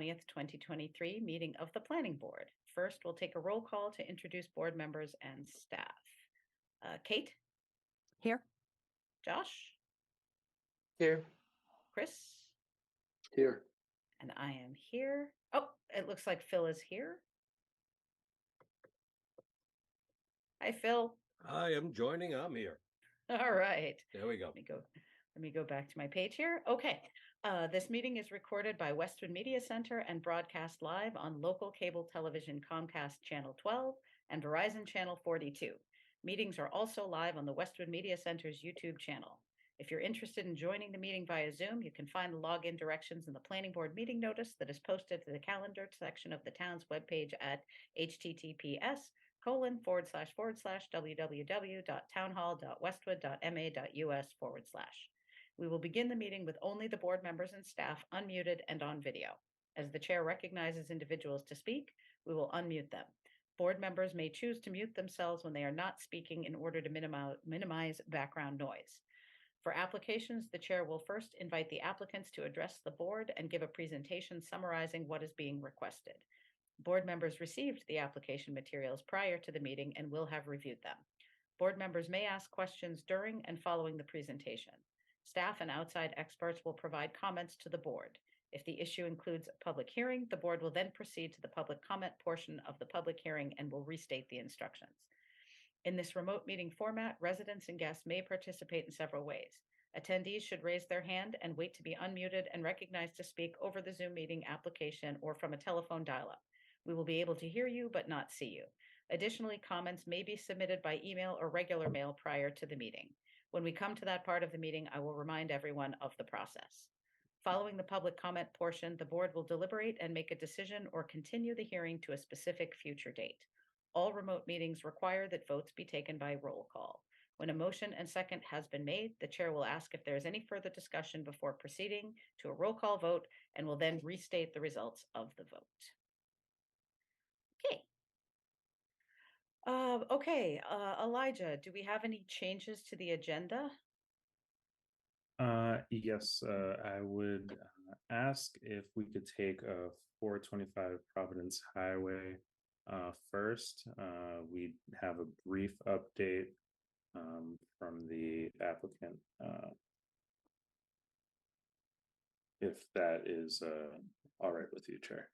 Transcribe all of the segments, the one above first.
20th, 2023 meeting of the Planning Board. First, we'll take a roll call to introduce board members and staff. Kate? Here. Josh? Here. Chris? Here. And I am here. Oh, it looks like Phil is here. Hi, Phil. I am joining. I'm here. All right. There we go. Let me go back to my page here. Okay. This meeting is recorded by Westwood Media Center and broadcast live on local cable television Comcast Channel 12 and Verizon Channel 42. Meetings are also live on the Westwood Media Center's YouTube channel. If you're interested in joining the meeting via Zoom, you can find the login directions in the Planning Board meeting notice that is posted to the calendar section of the town's webpage at https://www.townhall.westwood.ma.us/. We will begin the meeting with only the board members and staff unmuted and on video. As the chair recognizes individuals to speak, we will unmute them. Board members may choose to mute themselves when they are not speaking in order to minimize background noise. For applications, the chair will first invite the applicants to address the board and give a presentation summarizing what is being requested. Board members received the application materials prior to the meeting and will have reviewed them. Board members may ask questions during and following the presentation. Staff and outside experts will provide comments to the board. If the issue includes a public hearing, the board will then proceed to the public comment portion of the public hearing and will restate the instructions. In this remote meeting format, residents and guests may participate in several ways. Attendees should raise their hand and wait to be unmuted and recognized to speak over the Zoom meeting application or from a telephone dial-up. We will be able to hear you but not see you. Additionally, comments may be submitted by email or regular mail prior to the meeting. When we come to that part of the meeting, I will remind everyone of the process. Following the public comment portion, the board will deliberate and make a decision or continue the hearing to a specific future date. All remote meetings require that votes be taken by roll call. When a motion and second has been made, the chair will ask if there is any further discussion before proceeding to a roll call vote and will then restate the results of the vote. Okay. Elijah, do we have any changes to the agenda? Yes, I would ask if we could take 425 Providence Highway first. We have a brief update from the applicant, if that is all right with you, Chair.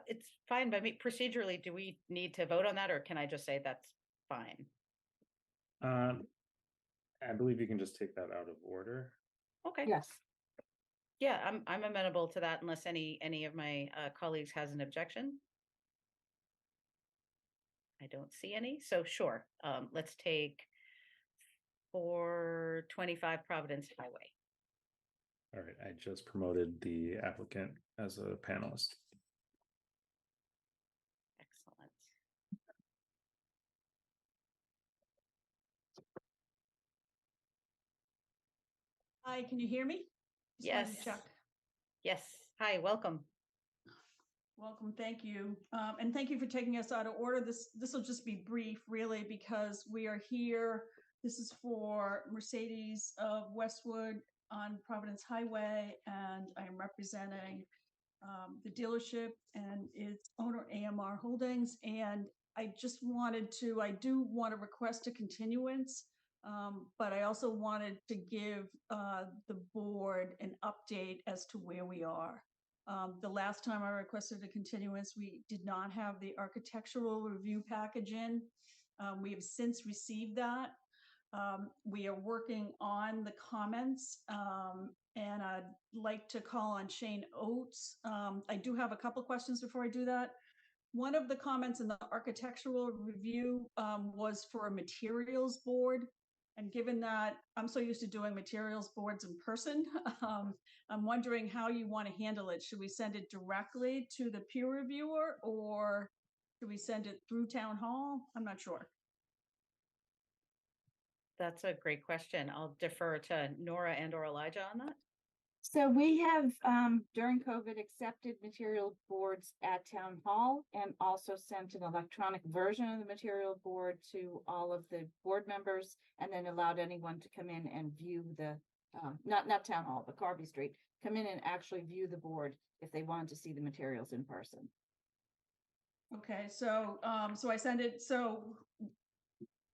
It's fine by me. Procedurally, do we need to vote on that, or can I just say that's fine? I believe you can just take that out of order. Okay. Yes. Yeah, I'm amenable to that unless any of my colleagues has an objection. I don't see any, so sure. Let's take 425 Providence Highway. All right, I just promoted the applicant as a panelist. Excellent. Hi, can you hear me? Just wanted Yes. to check. Yes. Hi, welcome. Welcome, thank you. And thank you for taking us out of order. This will just be brief, really, because we are here. This is for Mercedes of Westwood on Providence Highway, and I am representing the dealership and its owner, AMR Holdings. And I do want to request a continuance, but I also wanted to give the board an update as to where we are. The last time I requested a continuance, we did not have the architectural review package in. We have since received that. We are working on the comments, and I'd like to call on Shane Oates. I do have a couple questions before I do that. One of the comments in the architectural review was for a materials board. And given that I'm so used to doing materials boards in person, I'm wondering how you want to handle it. Should we send it directly to the peer reviewer, or should we send it through town hall? I'm not sure. That's a great question. I'll defer to Nora and or Elijah on that. So we have, during COVID, accepted material boards at town hall and also sent an electronic version of the material board to all of the board members, and then allowed anyone to come in and view the not Town Hall, but Carby Street, come in and actually view the board if they want to see the materials in person. Okay, so, so I send it, so,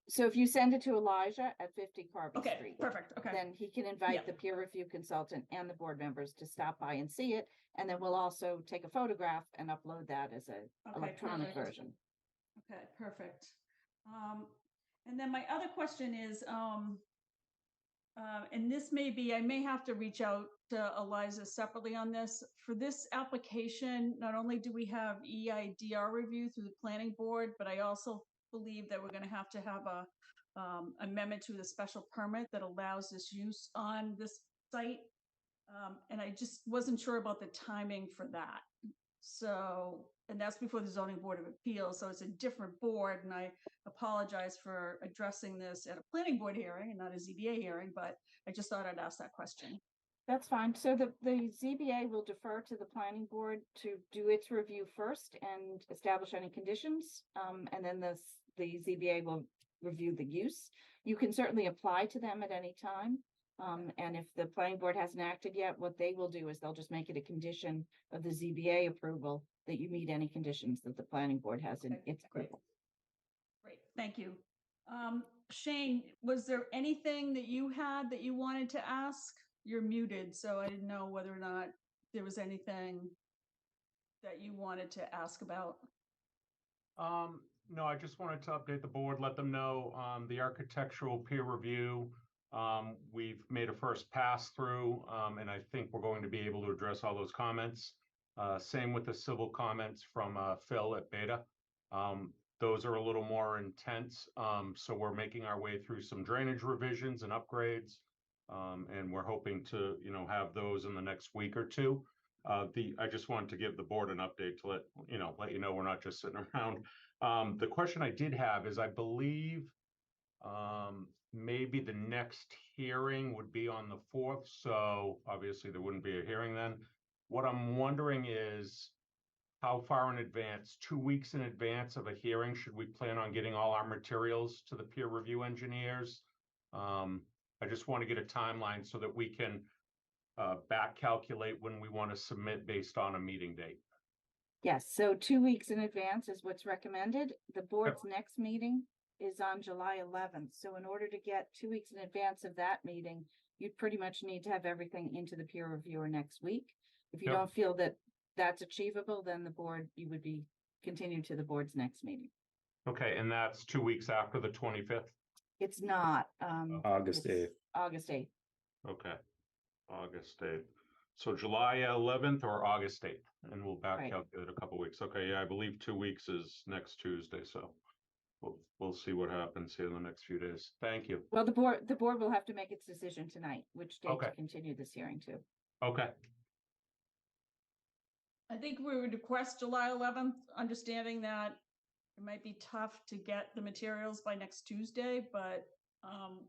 So if you send it to Elijah at 50 Carby okay, Street, perfect, okay. then he can invite Yeah. the peer review consultant and the board members to stop by and see it. And then we'll also take a photograph and upload that as a Okay, electronic perfect. version. Okay, perfect. And then my other question is, and this may be, I may have to reach out to Eliza separately on this. For this application, not only do we have EIDR review through the planning board, but I also believe that we're gonna have a amendment to the special permit that allows this use on this site. And I just wasn't sure about the timing for that. So, and that's before the zoning board of appeals, so it's a different board, and I apologize for addressing this at a planning board hearing and not a ZBA hearing, but I just thought I'd ask that question. That's fine. So the ZBA will defer to the planning board to do its review first and establish any conditions. And then the ZBA will review the use. You can certainly apply to them at any time. And if the planning board hasn't acted yet, what they will do is they'll just make it a condition of the ZBA approval that you meet any conditions that the planning board has in Okay, its great. approval. Great, thank you. Shane, was there anything that you had that you wanted to ask? You're muted, so I didn't know whether or not there was anything that you wanted to ask about. No, I just wanted to update the board, let them know, the architectural peer review. We've made a first pass through, and I think we're going to be able to address all those comments. Same with the civil comments from, Phil at Beta. Those are a little more intense. So we're making our way through some drainage revisions and upgrades. And we're hoping to, have those in the next week or two. I just wanted to give the board an update to let you know we're not just sitting around. The question I did have is, I believe maybe the next hearing would be on the 4th, so obviously there wouldn't be a hearing then. What I'm wondering is, how far in advance, 2 weeks in advance of a hearing, should we plan on getting all our materials to the peer review engineers? I just want to get a timeline so that we can back calculate when we want to submit based on a meeting date. Yes, so 2 weeks in advance is what's recommended. The board's next meeting is on July 11th. So in order to get 2 weeks in advance of that meeting, you'd pretty much need to have everything into the peer reviewer next week. If you Yep. don't feel that that's achievable, then you would be continued to the board's next meeting. Okay, and that's 2 weeks after the 25th? It's not, August it's 8th. August 8th. Okay, August 8th. So July 11th or August 8th, and we'll back Right. calculate a couple weeks. Okay, yeah, I believe 2 weeks is next Tuesday, so we'll see what happens here in the next few days. Thank you. Well, the board will have to make its decision tonight, which date to Okay. continue this hearing to. Okay, I think we would request July 11th, understanding that it might be tough to get the materials by next Tuesday, but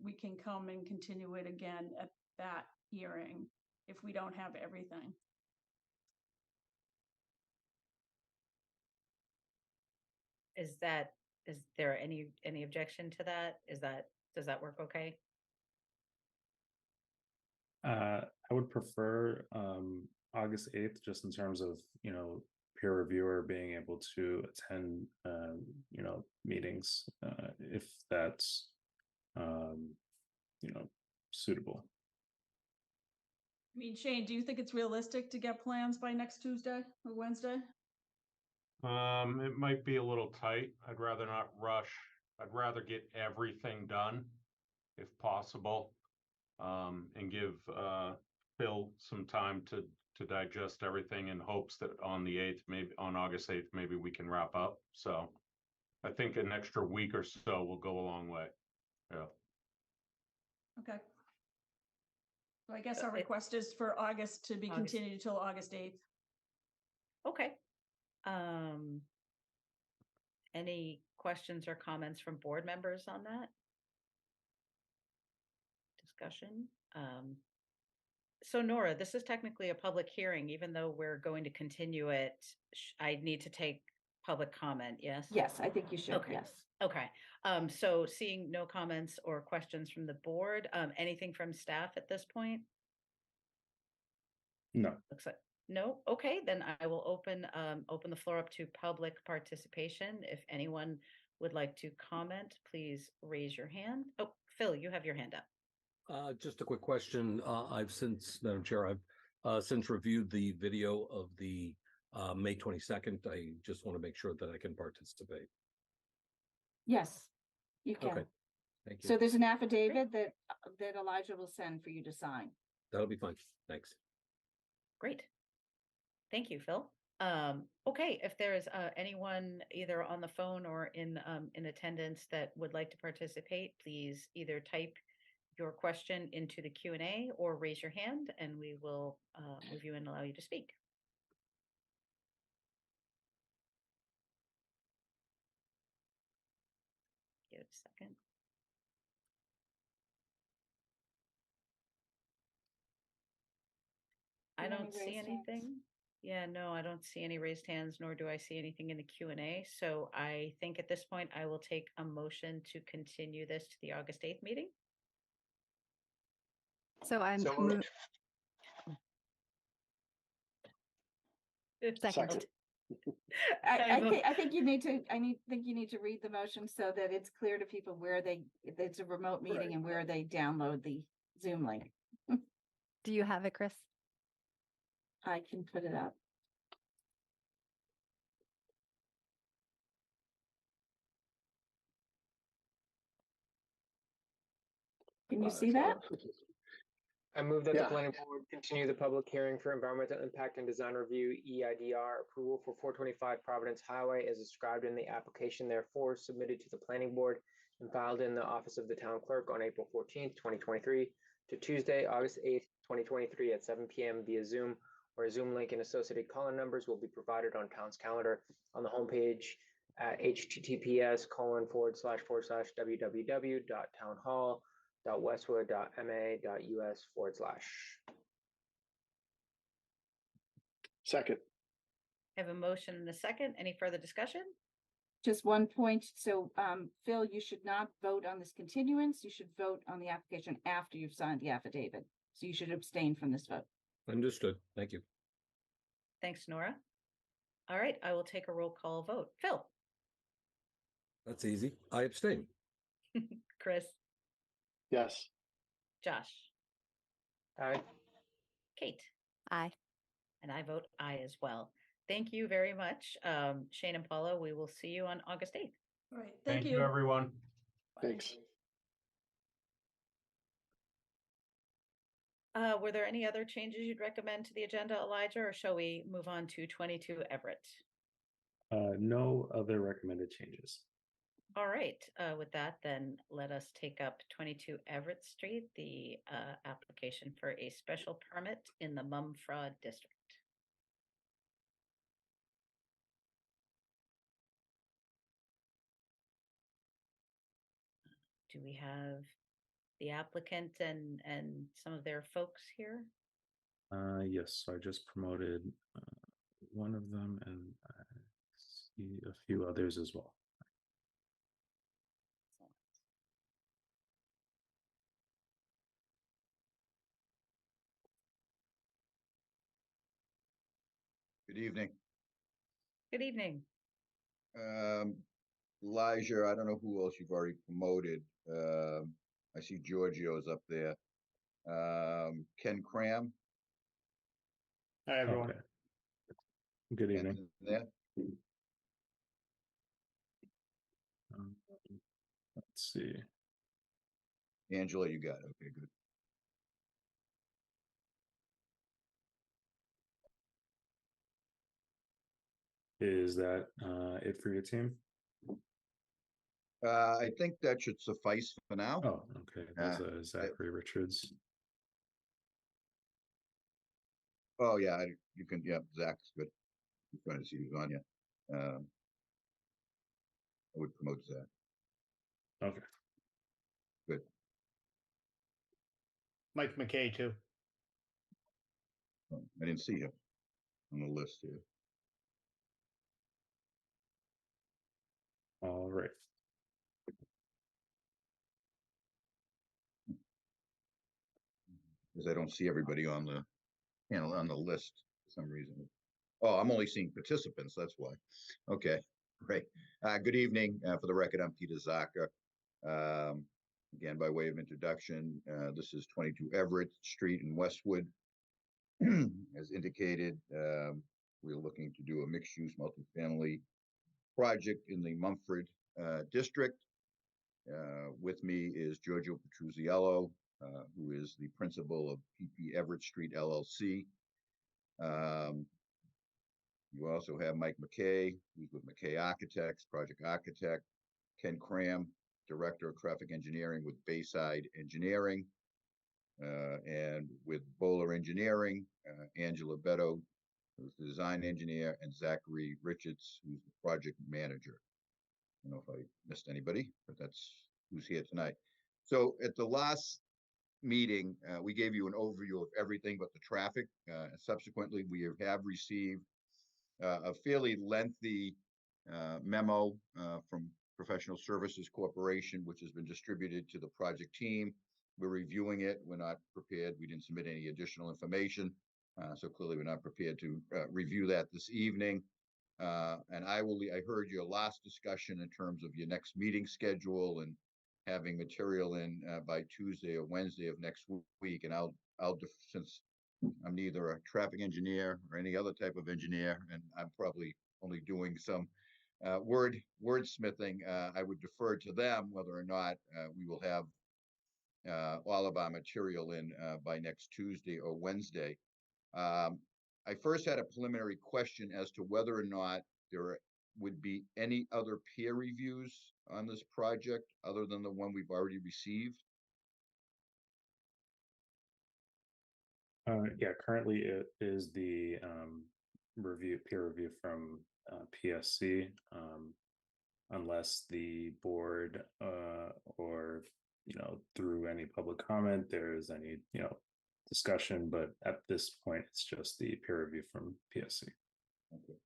we can come and continue it again at that hearing if we don't have everything. Is there any objection to that? Does that work okay? I would prefer August 8th, just in terms of, peer reviewer being able to attend, meetings, if that's, suitable. I mean, Shane, do you think it's realistic to get plans by next Tuesday or Wednesday? it might be a little tight. I'd rather not rush. I'd rather get everything done if possible. And give Phil some time to digest everything, in hopes that on the 8th, maybe on August 8th, maybe we can wrap up. So I think an extra week or so will go a long way. Yeah. Okay. So I guess our it- request is for August to be August. continued till August 8th. Okay. Any questions or comments from board members on that? Discussion? So Nora, this is technically a public hearing, even though we're going to continue it. I need to take public comment, yes? Yes, I think you should, Okay. yes. Okay, so seeing no comments or questions from the board, anything from staff at this point? No. Looks like, no, okay, then I will open the floor up to public participation. If anyone would like to comment, please raise your hand. Oh, Phil, you have your hand up. Just a quick question. Madam Chair, I've since reviewed the video of the May 22nd. I just want to make sure that I can participate. Yes, you Okay, can. thank you. So there's an affidavit that Elijah will send for you to sign. That'll be fine. Thanks. Great. Thank you, Phil. Okay, if there is anyone either on the phone or in attendance that would like to participate, please either type your question into the Q&A or raise your hand and we will move you and allow you to speak. Give it a second. I See any don't see raised hands? anything. Yeah, no, I don't see any raised hands, nor do I see anything in the Q&A. So I think at this point, I will take a motion to continue this to the August 8th meeting. So I'm So moved. second. I think you need to, think you need to read the motion so that it's clear to people where it's a remote meeting Right. and where they download the Zoom link. Do you have it, Chris? I can put it up. Can you see that? I move that Yeah. the planning board continue the public hearing for environmental impact and design review EIDR approval for 425 Providence Highway as described in the application therefore submitted to the planning board and filed in the office of the town clerk on April 14th, 2023 to Tuesday, August 8th, 2023 at 7 p.m. via Zoom, where a Zoom link and associated call-in numbers will be provided on town's calendar on the homepage at https://www.townhall.westwood.ma.us/. Second. I have a motion and a second. Any further discussion? Just one point. So, Phil, you should not vote on this continuance. You should vote on the application after you've signed the affidavit. So you should abstain from this vote. Understood. Thank you. Thanks, Nora. All right, I will take a roll call vote. Phil, That's easy. I abstain. Chris, Yes. Josh, Aye. Kate, Aye. and I vote aye as well. Thank you very much. Shane and Paula, we will see you on August 8th. All right, Thank you, everyone. Thanks. Were there any other changes you'd recommend to the agenda, Elijah, or shall we move on to 22 Everett? No other recommended changes. All right, with that, then let us take up 22 Everett Street, the application for a special permit in the MUMFROD district. Do we have the applicant and some of their folks here? Yes, so I just promoted one of them and I see a few others as well. Good evening. Good evening. Elijah, I don't know who else you've already promoted. I see Giorgio's up there. Ken Cram. Hi, everyone. Okay. Good evening. Ken's there. Let's see. Angela, you got it. Okay, good. Is that it for your team? I think that should suffice for now. Oh, okay. There's Zachary Richards. Oh, yeah, you can, yeah, Zach's good. I'm trying to see who's on you. I would promote Zach. Okay. Good. Mike McKay too. Oh, I didn't see him on the list here. All right. because I don't see everybody on the panel on the list for some reason. Oh, I'm only seeing participants, that's why. Okay, great. Good evening. For the record, I'm Peter Zaka. Again, by way of introduction, this is 22 Everett Street in Westwood. As indicated, we're looking to do a mixed-use multifamily project in the MUMFROD district. With me is Giorgio Petruzziello, who is the principal of PP Everett Street LLC. You also have Mike McKay, who's with McKay Architects, project architect, Ken Cram, director of traffic engineering with Bayside Engineering, and with Bowler Engineering, Angela Beto, who's the design engineer, and Zachary Richards, who's the project manager. I don't know if I missed anybody, but that's who's here tonight. So at the last meeting, we gave you an overview of everything but the traffic. Subsequently, we have received a fairly lengthy memo from Professional Services Corporation, which has been distributed to the project team. We're reviewing it. We're not prepared. We didn't submit any additional information. So clearly we're not prepared to review that this evening. And I heard your last discussion in terms of your next meeting schedule and having material in by Tuesday or Wednesday of next week. And since I'm neither a traffic engineer or any other type of engineer, and I'm probably only doing some wordsmithing, I would defer to them whether or not we will have all of our material in by next Tuesday or Wednesday. I first had a preliminary question as to whether or not there would be any other peer reviews on this project other than the one we've already received. Yeah, currently it is the peer review from PSC, unless the board or through any public comment there's any discussion, but at this point it's just the peer review from PSC. Okay.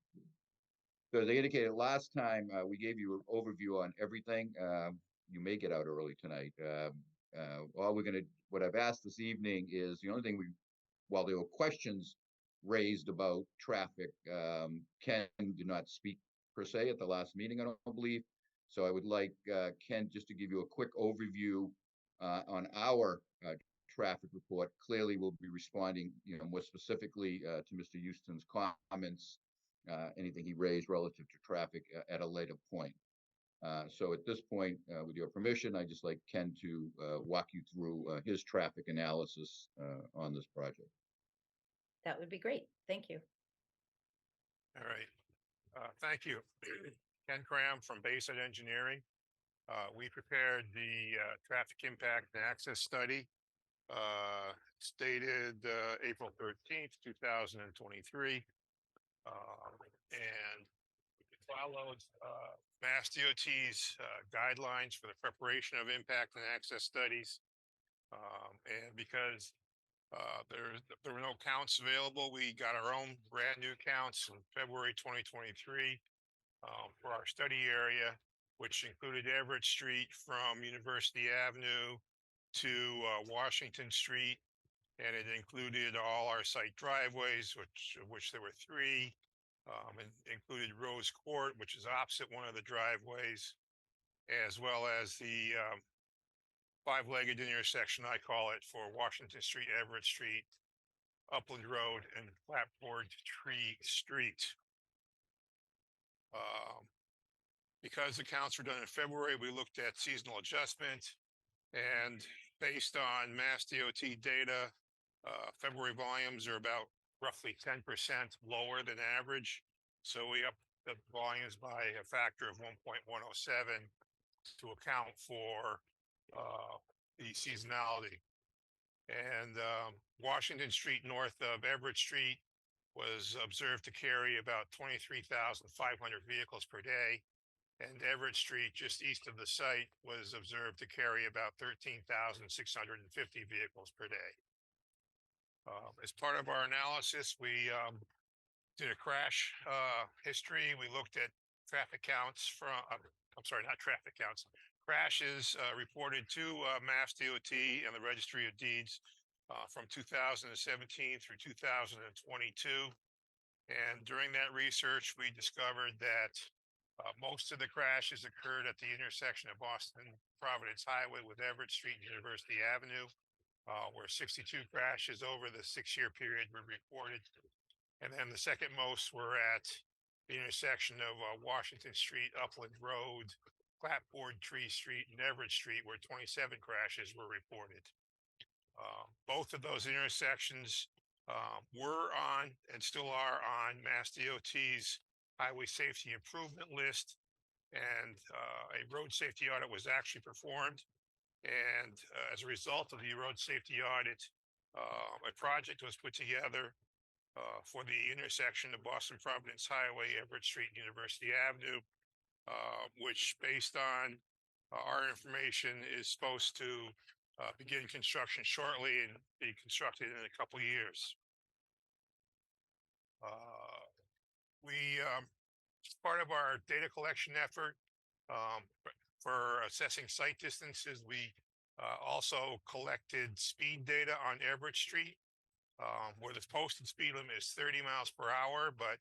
So as I indicated last time, we gave you an overview on everything. You may get out early tonight. What I've asked this evening is the only thing while there were questions raised about traffic, Ken did not speak per se at the last meeting, I don't believe. So I would like Ken just to give you a quick overview on our traffic report. Clearly, we'll be responding, more specifically to Mr. Houston's comments, anything he raised relative to traffic at a later point. So at this point, with your permission, I'd just like Ken to walk you through his traffic analysis on this project. That would be great. Thank you. All right. Thank you. Ken Cram from Bayside Engineering. We prepared the traffic impact and access study stated April 13th, 2023. And it followed Mass DOT's guidelines for the preparation of impact and access studies. And because there were no counts available, we got our own brand new counts in February 2023 for our study area, which included Everett Street from University Avenue to Washington Street, and it included all our site driveways, which there were 3, and included Rose Court, which is opposite one of the driveways, as well as the 5-legged intersection, I call it, for Washington Street, Everett Street, Upland Road, and Clapboard Tree Street. Because the counts were done in February, we looked at seasonal adjustment, and based on Mass DOT data, February volumes are about roughly 10% lower than average. So we upped the volumes by a factor of 1.107 to account for the seasonality. And Washington Street north of Everett Street was observed to carry about 23,500 vehicles per day. And Everett Street, just east of the site, was observed to carry about 13,650 vehicles per day. As part of our analysis, we did a crash history. We looked at traffic counts from, not traffic counts, crashes reported to Mass DOT and the Registry of Deeds from 2017 through 2022. And during that research, we discovered that most of the crashes occurred at the intersection of Boston Providence Highway with Everett Street and University Avenue, where 62 crashes over the 6-year period were reported. And then the second most were at the intersection of Washington Street, Upland Road, Clapboard Tree Street, and Everett Street, where 27 crashes were reported. Both of those intersections were on and still are on Mass DOT's Highway Safety Improvement List, and a road safety audit was actually performed. And as a result of the road safety audit, a project was put together for the intersection of Boston Providence Highway, Everett Street, and University Avenue, which, based on our information, is supposed to begin construction shortly and be constructed in a couple of years. As part of our data collection effort for assessing site distances, we also collected speed data on Everett Street, where the posted speed limit is 30 miles per hour, but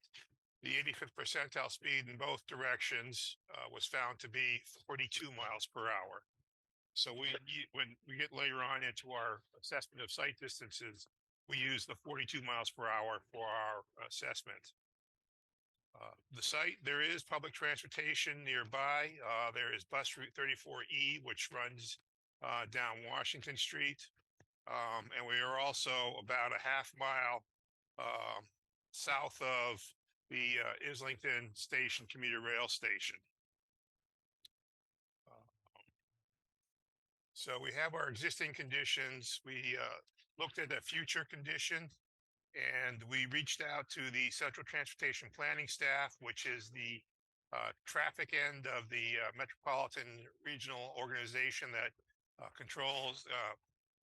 the 85th percentile speed in both directions was found to be 42 miles per hour. So when we get later on into our assessment of site distances, we use the 42 miles per hour for our assessment. The site, there is public transportation nearby. There is bus route 34E, which runs down Washington Street. And we are also about a half mile south of the Islington Station commuter rail station. So we have our existing conditions. We looked at a future condition, and we reached out to the Central Transportation Planning staff, which is the traffic end of the Metropolitan Regional Organization that controls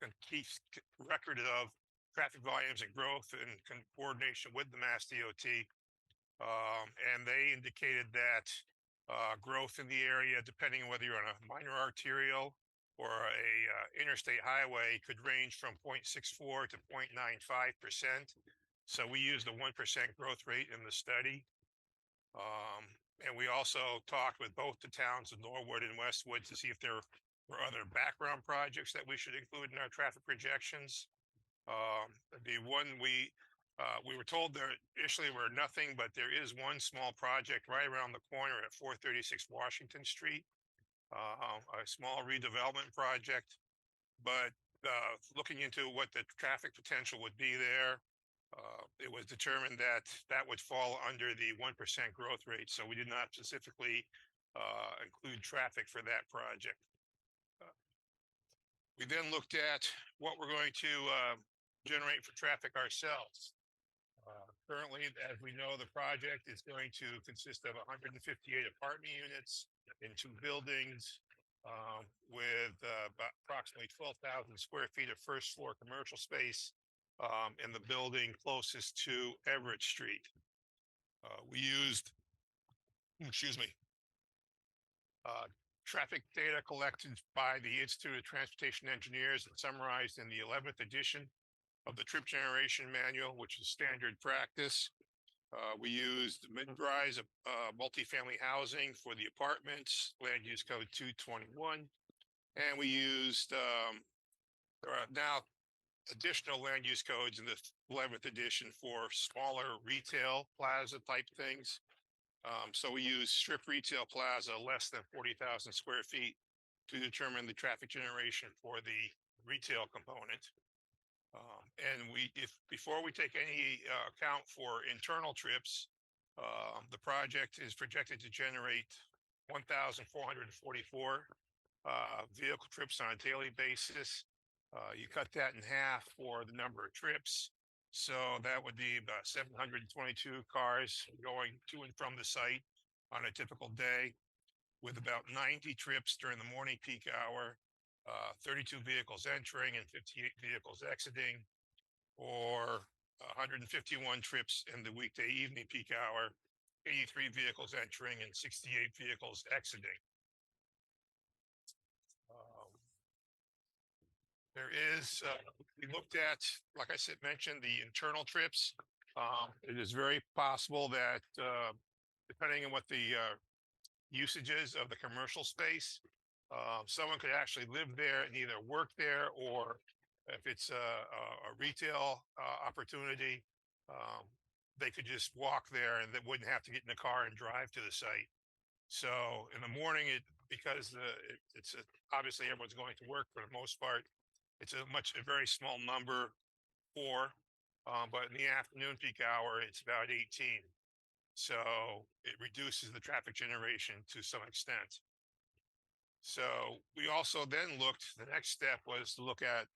and keeps record of traffic volumes and growth in coordination with the Mass DOT. And they indicated that growth in the area, depending on whether you're on a minor arterial or a interstate highway, could range from 0.64 to 0.95%. So we used a 1% growth rate in the study. And we also talked with both the towns of Norwood and Westwood to see if there were other background projects that we should include in our traffic projections. The one we were told there initially were nothing, but there is one small project right around the corner at 436 Washington Street. A small redevelopment project, but looking into what the traffic potential would be there, it was determined that that would fall under the 1% growth rate. So we did not specifically include traffic for that project. We then looked at what we're going to generate for traffic ourselves. Currently, as we know, the project is going to consist of 158 apartment units in 2 buildings with about approximately 12,000 square feet of first floor commercial space in the building closest to Everett Street. We used, traffic data collected by the Institute of Transportation Engineers and summarized in the 11th edition of the Trip Generation Manual, which is standard practice. We used mid-rise multifamily housing for the apartments, land use code 221. And we used, there are now additional land use codes in the 11th edition for smaller retail plaza type things. So we use strip retail plaza less than 40,000 square feet to determine the traffic generation for the retail component. And before we take any account for internal trips, the project is projected to generate 1,444 vehicle trips on a daily basis. You cut that in half for the number of trips. So that would be about 722 cars going to and from the site on a typical day, with about 90 trips during the morning peak hour, 32 vehicles entering and 58 vehicles exiting, or 151 trips in the weekday evening peak hour, 83 vehicles entering and 68 vehicles exiting. There is, we looked at, like I said, mentioned the internal trips. It is very possible that, depending on what the usages of the commercial space, someone could actually live there and either work there, or if it's a retail opportunity, um, they could just walk there and they wouldn't have to get in the car and drive to the site. So in the morning, because it's obviously everyone's going to work for the most part. It's a very small number, 4, but in the afternoon peak hour, it's about 18. So it reduces the traffic generation to some extent. So we also then looked, the next step was to look at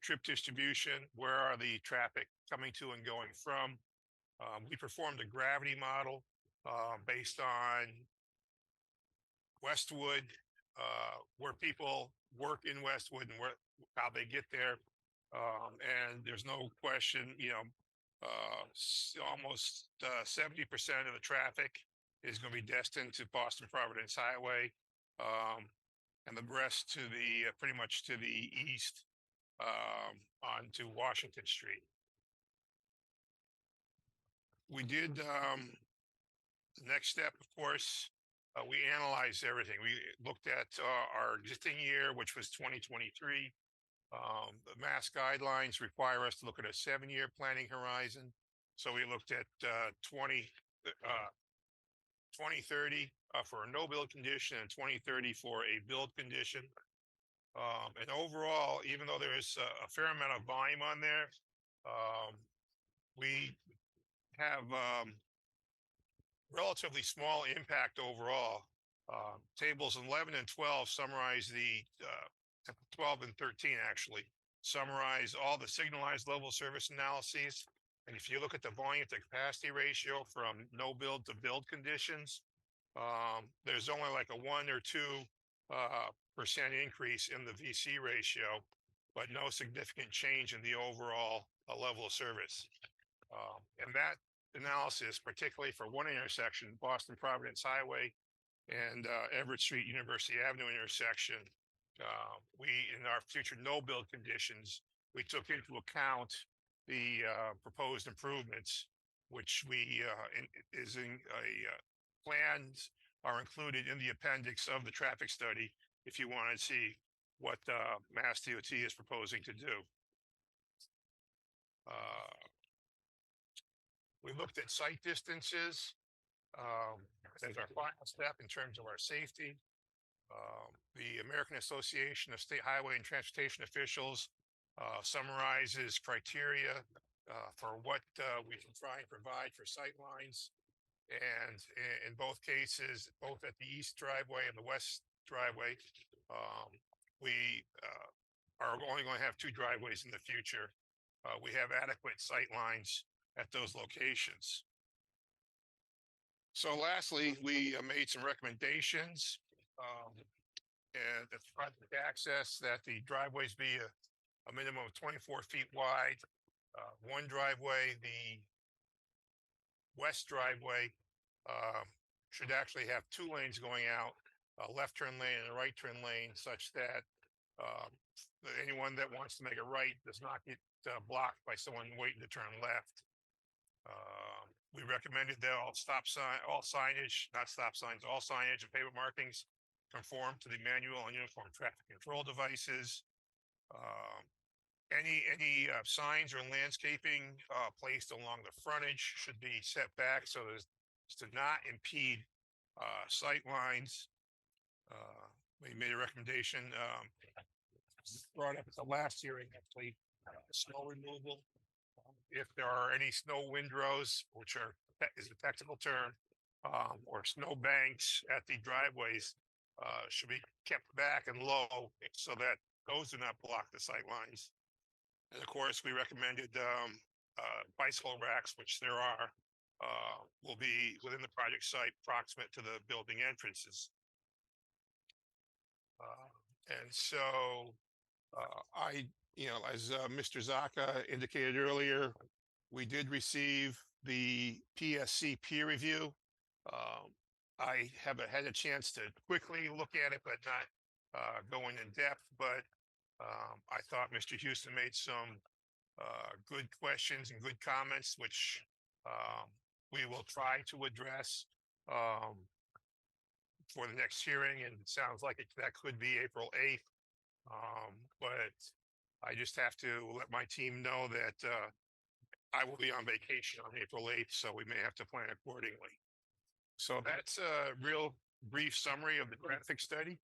trip distribution. Where are the traffic coming to and going from? We performed a gravity model based on Westwood, where people work in Westwood and how they get there. And there's no question, almost 70% of the traffic is going to be destined to Boston Providence Highway, and the rest to the pretty much to the east, onto Washington Street. We did the next step, of course. We analyzed everything. We looked at our existing year, which was 2023. The mass guidelines require us to look at a 7-year planning horizon. So we looked at 2030 for a no build condition and 2030 for a build condition. And overall, even though there is a fair amount of volume on there, we have relatively small impact overall. Tables 11 and 12 summarize the 12 and 13 actually summarize all the signalized level of service analyses. And if you look at the volume to capacity ratio from no build to build conditions, there's only like a 1 or 2% increase in the VC ratio, but no significant change in the overall level of service. And that analysis, particularly for one intersection, Boston Providence Highway and Everett Street, University Avenue intersection, we, in our future no build conditions, we took into account the proposed improvements, which we plans are included in the appendix of the traffic study if you want to see what Mass DOT is proposing to do. We looked at site distances as our final step in terms of our safety. The American Association of State Highway and Transportation Officials summarizes criteria for what we can try and provide for sight lines. And in both cases, both at the east driveway and the west driveway, we are only going to have 2 driveways in the future. We have adequate sight lines at those locations. So lastly, we made some recommendations, and the project access, that the driveways be a minimum of 24 feet wide. One driveway, the west driveway, should actually have 2 lanes going out, a left turn lane and a right turn lane, such that anyone that wants to make a right does not get blocked by someone waiting to turn left. We recommended that all signage, not stop signs, all signage and pavement markings conform to the manual and uniform traffic control devices. Any signs or landscaping placed along the frontage should be set back so as to not impede sight lines. We made a recommendation brought up at the last hearing, actually, snow removal. If there are any snow windrows, which is a technical term, or snow banks at the driveways, should be kept back and low so that those do not block the sight lines. And of course, we recommended bicycle racks, which there are, will be within the project site proximate to the building entrances. And so as Mr. Zaka indicated earlier, we did receive the PSC peer review. I haven't had a chance to quickly look at it, but not going in depth. But I thought Mr. Houston made some good questions and good comments, which we will try to address for the next hearing. And it sounds like that could be April 8th. But I just have to let my team know that I will be on vacation on April 8th, so we may have to plan accordingly. So that's a real brief summary of the traffic study.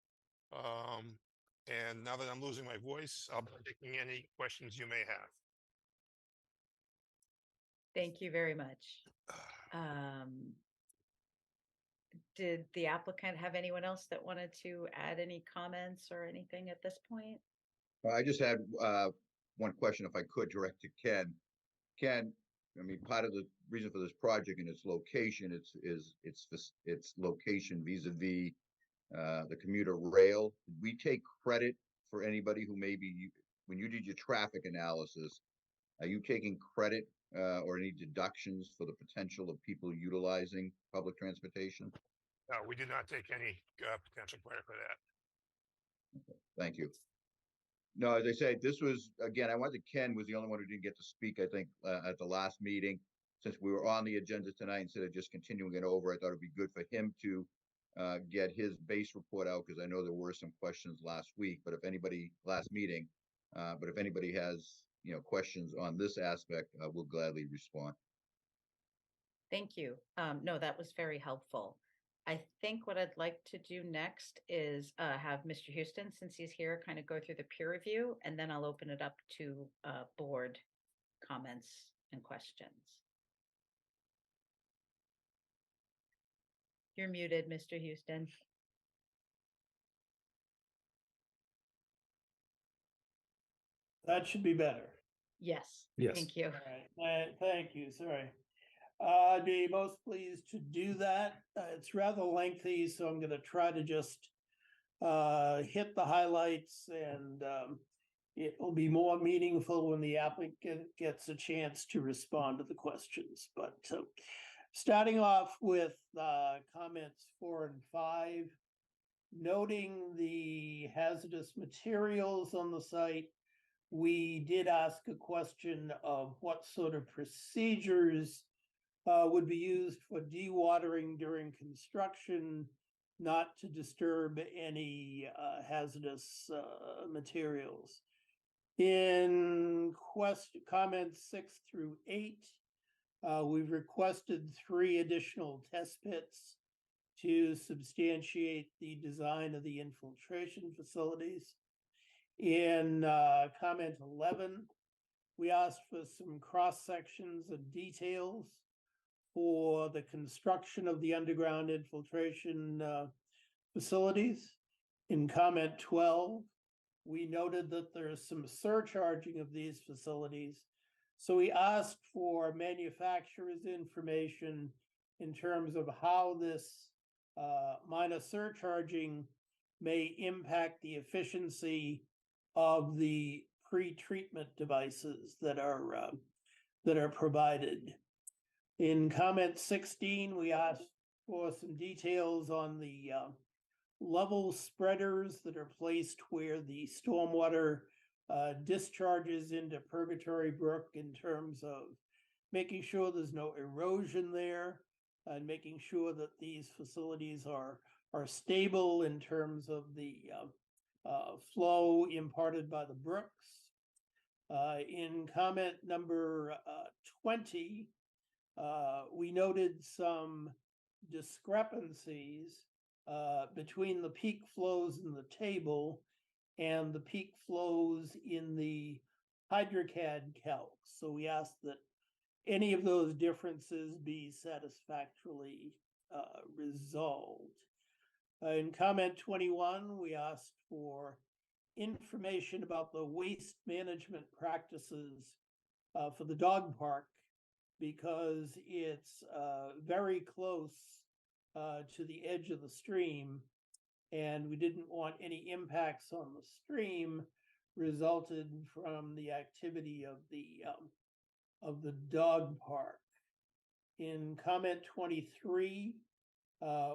And now that I'm losing my voice, I'll be taking any questions you may have. Thank you very much. Did the applicant have anyone else that wanted to add any comments or anything at this point? I just had one question, if I could, direct to Ken. Ken, I mean, part of the reason for this project and its location, its location vis-a-vis the commuter rail. Did we take credit for anybody who maybe, when you did your traffic analysis, are you taking credit or any deductions for the potential of people utilizing public transportation? No, we did not take any potential credit for that. Okay, thank you. No, as I said, this was, again, Ken was the only one who didn't get to speak, I think, at the last meeting. Since we were on the agenda tonight, instead of just continuing it over, I thought it'd be good for him to get his base report out, because I know there were some questions last week, but if anybody, last meeting, but if anybody has, questions on this aspect, we'll gladly respond. Thank you. No, that was very helpful. I think what I'd like to do next is have Mr. Houston, since he's here, kind of go through the peer review, and then I'll open it up to board comments and questions. You're muted, Mr. Houston. That should be better. Yes. Yes. Thank you. All right. Thank you. Sorry. I'd be most pleased to do that. It's rather lengthy, so I'm going to try to just hit the highlights, and it will be more meaningful when the applicant gets a chance to respond to the questions. But starting off with comments 4 and 5, noting the hazardous materials on the site, we did ask a question of what sort of procedures would be used for dewatering during construction, not to disturb any hazardous materials. In comments 6 through 8, we've requested 3 additional test pits to substantiate the design of the infiltration facilities. In comment 11, we asked for some cross sections and details for the construction of the underground infiltration facilities. In comment 12, we noted that there is some surcharging of these facilities. So we asked for manufacturer's information in terms of how this minor surcharging may impact the efficiency of the pre-treatment devices that are provided. In comment 16, we asked for some details on the level spreaders that are placed where the stormwater discharges into Purgatory Brook, in terms of making sure there's no erosion there, and making sure that these facilities are stable in terms of the flow imparted by the brooks. In comment number 20, we noted some discrepancies between the peak flows in the table and the peak flows in the HydroCAD calc. So we asked that any of those differences be satisfactorily resolved. In comment 21, we asked for information about the waste management practices for the dog park, because it's very close to the edge of the stream, and we didn't want any impacts on the stream resulted from the activity of the dog park. In comment 23,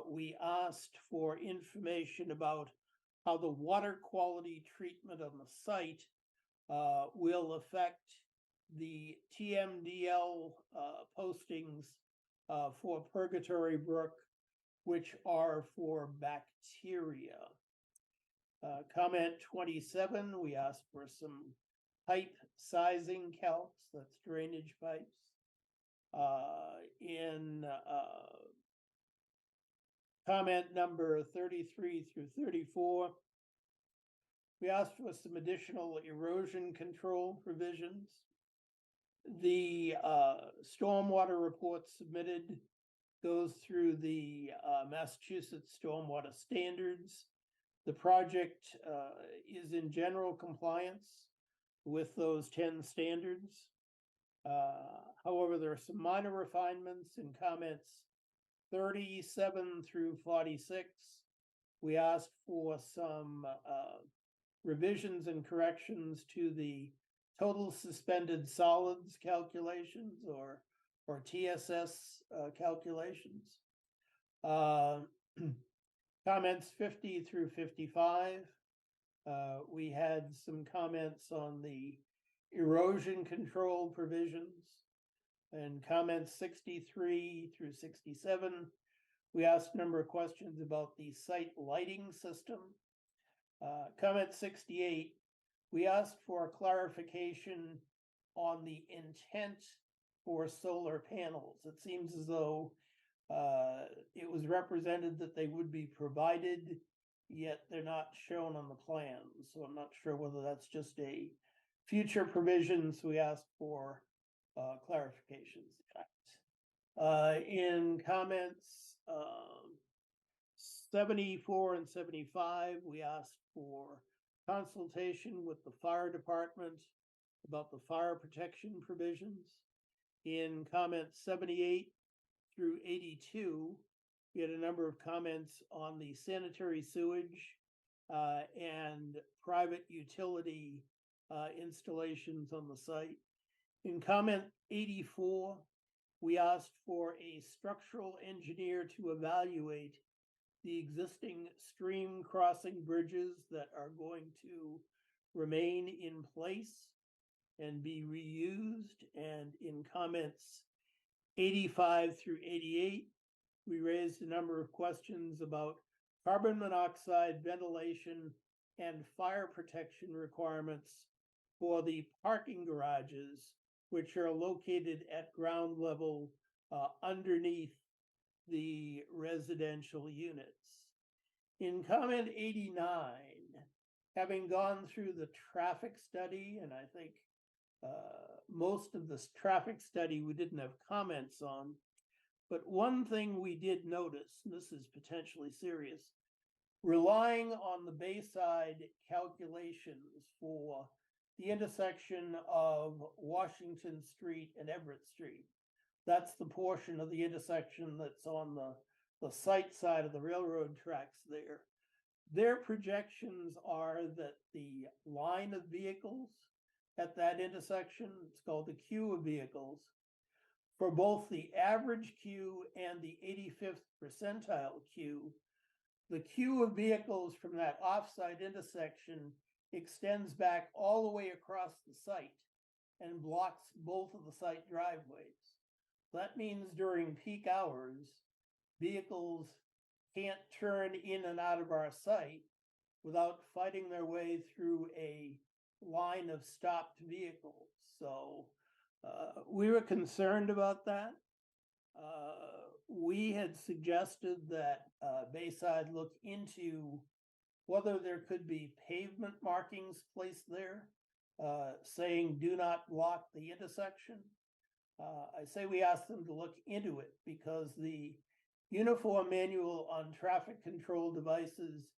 we asked for information about how the water quality treatment on the site will affect the TMDL postings for Purgatory Brook, which are for bacteria. Comment 27, we asked for some pipe sizing calcs, that's drainage pipes. In comment number 33 through 34, we asked for some additional erosion control provisions. The stormwater report submitted goes through the Massachusetts Stormwater Standards. The project is in general compliance with those 10 standards. However, there are some minor refinements in comments 37 through 46. We asked for some revisions and corrections to the total suspended solids calculations or TSS calculations. Comments 50 through 55. We had some comments on the erosion control provisions. And comments 63 through 67, we asked a number of questions about the site lighting system. Comment 68, we asked for a clarification on the intent for solar panels. It seems as though it was represented that they would be provided, yet they're not shown on the plan. So I'm not sure whether that's just a future provision. So we asked for clarifications. In comments 74 and 75, we asked for consultation with the fire department about the fire protection provisions. In comments 78 through 82, we had a number of comments on the sanitary sewage and private utility installations on the site. In comment 84, we asked for a structural engineer to evaluate the existing stream crossing bridges that are going to remain in place and be reused. And in comments 85 through 88, we raised a number of questions about carbon monoxide, ventilation, and fire protection requirements for the parking garages, which are located at ground level underneath the residential units. In comment 89, having gone through the traffic study, and I think most of this traffic study we didn't have comments on, but one thing we did notice, and this is potentially serious, relying on the Bayside calculations for the intersection of Washington Street and Everett Street. That's the portion of the intersection that's on the site side of the railroad tracks there. Their projections are that the line of vehicles at that intersection, it's called the queue of vehicles, for both the average queue and the 85th percentile queue, the queue of vehicles from that offsite intersection extends back all the way across the site and blocks both of the site driveways. That means during peak hours, vehicles can't turn in and out of our site without fighting their way through a line of stopped vehicles. So we were concerned about that. We had suggested that Bayside look into whether there could be pavement markings placed there, saying do not block the intersection. I say we asked them to look into it because the Uniform Manual on Traffic Control Devices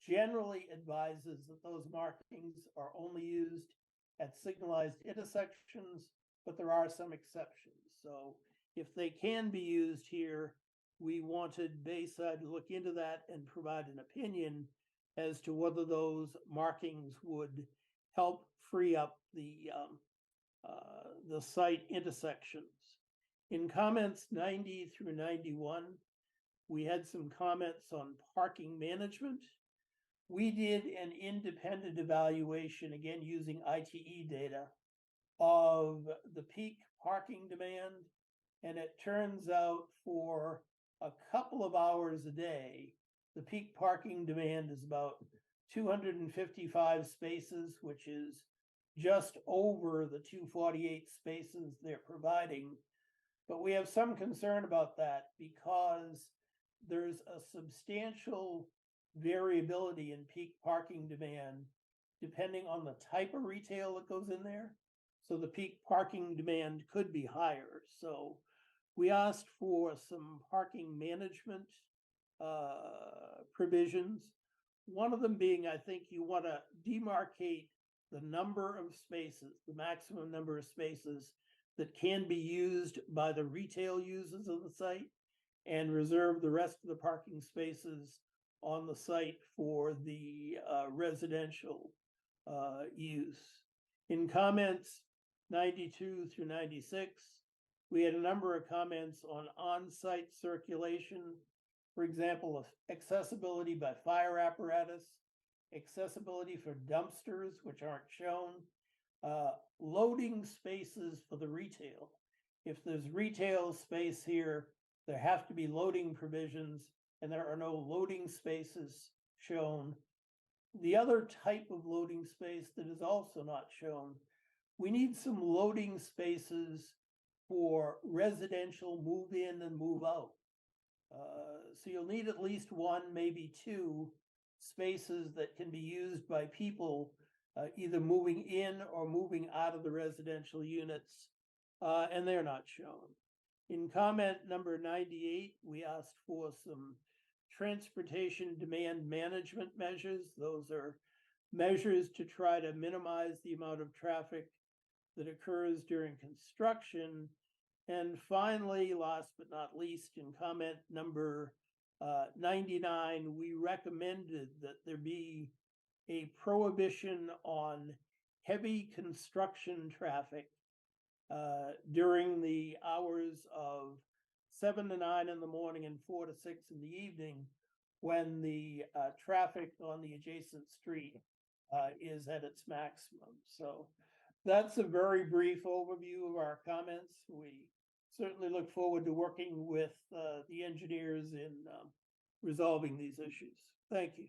generally advises that those markings are only used at signalized intersections, but there are some exceptions. So if they can be used here, we wanted Bayside to look into that and provide an opinion as to whether those markings would help free up the site intersections. In comments 90 through 91, we had some comments on parking management. we did an independent evaluation, again, using ITE data of the peak parking demand. And it turns out for a couple of hours a day, the peak parking demand is about 255 spaces, which is just over the 248 spaces they're providing. But we have some concern about that because there's a substantial variability in peak parking demand depending on the type of retail that goes in there. So the peak parking demand could be higher. So we asked for some parking management provisions. One of them being, I think you want to demarcate the number of spaces, the maximum number of spaces that can be used by the retail users of the site, and reserve the rest of the parking spaces on the site for the residential use. In comments 92 through 96, we had a number of comments on on-site circulation, for example, of accessibility by fire apparatus, accessibility for dumpsters, which aren't shown, loading spaces for the retail. If there's retail space here, there have to be loading provisions, and there are no loading spaces shown. The other type of loading space that is also not shown, we need some loading spaces for residential move in and move out. So you'll need at least one, maybe two spaces that can be used by people either moving in or moving out of the residential units, and they're not shown. In comment number 98, we asked for some transportation demand management measures. Those are measures to try to minimize the amount of traffic that occurs during construction. And finally, last but not least, in comment number 99, we recommended that there be a prohibition on heavy construction traffic during the hours of 7 to 9 in the morning and 4 to 6 in the evening, when the traffic on the adjacent street is at its maximum. So that's a very brief overview of our comments. We certainly look forward to working with the engineers in resolving these issues. Thank you.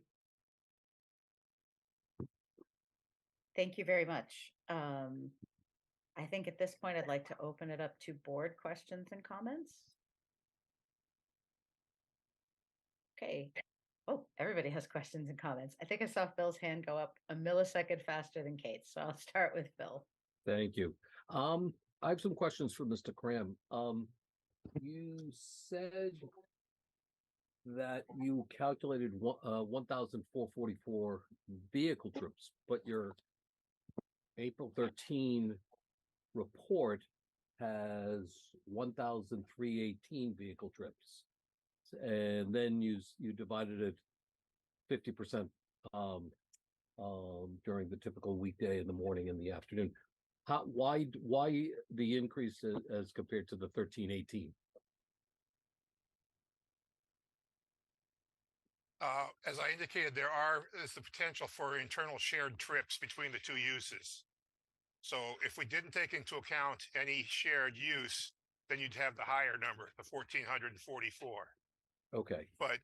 Thank you very much. I think at this point, I'd like to open it up to board questions and comments. Okay. Oh, everybody has questions and comments. I think I saw Phil's hand go up a millisecond faster than Kate's, so I'll start with Phil. Thank you. I have some questions for Mr. Cram. You said that you calculated 1,444 vehicle trips, but your April 13 report has 1,318 vehicle trips. And then you divided it 50% during the typical weekday in the morning and the afternoon. Why the increase as compared to the 1318? As I indicated, is the potential for internal shared trips between the two uses. So if we didn't take into account any shared use, then you'd have the higher number, the 1,444. Okay. But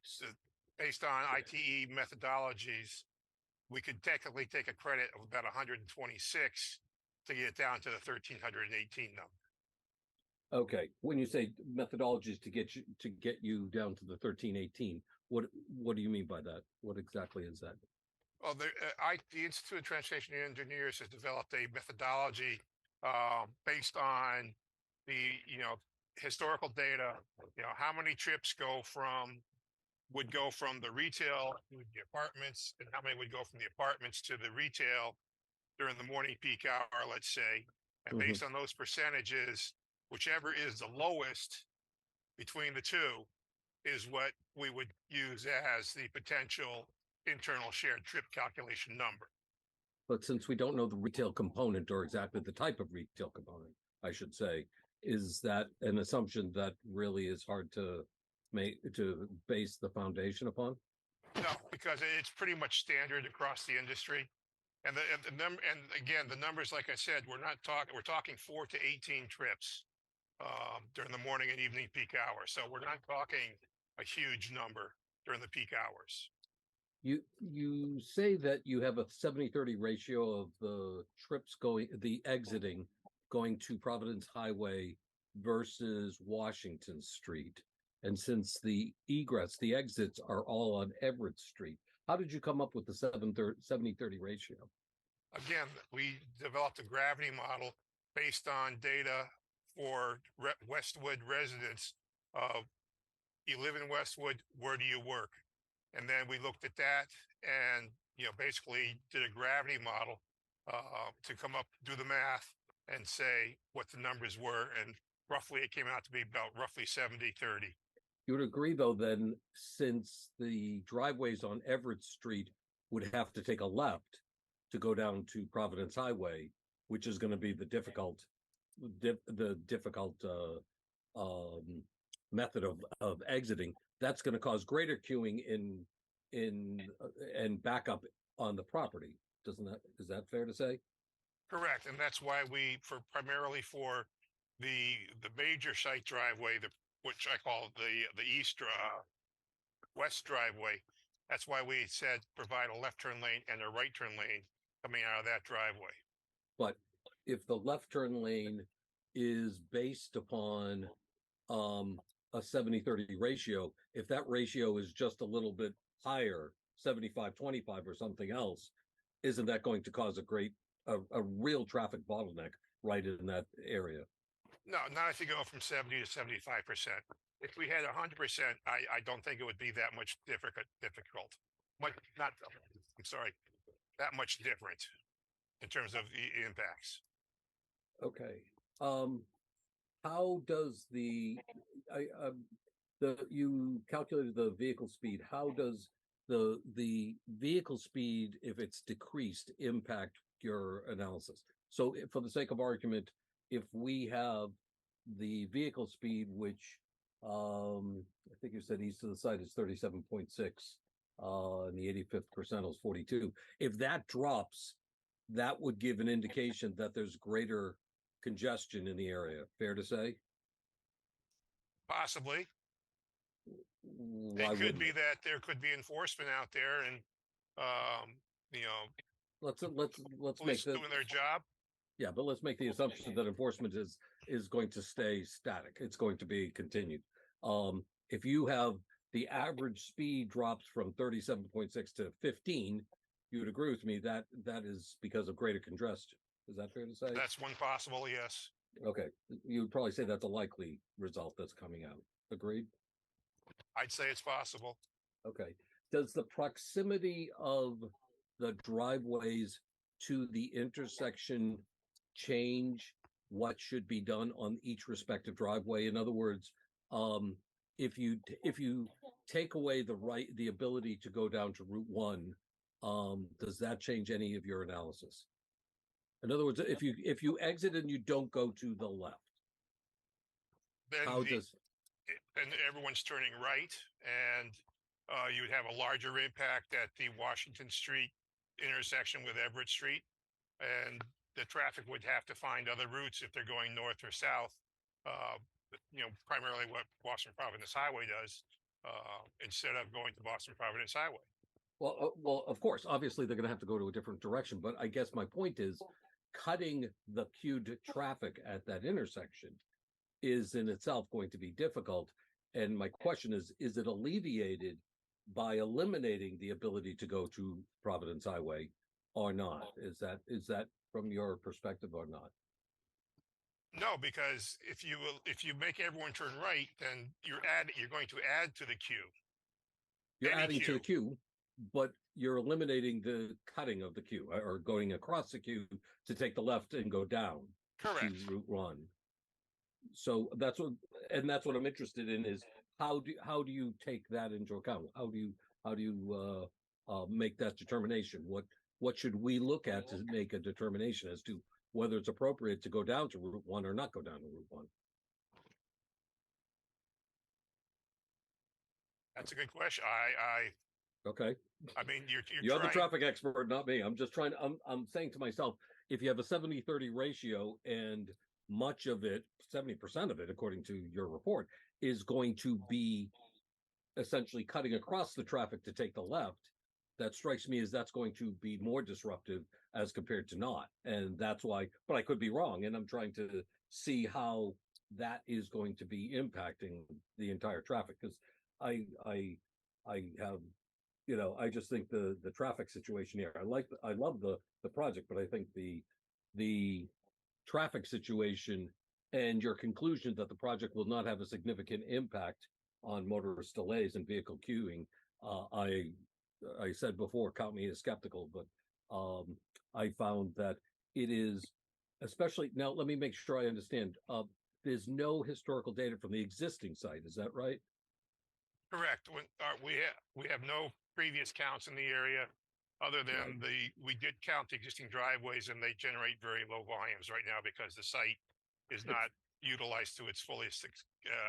based on ITE methodologies, we could technically take a credit of about 126 to get it down to the 1,318 number. Okay. When you say methodologies to get you down to the 1318, what do you mean by that? What exactly is that? Well, the Institute of Transportation Engineers has developed a methodology based on the historical data. How many trips would go from the retail to the apartments, and how many would go from the apartments to the retail during the morning peak hour, let's say. And based on those percentages, whichever is the lowest between the two is what we would use as the potential internal shared trip calculation number. But since we don't know the retail component, or exactly the type of retail component, I should say, is that an assumption that really is hard to base the foundation upon? No, because it's pretty much standard across the industry. And the number, and again, the numbers, like I said, we're talking 4 to 18 trips during the morning and evening peak hours. So we're not talking a huge number during the peak hours. You say that you have a 70-30 ratio of the trips the exiting going to Providence Highway versus Washington Street. And since the exits are all on Everett Street, how did you come up with the 70-30 ratio? Again, we developed a gravity model based on data for Westwood residents of you live in Westwood, where do you work? And then we looked at that and, basically did a gravity model to come up, do the math and say what the numbers were. And roughly it came out to be about roughly 70-30. You would agree, though, then, since the driveways on Everett Street would have to take a left to go down to Providence Highway, which is going to be the difficult method of exiting, that's going to cause greater queuing and backup on the property. Is that fair to say? Correct. And that's why primarily for the major site driveway, which I call the west driveway, that's why we said provide a left turn lane and a right turn lane coming out of that driveway. But if the left turn lane is based upon a 70-30 ratio, if that ratio is just a little bit higher, 75-25 or something else, isn't that going to cause a real traffic bottleneck right in that area? No, not if you go from 70 to 75%. If we had 100%, I don't think it would be that much difficult. That much different in terms of the impacts. Okay. How does you calculated the vehicle speed? How does the vehicle speed, if it's decreased, impact your analysis? So for the sake of argument, if we have the vehicle speed, which I think you said east of the site is 37.6, and the 85th percentile is 42. If that drops, that would give an indication that there's greater congestion in the area. Fair to say? Possibly. Why it could wouldn't be it? that there could be enforcement out there, and let's police make doing their job. Yeah, but let's make the assumption that enforcement is going to stay static. It's going to be continued. If you have the average speed drops from 37.6 to 15, you would agree with me that is because of greater congestion. Is that fair to say? That's one possible, yes. Okay. You would probably say that's a likely result that's coming out. Agreed? I'd say it's possible. Okay. Does the proximity of the driveways to the intersection change what should be done on each respective driveway? In other words, if you take away the ability to go down to Route 1, does that change any of your analysis? In other words, if you exit and you don't go to the left, Then and everyone's turning right, and you would have a larger impact at the Washington Street intersection with Everett Street, and the traffic would have to find other routes if they're going north or south. Primarily what Boston Providence Highway does, instead of going to Boston Providence Highway. Well, of course, obviously they're going to have to go to a different direction. But I guess my point is, cutting the queued traffic at that intersection is in itself going to be difficult. And my question is it alleviated by eliminating the ability to go to Providence Highway or not? Is that from your perspective or not? No, because if you make everyone turn right, then you're going to add to the queue. You're Any adding to the queue. queue, but you're eliminating the cutting of the queue or going across the queue to take the left and go down Correct. to Route 1. So that's what I'm interested in is how do you take that into account? How do you make that determination? What should we look at to make a determination as to whether it's appropriate to go down to Route 1 or not go down to Route 1? That's a good question. Okay. I mean, you're You're the trying, traffic expert, not me. I'm just trying to, I'm saying to myself, if you have a 70-30 ratio and much of it, 70% of it, according to your report, is going to be essentially cutting across the traffic to take the left, that strikes me as that's going to be more disruptive as compared to not. And that's why, but I could be wrong. And I'm trying to see how that is going to be impacting the entire traffic. Because I have, you know, I just think the traffic situation here, I love the project, but I think the traffic situation and your conclusion that the project will not have a significant impact on motorist delays and vehicle queuing, I said before, count me as skeptical, but I found that it is, especially now. Let me make sure I understand. There's no historical data from the existing site. Is that right? correct. When, we have no previous counts in the area other than we did count the existing driveways and they generate very low volumes right now because the site is not utilized to its fullest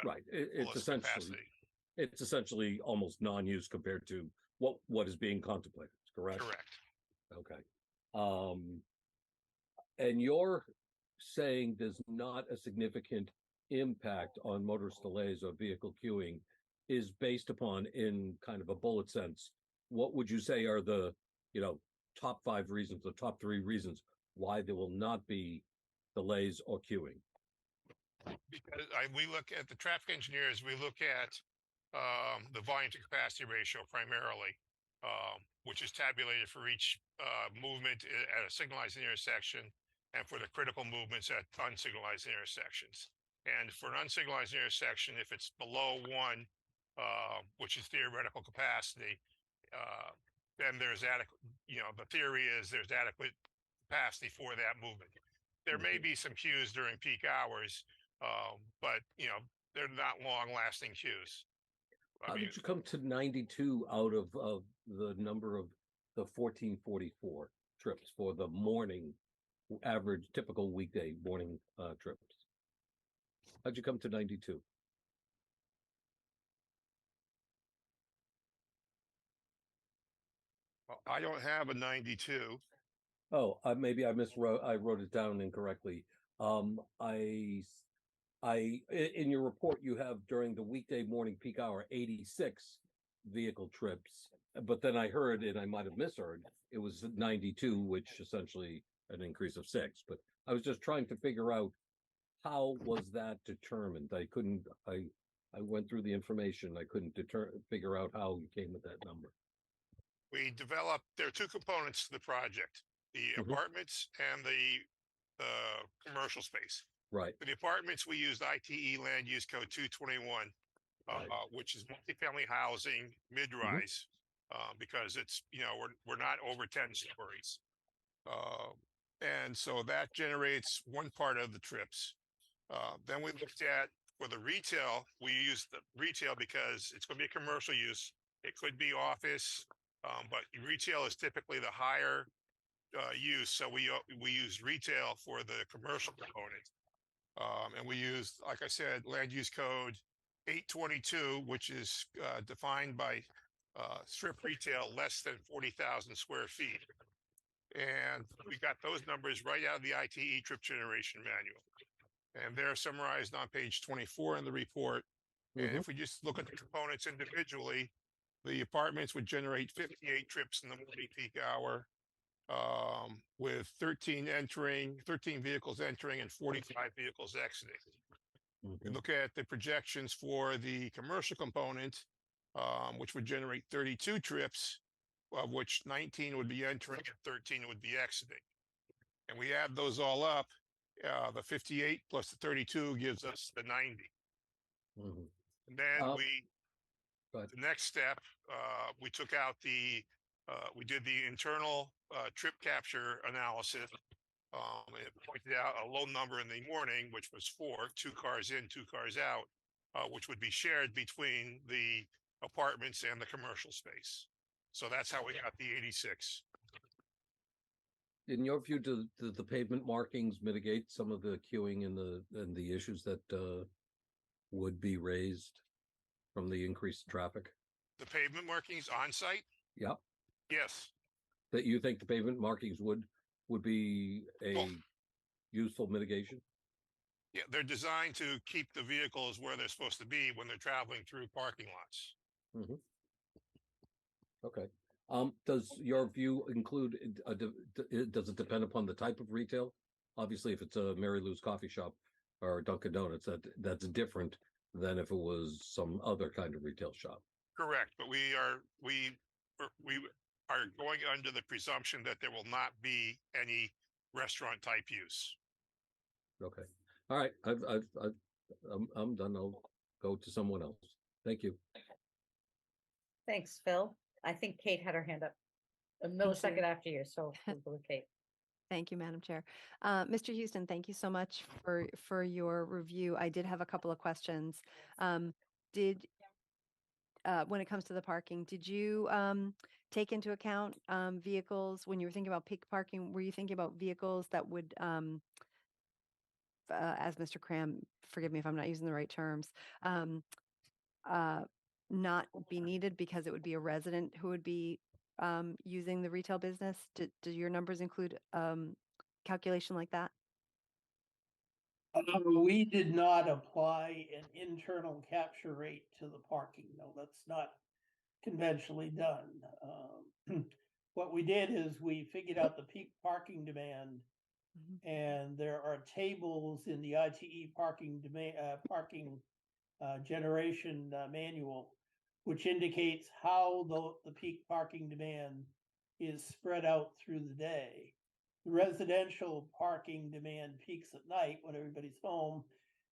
Right. It's fullest capacity. It's essentially almost non-use compared to what is being contemplated. Correct. Correct. Okay. And you're saying there's not a significant impact on motorist delays or vehicle queuing is based upon, in kind of a bullet sense, what would you say are the, you know, top 5 reasons, the top 3 reasons why there will not be delays or queuing? Because we look at the traffic engineers, we look at the volume to capacity ratio primarily, which is tabulated for each movement at a signalized intersection and for the critical movements at unsignalized intersections. And for an unsignalized intersection, if it's below 1, which is theoretical capacity, then there's adequate, you know, the theory is there's adequate capacity for that movement. There may be some queues during peak hours, but, you know, they're not long-lasting queues. How did you come to 92 out of the number of the 1444 trips for the morning average typical weekday morning trips? How'd you come to 92? Well, I don't have a 92. Oh, maybe I wrote it down incorrectly. In your report, you have during the weekday morning peak hour 86 vehicle trips, but then I heard, and I might have misheard, it was 92, which essentially an increase of 6. But I was just trying to figure out how was that determined. I went through the information. I couldn't figure out how you came with that number. We developed, there are 2 components to the project, the apartments and the commercial space. Right. For the apartments, we used ITE Land Use Code 221, which is multifamily housing, mid-rise, because it's, you know, we're not over 10 stories. And so that generates one part of the trips. Then we looked at, for the retail, we used the retail because it's going to be a commercial use. It could be office, but retail is typically the higher use. So we use retail for the commercial component. And we used, like I said, Land Use Code 822, which is defined by strip retail less than 40,000 square feet. And we got those numbers right out of the ITE trip generation manual. And they're summarized on page 24 in the report. And if we just look at the components individually, the apartments would generate 58 trips in the morning peak hour, with 13 vehicles entering and 45 vehicles exiting. You look at the projections for the commercial component, which would generate 32 trips, of which 19 would be entering and 13 would be exiting. And we add those all up, the 58 plus the 32 gives us the 90. And then the next step, we took out we did the internal trip capture analysis. It pointed out a low number in the morning, which was 4, 2 cars in, 2 cars out, which would be shared between the apartments and the commercial space. So that's how we got the 86. In your view, do the pavement markings mitigate some of the queuing and the issues that would be raised from the increased traffic? The pavement markings on site? Yeah, Yes. that you think the pavement markings would be a Well- useful mitigation? Yeah, they're designed to keep the vehicles where they're supposed to be when they're traveling through parking lots. Mm-hmm. Okay. Does your view include, does it depend upon the type of retail? Obviously, if it's a Mary Lou's coffee shop or Dunkin' Donuts, that's different than if it was some other kind of retail shop. Correct, but we are going under the presumption that there will not be any restaurant type use. Okay. All right. I'm done. I'll go to someone else. Thank you. Thanks, Phil. I think Kate had her hand up a Thank you. millisecond after you, so we'll go with Kate. Thank you, Madam Chair. Mr. Houston, thank you so much for your review. I did have a couple of questions. When it comes to the parking, did you take into account vehicles when you were thinking about peak parking? Were you thinking about vehicles that would, as Mr. Cram, forgive me if I'm not using the right terms, not be needed because it would be a resident who would be using the retail business? Do your numbers include calculation like that? We did not apply an internal capture rate to the parking. No, that's not conventionally done. What we did is we figured out the peak parking demand, and there are tables in the ITE parking generation manual, which indicates how the peak parking demand is spread out through the day. The residential parking demand peaks at night when everybody's home,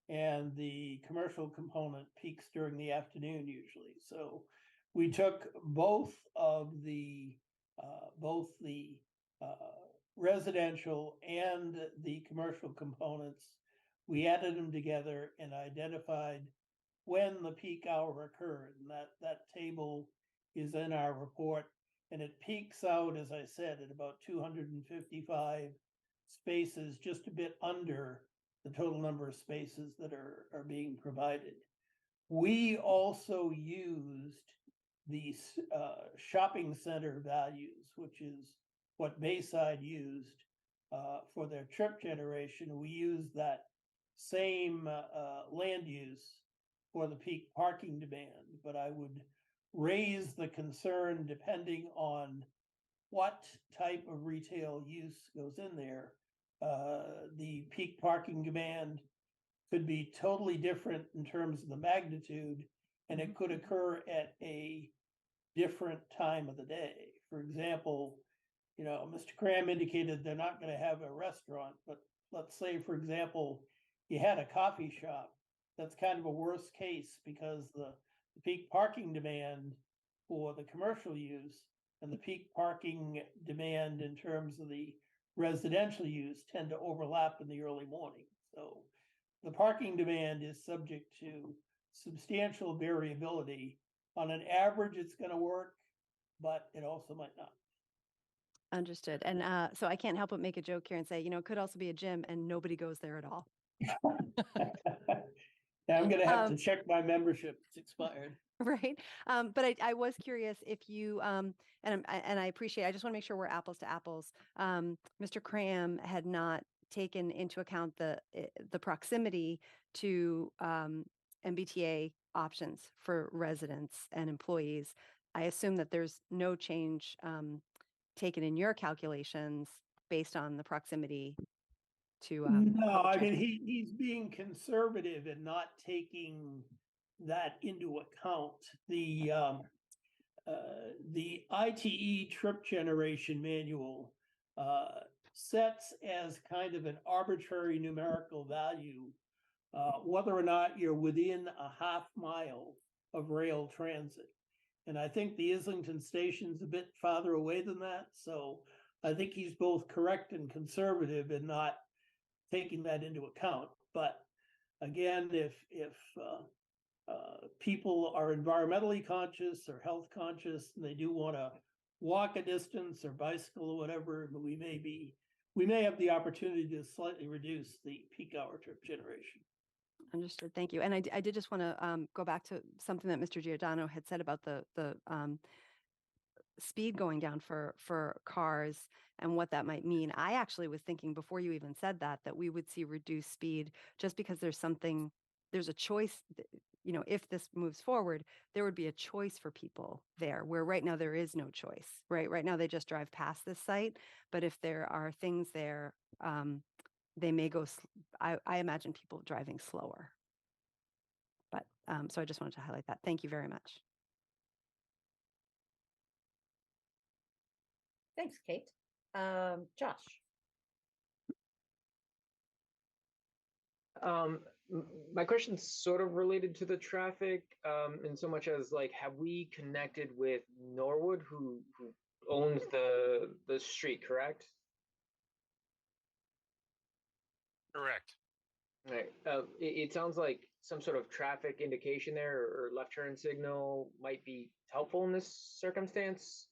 and the commercial component peaks during the afternoon usually. So we took both the residential and the commercial components, we added them together and identified when the peak hour occurred. And that table is in our report, and it peaks out, as I said, at about 255 spaces, just a bit under the total number of spaces that are being provided. We also used these shopping center values, which is what Bayside used for their trip generation. We used that same land use for the peak parking demand, but I would raise the concern depending on what type of retail use goes in there. The peak parking demand could be totally different in terms of the magnitude, and it could occur at a different time of the day. For example, Mr. Cram indicated they're not going to have a restaurant, but let's say, for example, you had a coffee shop. That's kind of a worst case because the peak parking demand for the commercial use and the peak parking demand in terms of the residential use tend to overlap in the early morning. So the parking demand is subject to substantial variability. On an average, it's going to work, but it also might not. Understood. And so I can't help but make a joke here and say, it could also be a gym and nobody goes there at all. Now I'm going to have to check my membership. It's expired. Right. But I was curious if you, and I appreciate, I just want to make sure we're apples to apples. Mr. Cram had not taken into account the proximity to MBTA options for residents and employees. I assume that there's no change taken in your calculations based on the proximity to. No, I mean, he's being conservative and not taking that into account. The ITE trip generation manual sets as kind of an arbitrary numerical value whether or not you're within a half mile of rail transit. And I think the Islington station's a bit farther away than that. So I think he's both correct and conservative in not taking that into account. But again, if people are environmentally conscious or health conscious and they do want to walk a distance or bicycle or whatever, we may have the opportunity to slightly reduce the peak hour trip generation. Understood. Thank you. And I did just want to go back to something that Mr. Giordano had said about the speed going down for cars and what that might mean. I actually was thinking before you even said that we would see reduced speed just because there's a choice, you know, if this moves forward, there would be a choice for people there, where right now there is no choice, right? Right now they just drive past this site, but if there are things there, they may go, I imagine people driving slower. But, so I just wanted to highlight that. Thank you very much. Thanks, Kate. Josh. My question's sort of related to the traffic, in so much as like, have we connected with Norwood, who owns the street, correct? Correct. Right. It sounds like some sort of traffic indication there or left turn signal might be helpful in this circumstance.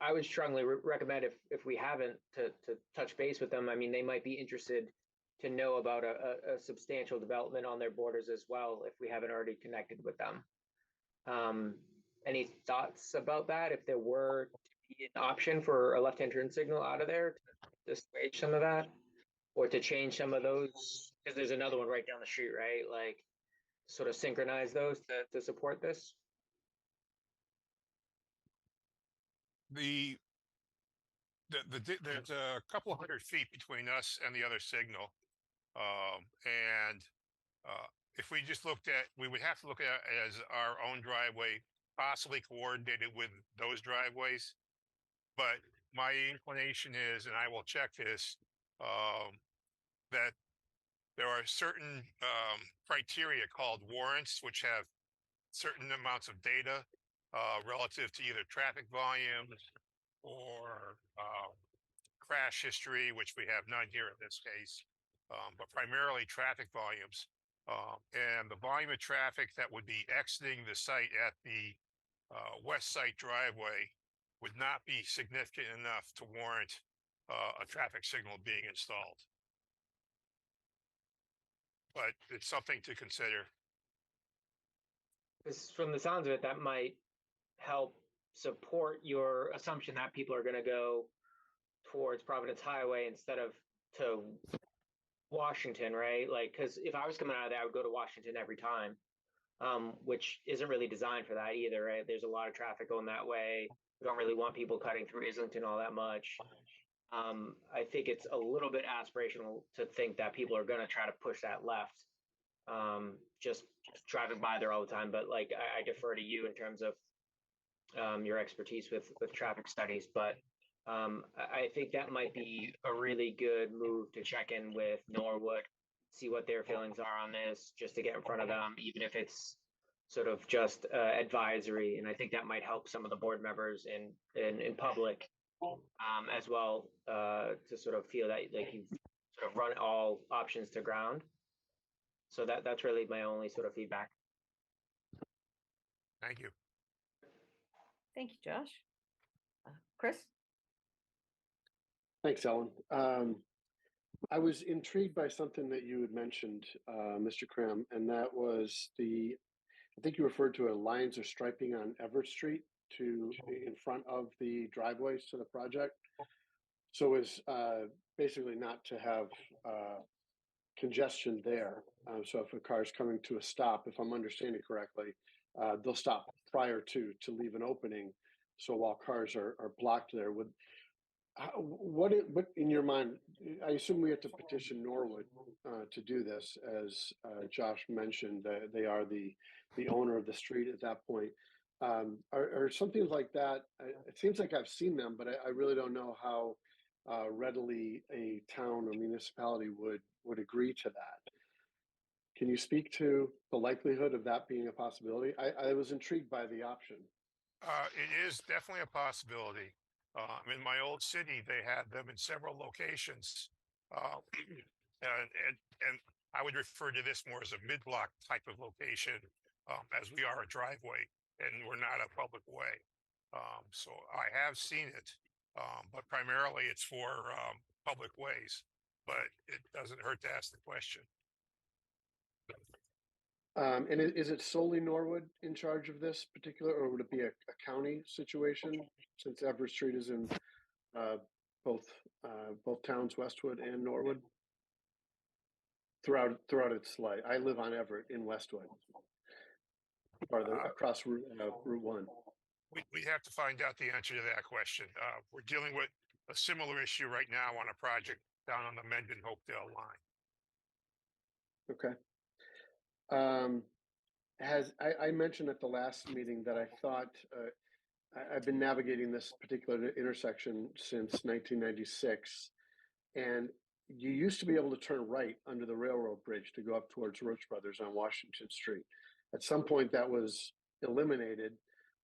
I would strongly recommend if we haven't to touch base with them. I mean, they might be interested to know about a substantial development on their borders as well, if we haven't already connected with them. Any thoughts about that? If there were to be an option for a left-hand turn signal out of there to assuage some of that, or to change some of those, because there's another one right down the street, right? Like, sort of synchronize those to support this. There's a couple hundred feet between us and the other signal. And if we just looked at, we would have to look at it as our own driveway, possibly coordinated with those driveways. But my inclination is, and I will check this, that there are certain criteria called warrants, which have certain amounts of data relative to either traffic volumes or crash history, which we have none here in this case, but primarily traffic volumes. And the volume of traffic that would be exiting the site at the west side driveway would not be significant enough to warrant a traffic signal being installed. But it's something to consider. From the sounds of it, that might help support your assumption that people are going to go towards Providence Highway instead of to Washington, right? Like, because if I was coming out of there, I would go to Washington every time, which isn't really designed for that either, right? There's a lot of traffic going that way. We don't really want people cutting through Islington all that much. I think it's a little bit aspirational to think that people are going to try to push that left, just driving by there all the time. But like, I defer to you in terms of your expertise with traffic studies. But I think that might be a really good move to check in with Norwood, see what their feelings are on this, just to get in front of them, even if it's sort of just advisory. And I think that might help some of the board members in public as well, to sort of feel that like you've sort of run all options to ground. So that's really my only sort of feedback. Thank you. Thank you, Josh. Chris? Thanks, Ellen. I was intrigued by something that you had mentioned, Mr. Cram, and that was I think you referred to a lines or striping on Everett Street in front of the driveways to the project. So it's basically not to have congestion there. So if a car is coming to a stop, if I'm understanding correctly, they'll stop prior to leave an opening. So while cars are blocked there, what in your mind? I assume we have to petition Norwood to do this, as Josh mentioned. They are the owner of the street at that point. Are something like that? It seems like I've seen them, but I really don't know how readily a town or municipality would agree to that. Can you speak to the likelihood of that being a possibility? I was intrigued by the option. It is definitely a possibility. In my old city, they had them in several locations, and I would refer to this more as a mid-block type of location, as we are a driveway and we're not a public way. So I have seen it, but primarily it's for public ways. But it doesn't hurt to ask the question. And is it solely Norwood in charge of this particular, or would it be a county situation since Everett Street is in uh, both towns, Westwood and Norwood? Throughout its life, I live on Everett in Westwood, across Route 1. We have to find out the answer to that question. We're dealing with a similar issue right now on a project down on the Mendon Hopedale line. Okay. I mentioned at the last meeting that I thought I've been navigating this particular intersection since 1996, and you used to be able to turn right under the railroad bridge to go up towards Roach Brothers on Washington Street. At some point, that was eliminated,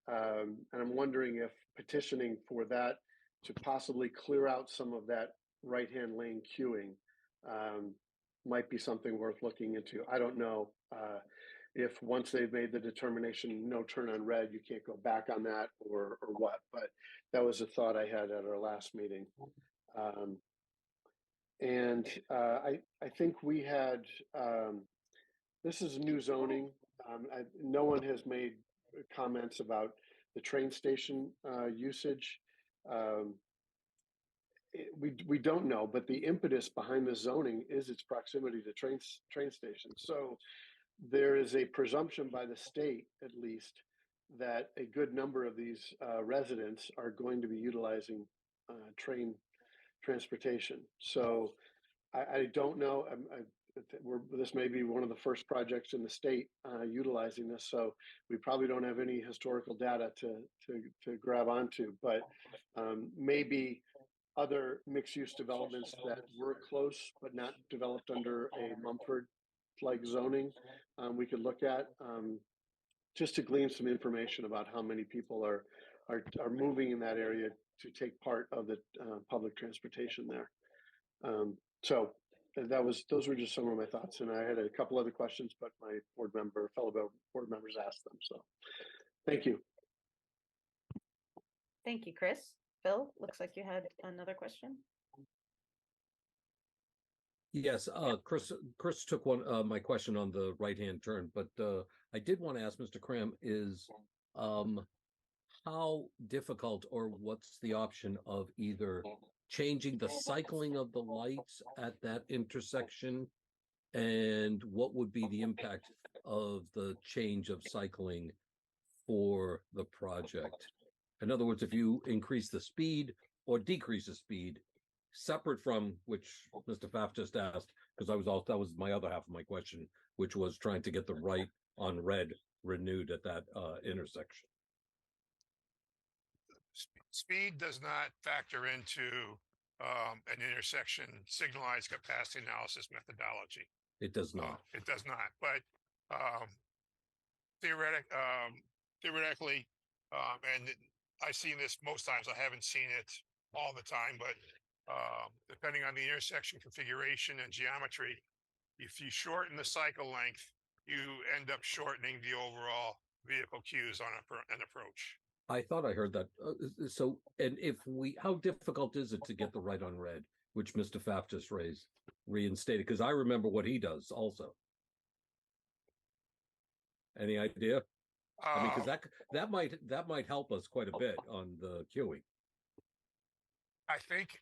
and I'm wondering if petitioning for that to possibly clear out some of that right-hand lane queuing might be something worth looking into. I don't know if once they've made the determination, no turn on red, you can't go back on that or what, but that was a thought I had at our last meeting. I think we had, this is new zoning. No one has made comments about the train station usage. We don't know, but the impetus behind the zoning is its proximity to train stations. So there is a presumption by the state, at least, that a good number of these residents are going to be utilizing train transportation. So I don't know. This may be one of the first projects in the state utilizing this, so we probably don't have any historical data to grab onto. But maybe other mixed-use developments that were close but not developed under a MUMFROD-like zoning, we could look at just to glean some information about how many people are moving in that area to take part of the public transportation there. So those were just some of my thoughts, and I had a couple other questions, but my fellow board members asked them. So, thank you. Thank you, Chris. Phil, looks like you had another question. Yes, Chris took my question on the right-hand turn, but I did want to ask Mr. Cram is how difficult or what's the option of either changing the cycling of the lights at that intersection, and what would be the impact of the change of cycling for the project? In other words, if you increase the speed or decrease the speed, separate from which Mr. Pfaff just asked, because that was my other half of my question, which was trying to get the right on red renewed at that intersection. Speed does not factor into an intersection signalized capacity analysis methodology. It does not. It does not. But theoretically, and I've seen this most times. I haven't seen it all the time, but depending on the intersection configuration and geometry, if you shorten the cycle length, you end up shortening the overall vehicle queues on an approach. I thought I heard that. So, and how difficult is it to get the right on red, which Mr. Pfaff just reinstated? Because I remember what he does also. Any idea? I mean, because that might help us quite a bit on the queuing. I think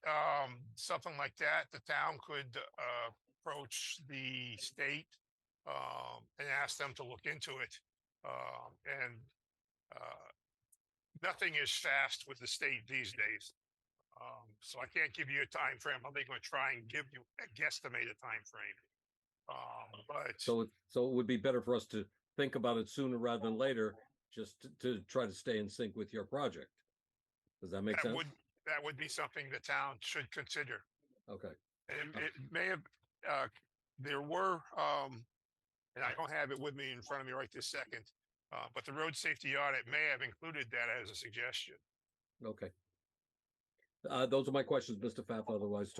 something like that, the town could approach the state and ask them to look into it. Nothing is fast with the state these days. So I can't give you a time frame. I'm going to try and give you a guesstimated time frame. But so it would be better for us to think about it sooner rather than later, just to try to stay in sync with your project. Does that make sense? That would be something the town should consider. Okay. It may have, there were, and I don't have it with me in front of me right this second, but the road safety audit may have included that as a suggestion. Okay. Those are my questions, Mr. Pfaff. Otherwise,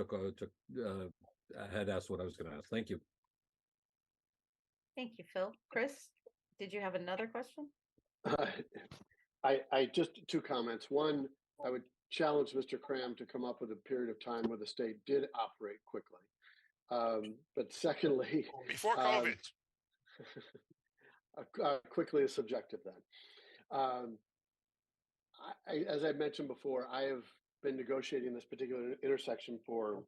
had asked what I was going to ask. Thank you. Thank you, Phil. Chris, did you have another question? I just two comments. One, I would challenge Mr. Cram to come up with a period of time where the state did operate quickly. But secondly, before COVID. quickly a subjective then. As I mentioned before, I have been negotiating this particular intersection for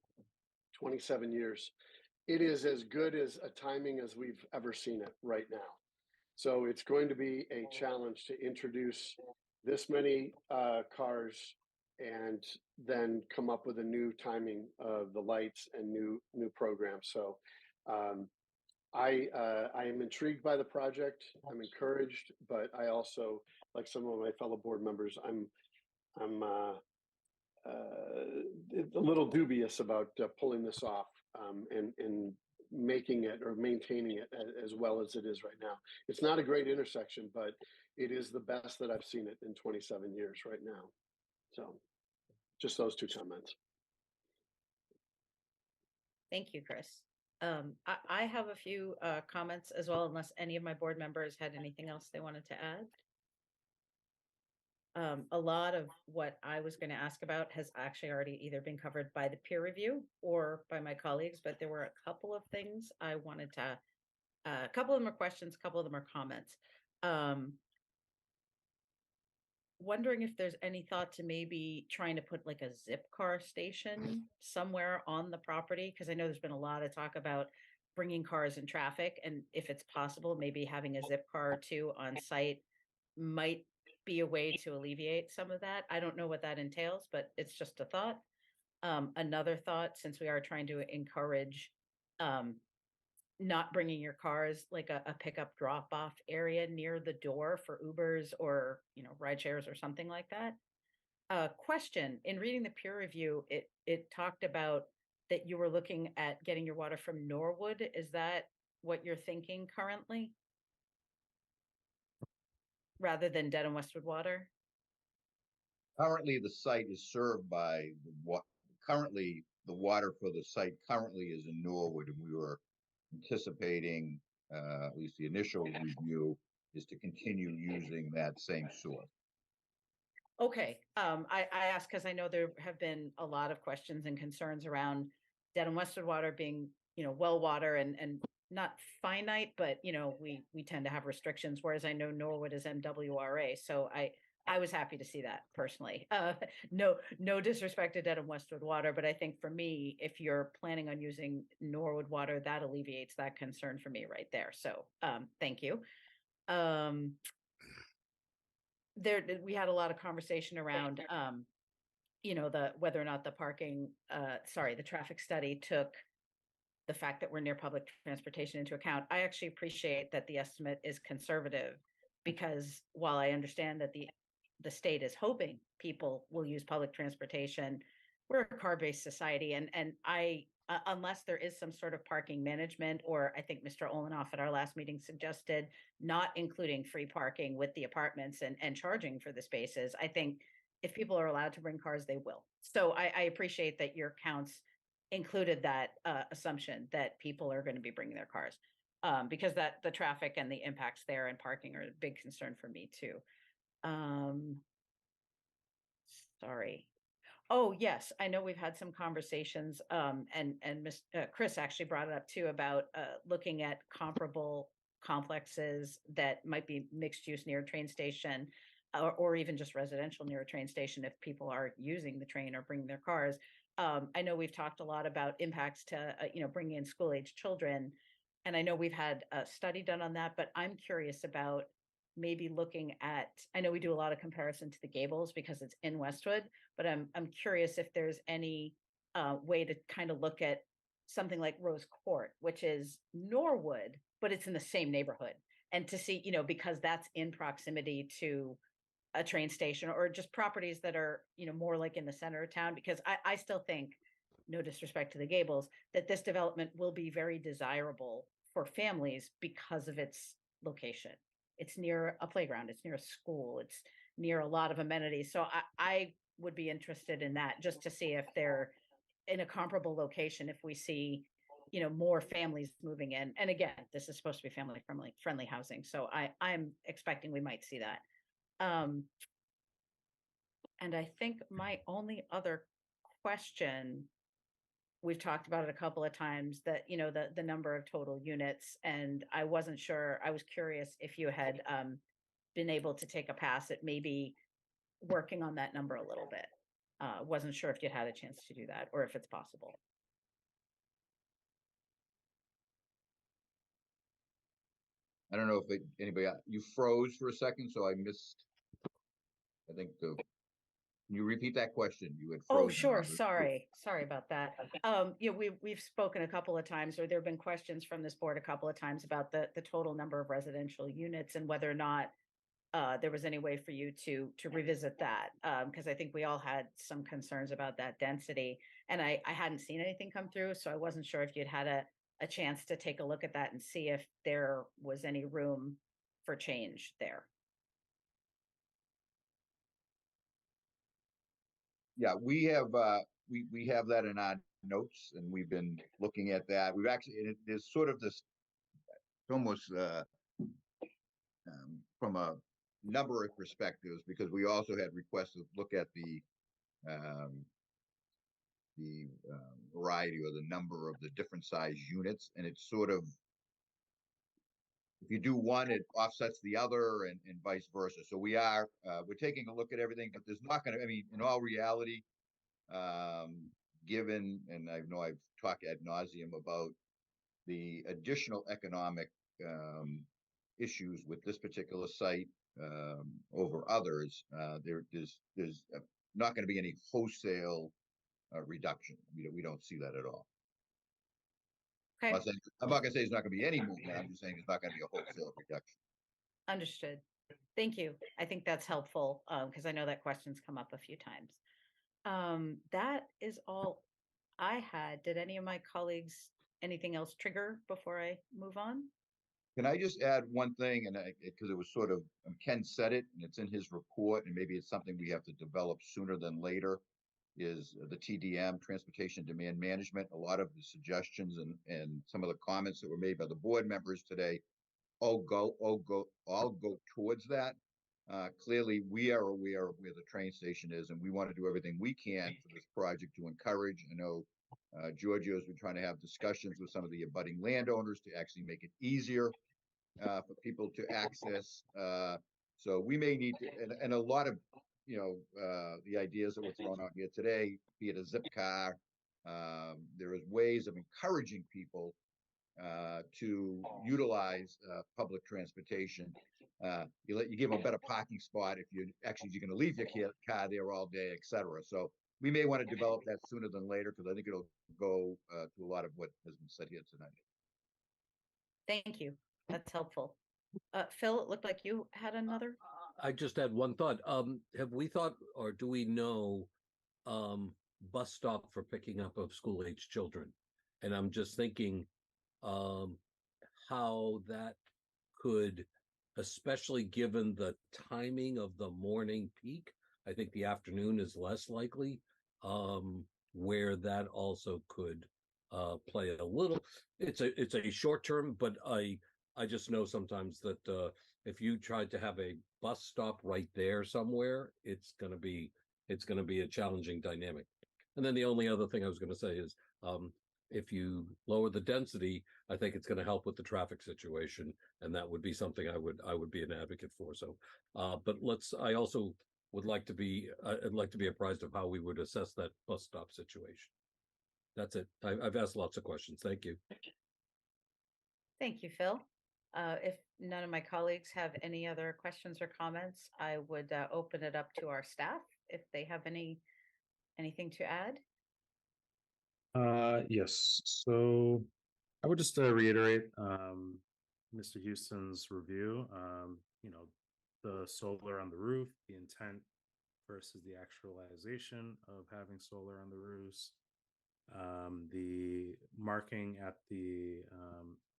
27 years. It is as good as a timing as we've ever seen it right now. So it's going to be a challenge to introduce this many cars and then come up with a new timing of the lights and new programs. So I am intrigued by the project. I'm encouraged, but I also, like some of my fellow board members, I'm a little dubious about pulling this off and making it or maintaining it as well as it is right now. It's not a great intersection, but it is the best that I've seen it in 27 years right now. So just those two comments. Thank you, Chris. I have a few comments as well, unless any of my board members had anything else they wanted to add. A lot of what I was going to ask about has actually already either been covered by the peer review or by my colleagues, but there were a couple of things I wanted to, a couple of them are questions, a couple of them are comments. Wondering if there's any thought to maybe trying to put like a zip car station somewhere on the property, because I know there's been a lot of talk about bringing cars in traffic, and if it's possible, maybe having a zip car or two on site might be a way to alleviate some of that. I don't know what that entails, but it's just a thought. Another thought, since we are trying to encourage not bringing your cars, like a pickup drop off area near the door for Ubers or, you know, ride shares or something like that. Question, in reading the peer review, it talked about that you were looking at getting your water from Norwood. Is that what you're thinking currently? Rather than Dedham Westwood water? Currently, the site is served by what currently the water for the site currently is in Norwood, and we were anticipating, at least the initial review, is to continue using that same source. Okay, I asked because I know there have been a lot of questions and concerns around Dedham Westwood water being, you know, well water and not finite, but you know, we tend to have restrictions, whereas I know Norwood is MWRA. So I was happy to see that personally. No disrespect to Dedham Westwood water, but I think for me, if you're planning on using Norwood water, that alleviates that concern for me right there. So thank you. We had a lot of conversation around you know, whether or not the the traffic study took the fact that we're near public transportation into account. I actually appreciate that the estimate is conservative, because while I understand that the state is hoping people will use public transportation, we're a car-based society, and I unless there is some sort of parking management, or I think Mr. Olenoff at our last meeting suggested not including free parking with the apartments and charging for the spaces. I think if people are allowed to bring cars, they will. So I appreciate that your counts included that assumption that people are going to be bringing their cars, because that the traffic and the impacts there and parking are a big concern for me too. Sorry. Oh, yes, I know we've had some conversations, and Chris actually brought it up too about looking at comparable complexes that might be mixed use near a train station, or even just residential near a train station if people are using the train or bringing their cars. I know we've talked a lot about impacts to, you know, bringing in school-age children, and I know we've had a study done on that, but I'm curious about maybe looking at, I know we do a lot of comparison to the Gables because it's in Westwood, but I'm curious if there's any way to kind of look at something like Rose Court, which is Norwood, but it's in the same neighborhood, and to see, you know, because that's in proximity to a train station, or just properties that are, you know, more like in the center of town, because I still think, no disrespect to the Gables, that this development will be very desirable for families because of its location. It's near a playground, it's near a school, it's near a lot of amenities. So I would be interested in that, just to see if they're in a comparable location, if we see, you know, more families moving in. And again, this is supposed to be family friendly housing. So I'm expecting we might see that. And I think my only other question we've talked about it a couple of times that, you know, the number of total units, and I wasn't sure, I was curious if you had been able to take a pass at maybe working on that number a little bit. Wasn't sure if you had a chance to do that or if it's possible. I don't know if anybody, you froze for a second, so I missed. I think can you repeat that question? You had frozen. Oh, sure. Sorry about that. You know, we've spoken a couple of times, or there have been questions from this board a couple of times about the total number of residential units and whether or not there was any way for you to revisit that. Because I think we all had some concerns about that density, and I hadn't seen anything come through, so I wasn't sure if you'd had a chance to take a look at that and see if there was any room for change there. Yeah, we have that in our notes, and we've been looking at that. We've actually, there's sort of this almost from a number of perspectives, because we also had requests to look at the variety or the number of the different size units, and it's sort of, if you do one, it offsets the other, and vice versa. So we're taking a look at everything, but there's not going to, I mean, in all reality, given, and I know I've talked ad nauseum about the additional economic issues with this particular site over others, there's not going to be any wholesale reduction. We don't see that at all. Okay. I'm not going to say there's not going to be any movement. I'm just saying there's not going to be a wholesale reduction. Understood. Thank you. I think that's helpful because I know that question's come up a few times. That is all I had. Did any of my colleagues, anything else trigger before I move on? Can I just add one thing? And because it was sort of, Ken said it, and it's in his report, and maybe it's something we have to develop sooner than later, is the TDM, Transportation Demand Management. A lot of the suggestions and some of the comments that were made by the board members today all go towards that. Clearly, we are aware of where the train station is, and we want to do everything we can for this project to encourage. I know Giorgio's been trying to have discussions with some of the abutting landowners to actually make it easier for people to access. So we may need to, and a lot of, you know, the ideas that were thrown out here today, be it a zip car, there is ways of encouraging people to utilize public transportation. You give them a better parking spot if you're going to leave your car there all day, et cetera. So we may want to develop that sooner than later, because I think it'll go to a lot of what has been said here tonight. Thank you. That's helpful. Phil, it looked like you had another. I just had one thought. Have we thought, or do we know, bus stop for picking up of school-age children? And I'm just thinking, how that could, especially given the timing of the morning peak, I think the afternoon is less likely, where that also could play a little. It's a short term, but I just know sometimes that if you tried to have a bus stop right there somewhere, it's going to be a challenging dynamic. And then the only other thing I was going to say is, if you lower the density, I think it's going to help with the traffic situation, and that would be something I would be an advocate for. So, but I also would like to be, I'd like to be apprised of how we would assess that bus stop situation. That's it. I've asked lots of questions. Thank you. Thank you, Phil. If none of my colleagues have any other questions or comments, I would open it up to our staff if they have anything to add. Yes. So I would just reiterate Mr. Houston's review. You know, the solar on the roof, the intent versus the actualization of having solar on the roofs, the marking at the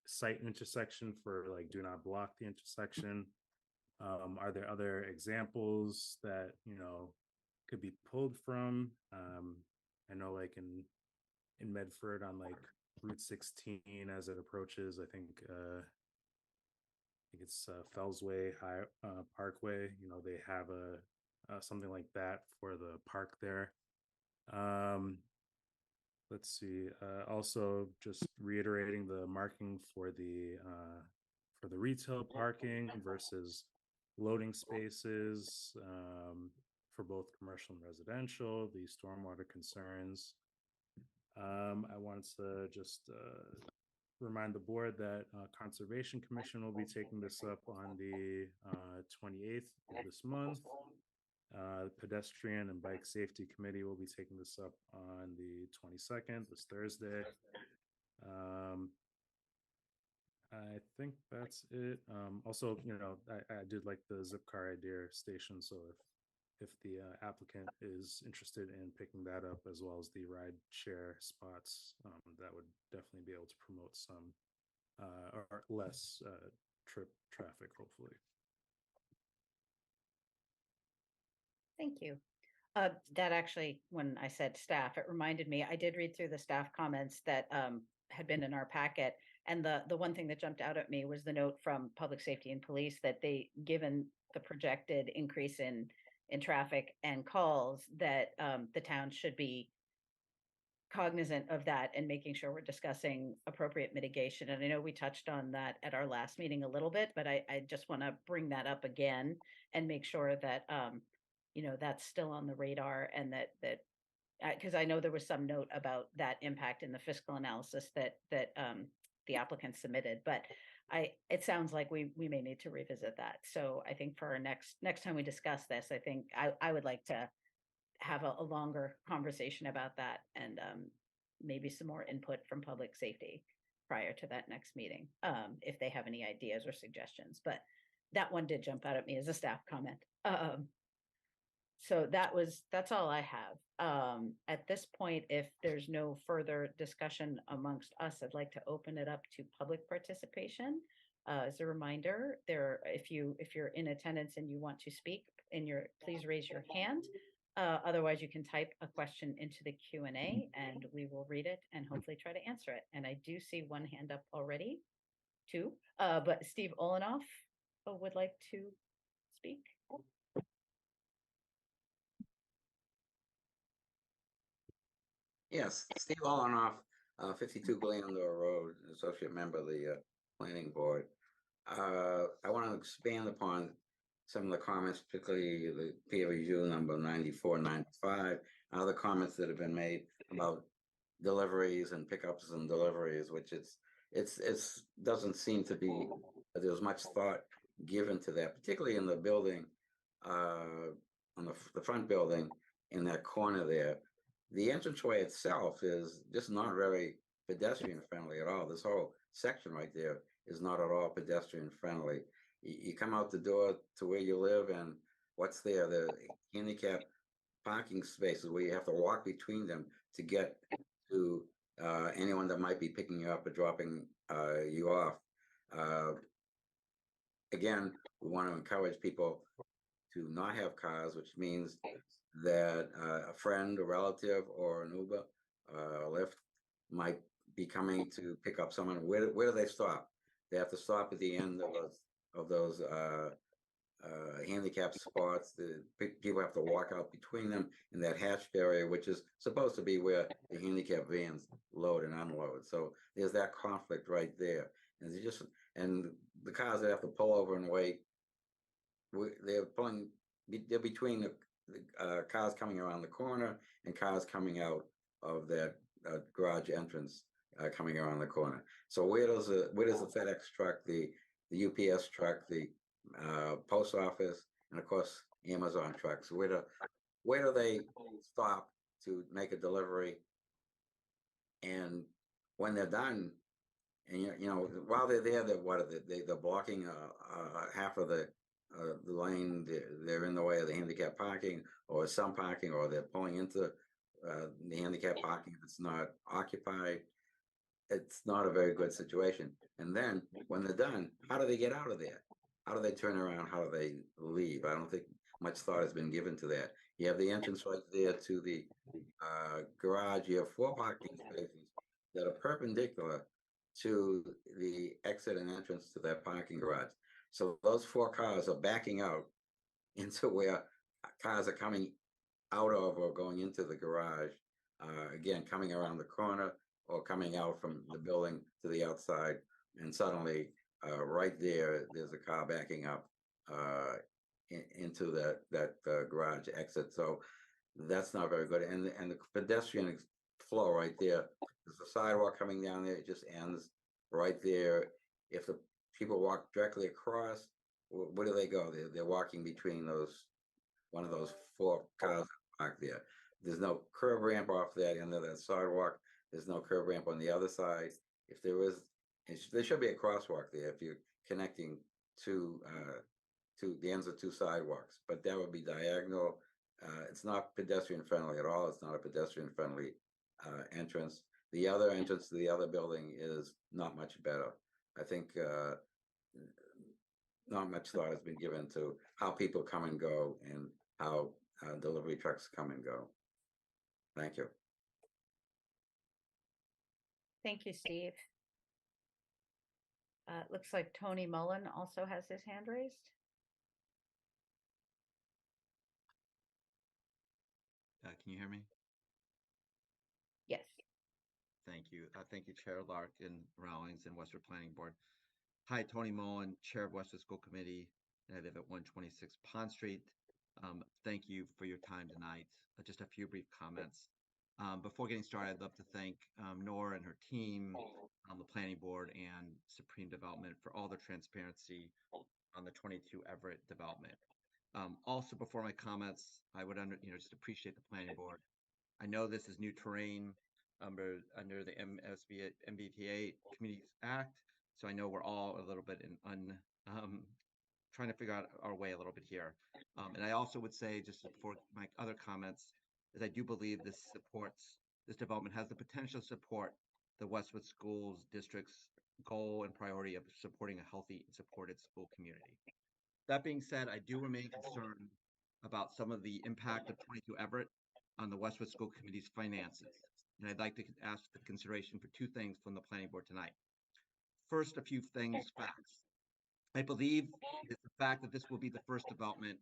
site intersection for like do not block the intersection. Are there other examples that, you know, could be pulled from? I know like in Medford on like Route 16 as it approaches, I think it's Fellsway Parkway. You know, they have a something like that for the park there. let's see. Also, just reiterating the marking for the retail parking versus loading spaces for both commercial and residential. The stormwater concerns. I wanted to just remind the board that Conservation Commission will be taking this up on the 28th of this month. The Pedestrian and Bike Safety Committee will be taking this up on the 22nd, this Thursday. I think that's it. Also, I did like the zip car idea station. So if the applicant is interested in picking that up, as well as the ride share spots, that would definitely be able to promote some or less trip traffic, hopefully. Thank you. That actually, when I said staff, it reminded me, I did read through the staff comments that had been in our packet. And the one thing that jumped out at me was the note from Public Safety and Police that given the projected increase in traffic and calls, that the town should be cognizant of that and making sure we're discussing appropriate mitigation. And I know we touched on that at our last meeting a little bit, but I just want to bring that up again and make sure that that's still on the radar, and that because I know there was some note about that impact in the fiscal analysis that the applicant submitted, but it sounds like we may need to revisit that. So I think for our next time we discuss this, I think I would like to have a longer conversation about that, and maybe some more input from public safety prior to that next meeting, if they have any ideas or suggestions. But that one did jump out at me as a staff comment. So that's all I have. At this point, if there's no further discussion amongst us, I'd like to open it up to public participation. As a reminder, if you're in attendance and you want to speak, please raise your hand. Otherwise, you can type a question into the Q&A and we will read it and hopefully try to answer it. And I do see one hand up already, two. But Steve Olenoff would like to speak. Yes, Steve Olenoff, 52 Glandor Road, associate member of the planning board. I want to expand upon some of the comments, particularly the peer review number 9495, other comments that have been made about deliveries and pickups and deliveries, which it's doesn't seem to be there's much thought given to that, particularly in the building, on the front building in that corner there. The entranceway itself is just not very pedestrian friendly at all. This whole section right there is not at all pedestrian friendly. You come out the door to where you live, and what's there? The handicap parking spaces where you have to walk between them to get to anyone that might be picking you up or dropping you off. Again, we want to encourage people to not have cars, which means that a friend, a relative, or an Uber, Lyft might be coming to pick up someone. Where do they stop? They have to stop at the end of those handicap spots. The people have to walk out between them in that hatched area, which is supposed to be where the handicap vans load and unload. So there's that conflict right there. And the cars that have to pull over and wait, they're between the cars coming around the corner and cars coming out of that garage entrance coming around the corner. So where does the FedEx truck, the UPS truck, the post office, and of course Amazon trucks, where do they stop to make a delivery? And when they're done, and while they're there, they're blocking half of the lane. They're in the way of the handicap parking, or some parking, or they're pulling into the handicap parking that's not occupied. It's not a very good situation. And then when they're done, how do they get out of there? How do they turn around? How do they leave? I don't think much thought has been given to that. You have the entrance right there to the garage. You have 4 parking spaces that are perpendicular to the exit and entrance to that parking garage. So those 4 cars are backing out into where cars are coming out of or going into the garage. again, coming around the corner or coming out from the building to the outside, and suddenly, right there, there's a car backing up into that garage exit. So that's not very good. And the pedestrian flow right there, there's a sidewalk coming down there. It just ends right there. If the people walk directly across, where do they go? They're walking between one of those 4 cars parked there. There's no curb ramp off that end of that sidewalk. There's no curb ramp on the other side. If there is, there should be a crosswalk there if you're connecting to the ends of 2 sidewalks, but that would be diagonal. It's not pedestrian friendly at all. It's not a pedestrian friendly entrance. The other entrance to the other building is not much better. I think not much thought has been given to how people come and go and how delivery trucks come and go. Thank you. Thank you, Steve. Looks like Tony Mullen also has his hand raised. Can you hear me? Yes. Thank you. Thank you, Chair Larkin, Rawlings, and Westwood Planning Board. Hi, Tony Mullen, Chair of Westwood School Committee, and I live at 126 Pond Street. Thank you for your time tonight. Just a few brief comments. Before getting started, I'd love to thank Nora and her team on the Planning Board and Supreme Development for all their transparency on the 22 Everett development. Also, before my comments, I would just appreciate the Planning Board. I know this is new terrain under the MBTA Communities Act, so I know we're all a little bit trying to figure out our way a little bit here. And I also would say, just before my other comments, is I do believe this development has the potential to support the Westwood Schools District's goal and priority of supporting a healthy and supported school community. That being said, I do remain concerned about some of the impact of 22 Everett on the Westwood School Committee's finances. And I'd like to ask the consideration for 2 things from the Planning Board tonight. First, a few facts. I believe it's the fact that this will be the first development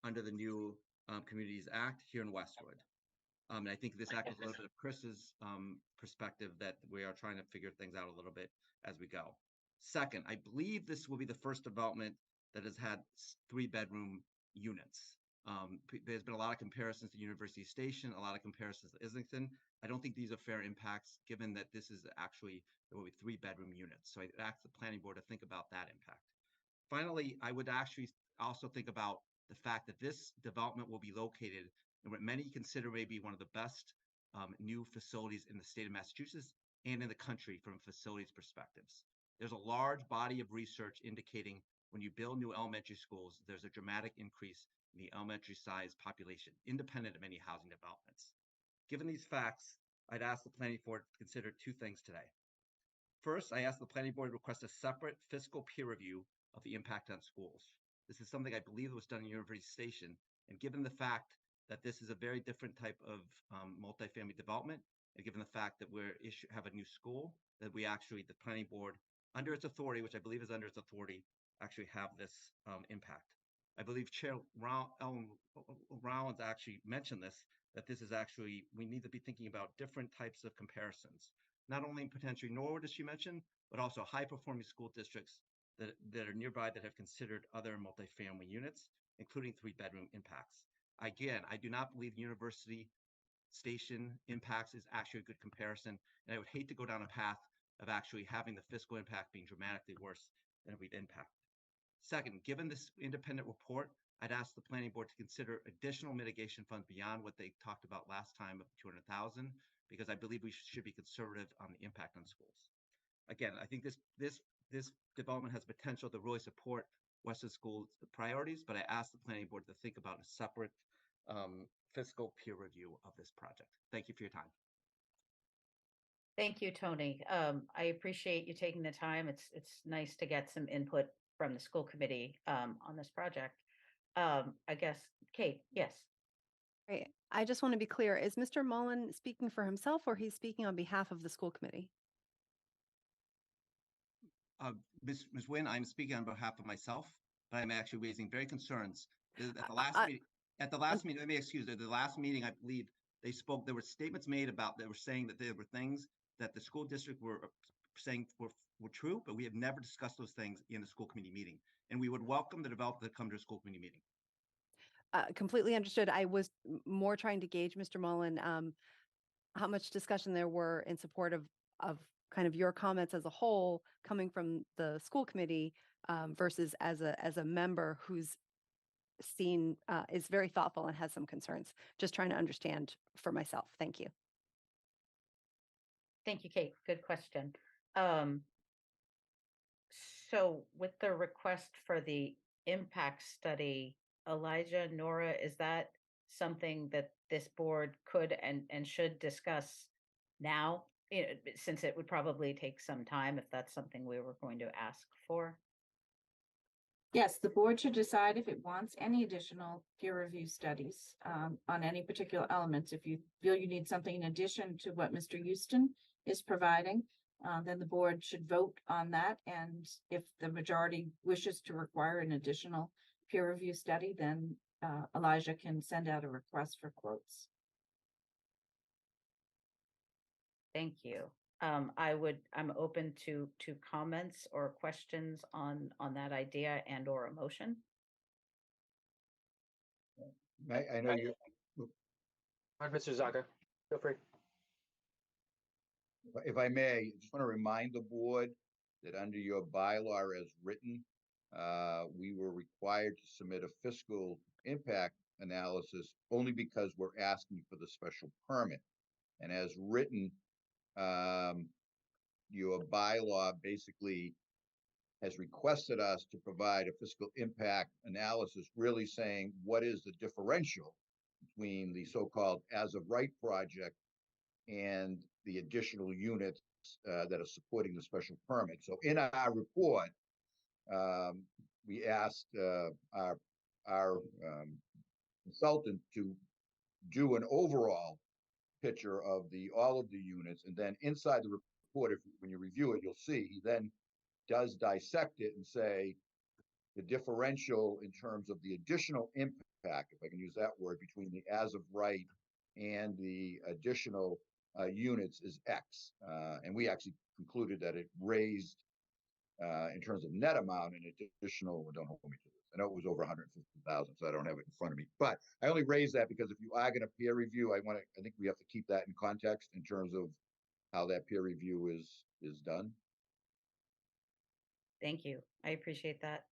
under the new Communities Act here in Westwood. And I think this echoes a little bit of Chris's perspective that we are trying to figure things out a little bit as we go. Second, I believe this will be the first development that has had 3-bedroom units. There's been a lot of comparisons to University Station, a lot of comparisons to Islington. I don't think these are fair impacts, given that this is actually, there will be 3-bedroom units. So I ask the Planning Board to think about that impact. Finally, I would actually also think about the fact that this development will be located in what many consider may be one of the best new facilities in the state of Massachusetts and in the country from facilities perspectives. There's a large body of research indicating when you build new elementary schools, there's a dramatic increase in the elementary size population, independent of any housing developments. Given these facts, I'd ask the Planning Board to consider 2 things today. First, I ask the Planning Board to request a separate fiscal peer review of the impact on schools. This is something I believe was done in University Station, and given the fact that this is a very different type of multifamily development, and given the fact that we have a new school, that we actually, the Planning Board, under its authority, which I believe is under its authority, actually have this impact. I believe Chair Rollins actually mentioned this, that this is actually, we need to be thinking about different types of comparisons, not only potentially Norwood, as she mentioned, but also high-performing school districts that are nearby that have considered other multifamily units, including 3-bedroom impacts. Again, I do not believe University Station impacts is actually a good comparison, and I would hate to go down a path of actually having the fiscal impact being dramatically worse than we'd impact. Second, given this independent report, I'd ask the Planning Board to consider additional mitigation funds beyond what they talked about last time of $200,000, because I believe we should be conservative on the impact on schools. Again, I think this development has potential to really support Westwood Schools' priorities, but I ask the Planning Board to think about a separate fiscal peer review of this project. Thank you for your time. Thank you, Tony. I appreciate you taking the time. It's nice to get some input from the school committee on this project. I guess, Kate, yes. Great. I just want to be clear. Is Mr. Mullen speaking for himself or he's speaking on behalf of the school committee? Ms. Nguyen, I'm speaking on behalf of myself, but I'm actually raising very concerns. At the last meeting, let me excuse, at the last meeting, I believe They spoke, there were statements made about, they were saying that there were things that the school district were saying were true, but we have never discussed those things in the school committee meeting. And we would welcome the developer to come to a school committee meeting. Completely understood. I was more trying to gauge, Mr. Mullen, how much discussion there were in support of kind of your comments as a whole coming from the school committee versus as a member who's seen is very thoughtful and has some concerns. Just trying to understand for myself. Thank you. Thank you, Kate. Good question. So with the request for the impact study, Elijah, Nora, is that something that this board could and should discuss now? Since it would probably take some time if that's something we were going to ask for. Yes, the board should decide if it wants any additional peer review studies on any particular elements. If you feel you need something in addition to what Mr. Houston is providing, then the board should vote on that. And if the majority wishes to require an additional peer review study, then Elijah can send out a request for quotes. Thank you. I'm open to comments or questions on that idea and or a motion. I know you. Mr. Zaka, feel free. If I may, I just want to remind the board that under your bylaw as written, we were required to submit a fiscal impact analysis only because we're asking for the special permit. And as written, your bylaw basically has requested us to provide a fiscal impact analysis, really saying what is the differential between the so-called as of right project and the additional units that are supporting the special permit. So in our report, we asked our consultant to do an overall picture of all of the units, and then inside the report, when you review it, you'll see he then does dissect it and say the differential in terms of the additional impact, if I can use that word, between the as of right and the additional units is X. And we actually concluded that it raised, in terms of net amount, an additional, don't hold me to this, I know it was over 150,000, so I don't have it in front of me. But I only raise that because if you are going to peer review, I think we have to keep that in context in terms of how that peer review is done. Thank you. I appreciate that.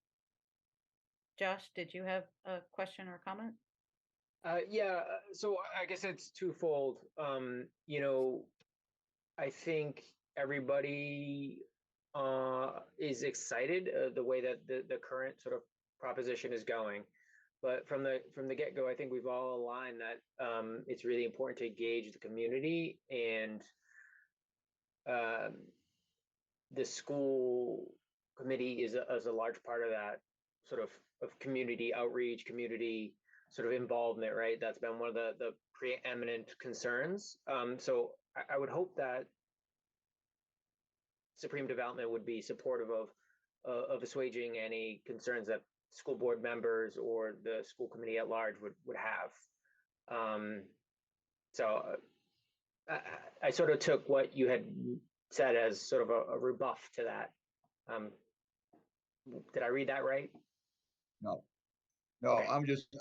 Josh, did you have a question or comment? Yeah, so I guess it's twofold. You know, I think everybody is excited the way that the current sort of proposition is going. But from the get-go, I think we've all aligned that it's really important to engage the community, and the school committee is a large part of that sort of community outreach, community sort of involvement, right? That's been one of the preeminent concerns. So I would hope that Supreme Development would be supportive of assuaging any concerns that school board members or the school committee at large would have. So I sort of took what you had said as sort of a rebuff to that. Did I read that right? No, okay.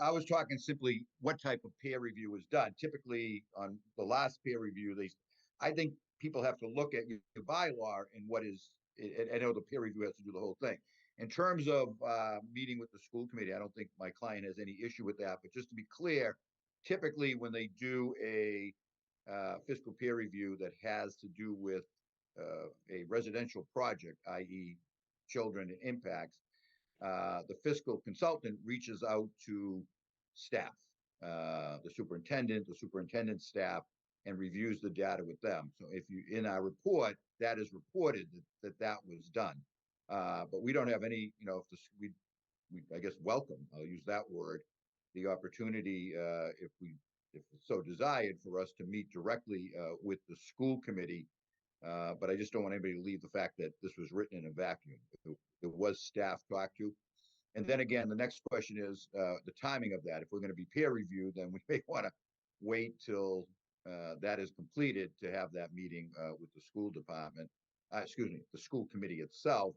I was talking simply what type of peer review is done. Typically on the last peer review, I think people have to look at your bylaw and what is, I know the peer review has to do the whole thing. In terms of meeting with the school committee, I don't think my client has any issue with that, but just to be clear, typically when they do a fiscal peer review that has to do with a residential project, i.e. children and impacts, the fiscal consultant reaches out to staff, the superintendent's staff, and reviews the data with them. So if you, in our report, that is reported that was done. But we don't have any, you know, if we I guess welcome, I'll use that word, the opportunity, if it's so desired, for us to meet directly with the school committee. But I just don't want anybody to leave the fact that this was written in a vacuum. There was staff talked to. And then again, the next question is the timing of that. If we're going to be peer reviewed, then we may want to wait till that is completed to have that meeting with the school department, excuse me, the school committee itself.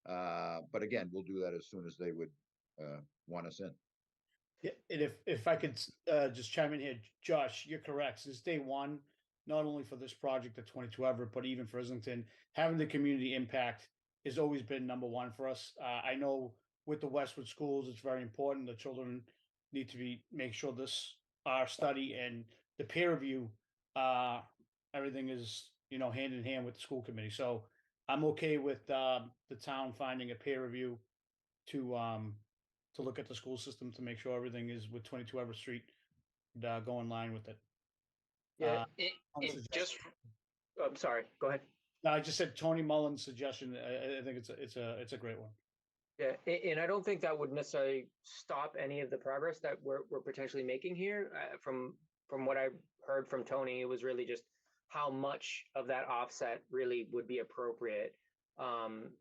But again, we'll do that as soon as they would want us in. Yeah, and if I could just chime in here, Josh, you're correct. Since day one, not only for this project at 22 Everett, but even for Islington, having the community impact has always been number one for us. I know with the Westwood schools, it's very important. The children need to make sure this our study and the peer review, everything is hand in hand with the school committee. So I'm okay with the town finding a peer review to look at the school system to make sure everything is with 22 Everett Street, go in line with it. Yeah, Tony's it suggestion. just, I'm sorry, go ahead. No, I just said Tony Mullen's suggestion. I think it's a great one. Yeah, and I don't think that would necessarily stop any of the progress that we're potentially making here. From what I heard from Tony, it was really just how much of that offset really would be appropriate.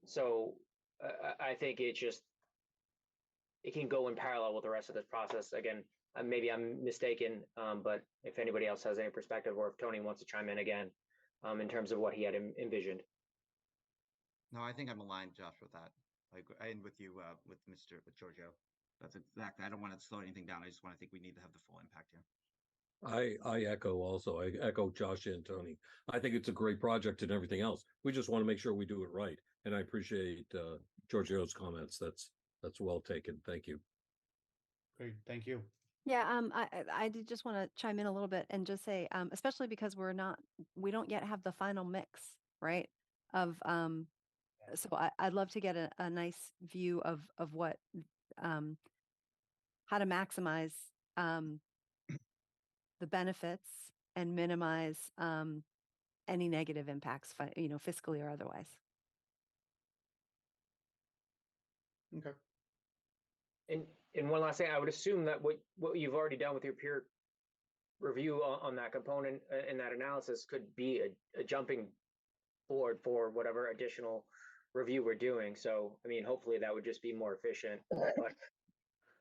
So I think it can go in parallel with the rest of this process. Again, maybe I'm mistaken, but if anybody else has any perspective, or if Tony wants to chime in again, in terms of what he had envisioned. No, I think I'm aligned, Josh, with that. I am with you, with Giorgio. That's exactly. I don't want to slow anything down. I just want to think we need to have the full impact here. I echo Josh and Tony. I think it's a great project and everything else. We just want to make sure we do it right. And I appreciate Giorgio's comments. That's well taken. Thank you. Great, thank you. Yeah, I did just want to chime in a little bit and just say, especially because we don't yet have the final mix, right? So I'd love to get a nice view of what, how to maximize the benefits and minimize any negative impacts, fiscally or otherwise. Okay. And one last thing, I would assume that what you've already done with your peer review on that component and that analysis could be a jumping board for whatever additional review we're doing. So, I mean, hopefully that would just be more efficient. But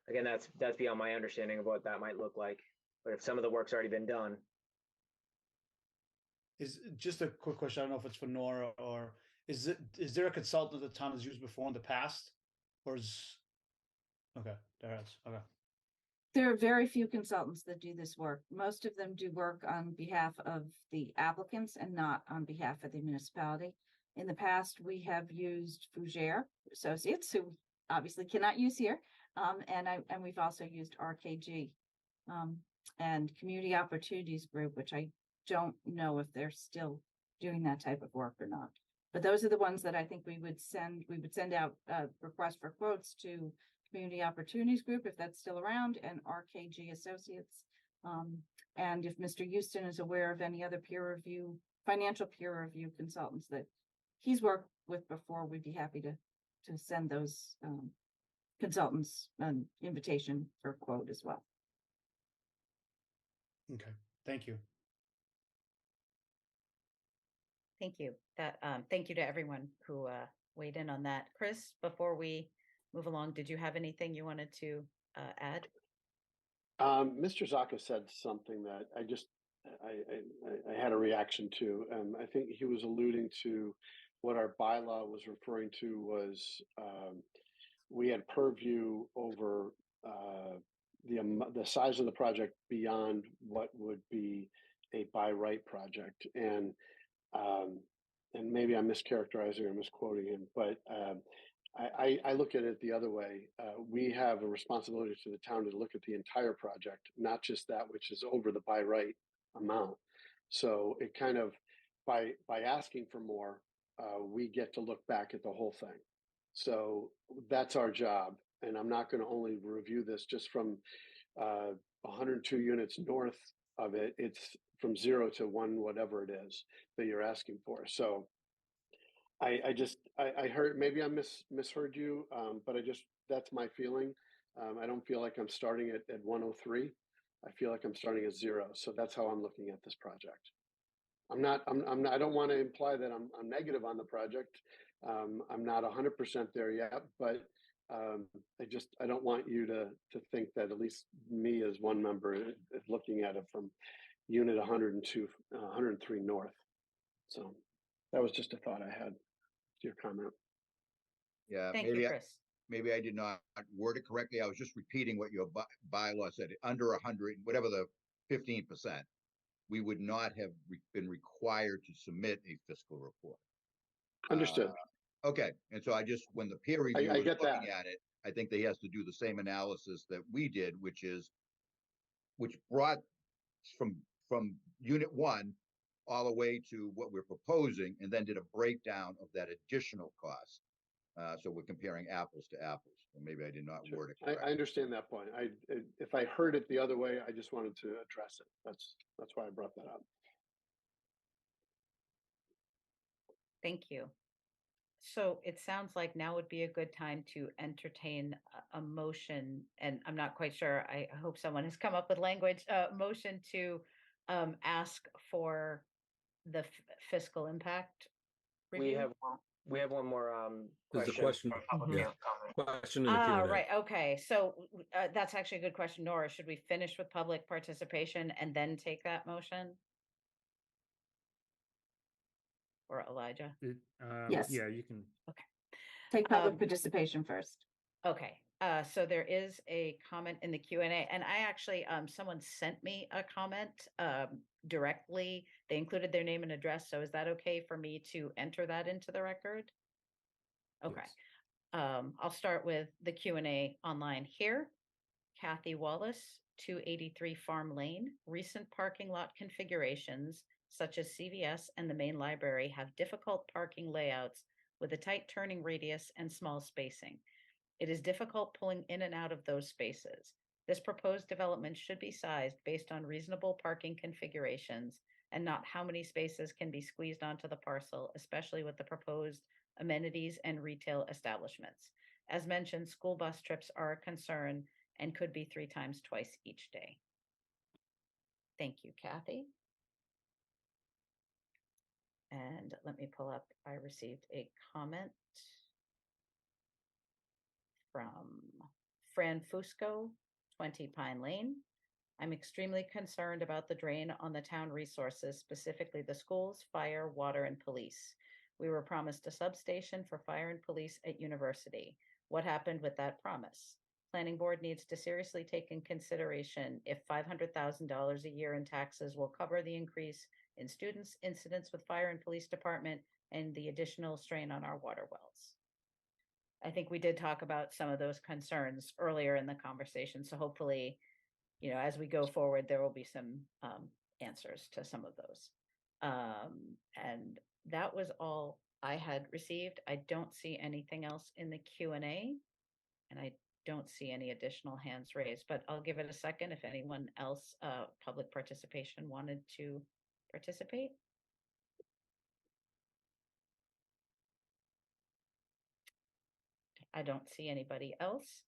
again, that's beyond my understanding of what that might look like. But if some of the work's already been done. Is just a quick question. I don't know if it's for Nora or is there a consultant the town has used before in the past, or is okay? There is. Okay. There are very few consultants that do this work. Most of them do work on behalf of the applicants and not on behalf of the municipality. In the past, we have used Fougere Associates, who obviously cannot use here, and we've also used RKG and Community Opportunities Group, which I don't know if they're still doing that type of work or not. But those are the ones that I think we would send out requests for quotes to Community Opportunities Group, if that's still around, and RKG Associates. And if Mr. Houston is aware of any other financial peer review consultants that he's worked with before, we'd be happy to send those consultants an invitation for a quote as well. Okay, thank you. Thank you. Thank you to everyone who weighed in on that. Chris, before we move along, did you have anything you wanted to add? Mr. Zaka said something that I had a reaction to. I think he was alluding to what our bylaw was referring to was we had purview over the size of the project beyond what would be a by right project, and maybe I'm mischaracterizing or misquoting him, but I look at it the other way. We have a responsibility to the town to look at the entire project, not just that which is over the by right amount. So it kind of, by asking for more, we get to look back at the whole thing. So that's our job. And I'm not going to only review this just from 102 units north of it. It's from 0 to 1, whatever it is that you're asking for. So I heard, maybe I misheard you, but that's my feeling. I don't feel like I'm starting at 103. I feel like I'm starting at 0. So that's how I'm looking at this project. I don't want to imply that I'm negative on the project. I'm not 100% there yet, but I don't want you to think that at least me as one member is looking at it from unit 102, 103 North. So that was just a thought I had to your comment. Yeah, Thank you, Chris. maybe I did not word it correctly. I was just repeating what your bylaw said. Under 100, whatever the 15%, we would not have been required to submit a fiscal report. Understood. Okay, and so when the peer reviewer I is get looking that. at it, I think they has to do the same analysis that we did, which brought from unit 1 all the way to what we're proposing, and then did a breakdown of that additional cost. So we're comparing apples to apples. Or maybe I did not Sure. word it I correctly. understand that point. If I heard it the other way, I just wanted to address it. That's why I brought that up. Thank you. So it sounds like now would be a good time to entertain a motion, and I'm not quite sure. I hope someone has come up with language, motion to ask for the fiscal impact review. We have one more There's a question. question. from public Yeah. comment. Question in the Q&A. Right, okay. So that's actually a good question. Nora, should we finish with public participation and then take that motion? Or Elijah? Yes. Yeah, you can. Take public participation first. Okay, so there is a comment in the Q&A, and I actually, someone sent me a comment directly. They included their name and address, so is that okay for me to enter that into the record? Okay. Yes. I'll start with the Q&A online here. Kathy Wallace, 283 Farm Lane. Recent parking lot configurations, such as CVS and the main library, have difficult parking layouts with a tight turning radius and small spacing. It is difficult pulling in and out of those spaces. This proposed development should be sized based on reasonable parking configurations and not how many spaces can be squeezed onto the parcel, especially with the proposed amenities and retail establishments. As mentioned, school bus trips are a concern and could be 3 times twice each day. Thank you, Kathy. And let me pull up, I received a comment from Fran Fusco, 20 Pine Lane. I'm extremely concerned about the drain on the town resources, specifically the schools, fire, water, and police. We were promised a substation for fire and police at University. What happened with that promise? Planning board needs to seriously take in consideration if $500,000 a year in taxes will cover the increase in students' incidents with fire and police department and the additional strain on our water wells. I think we did talk about some of those concerns earlier in the conversation. So hopefully, as we go forward, there will be some answers to some of those. And that was all I had received. I don't see anything else in the Q&A, and I don't see any additional hands raised, but I'll give it a second if anyone else, public participation, wanted to participate. I don't see anybody else.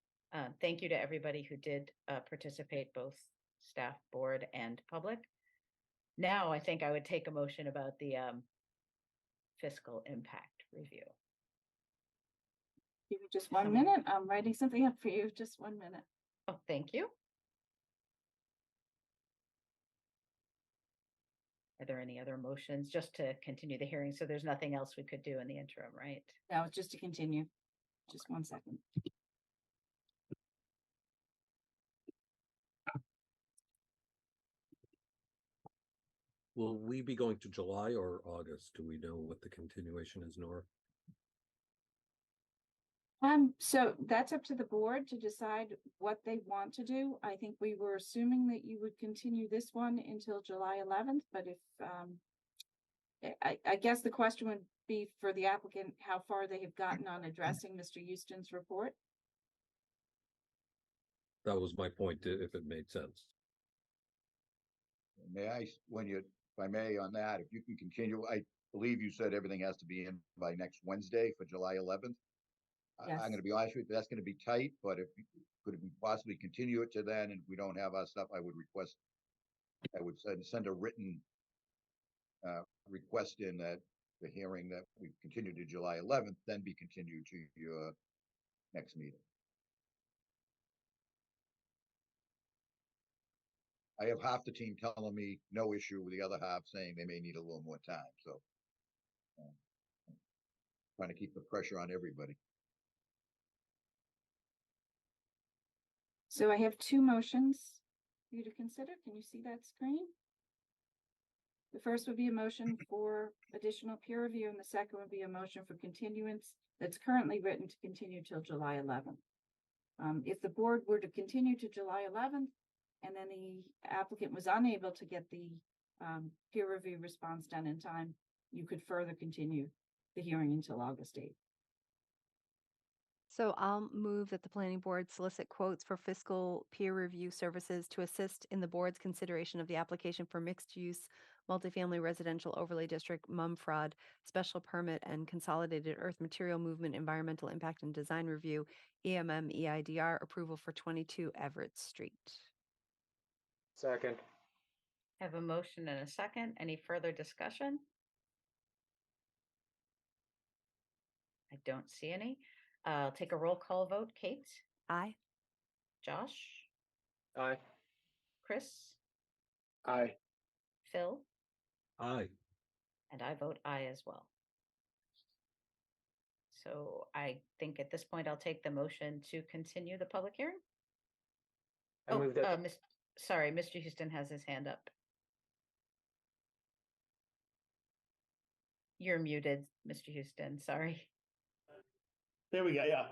Thank you to everybody who did participate, both staff, board, and public. Now I think I would take a motion about the fiscal impact review. Give me just 1 minute. I'm writing something up for you. Just 1 minute. Oh, thank you. Are there any other motions just to continue the hearing? So there's nothing else we could do in the interim, right? Now it's just to continue. Just 1 second. Will we be going to July or August? Do we know what the continuation is, Nora? So that's up to the board to decide what they want to do. I think we were assuming that you would continue this one until July 11th, but if I guess the question would be for the applicant, how far they have gotten on addressing Mr. Houston's report. That was my point, if it made sense. May I, if I may, on that, if you can continue, I believe you said everything has to be in by next Wednesday for July 11th. Yes. I'm going to be honest with you, that's going to be tight, but could we possibly continue it to then, and if we don't have our stuff, I would send a written request in that the hearing that we continue to July 11th, then be continued to your next meeting. I have half the team telling me no issue, with the other half saying they may need a little more time, so. Trying to keep the pressure on everybody. So I have two motions for you to consider. Can you see that screen? The first would be a motion for additional peer review, and the second would be a motion for continuance that's currently written to continue till July 11th. If the board were to continue to July 11th, and then the applicant was unable to get the peer review response done in time, you could further continue the hearing until August 8th. So I'll move that the planning board solicit quotes for fiscal peer review services to assist in the board's consideration of the application for mixed-use multifamily residential overlay district MUMFROD special permit and consolidated earth material movement environmental impact and design review EIDR approval for 22 Everett Street. Second. Have a motion and a second. Any further discussion? I don't see any. I'll take a roll call vote. Kate? Aye. Josh? Aye. Chris? Aye. Phil? Aye. And I vote aye as well. So I think at this point, I'll take the motion to continue the public hearing. I move that. Sorry, Mr. Houston has his hand up. You're muted, Mr. Houston. Sorry. There we go, yeah.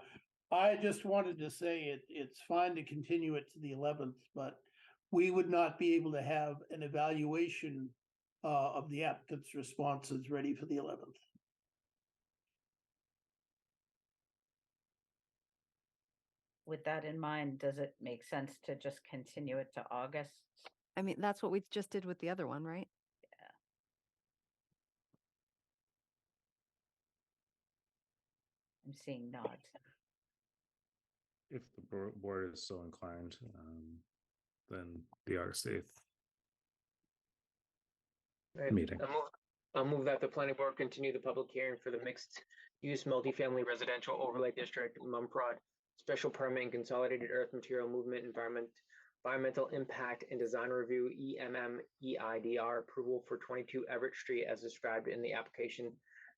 I just wanted to say it's fine to continue it to the 11th, but we would not be able to have an evaluation of the applicant's responses ready for the 11th. With that in mind, does it make sense to just continue it to August? I mean, that's what we just did with the other one, right? I'm seeing nods. If the board is so inclined, then the August 8th Right. meeting. I'll move that the planning board continue the public hearing for the mixed use multifamily residential overlay district MUMFROD special permit and consolidated earth material movement environmental impact and design review EIDR approval for 22 Everett Street as described in the application,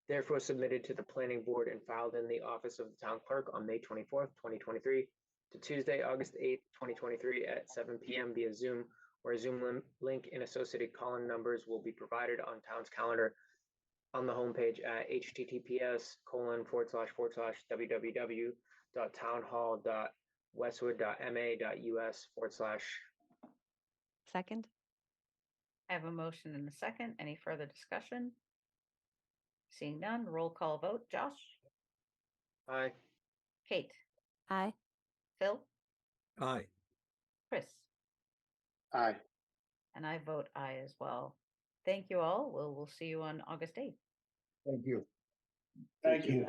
therefore submitted to the planning board and filed in the office of the town clerk on May 24th, 2023 to Tuesday, August 8th, 2023 at 7 p.m. via Zoom, where a Zoom link and associated call-in numbers will be provided on town's calendar on the homepage at https://www.townhall.westwood.ma.us/. Second. I have a motion and a second. Any further discussion? Seeing none, roll call vote. Josh? Aye. Kate? Aye. Phil? Aye. Chris? Aye. And I vote aye as well. Thank you all. We'll see you on August 8th. Thank you. Thank you.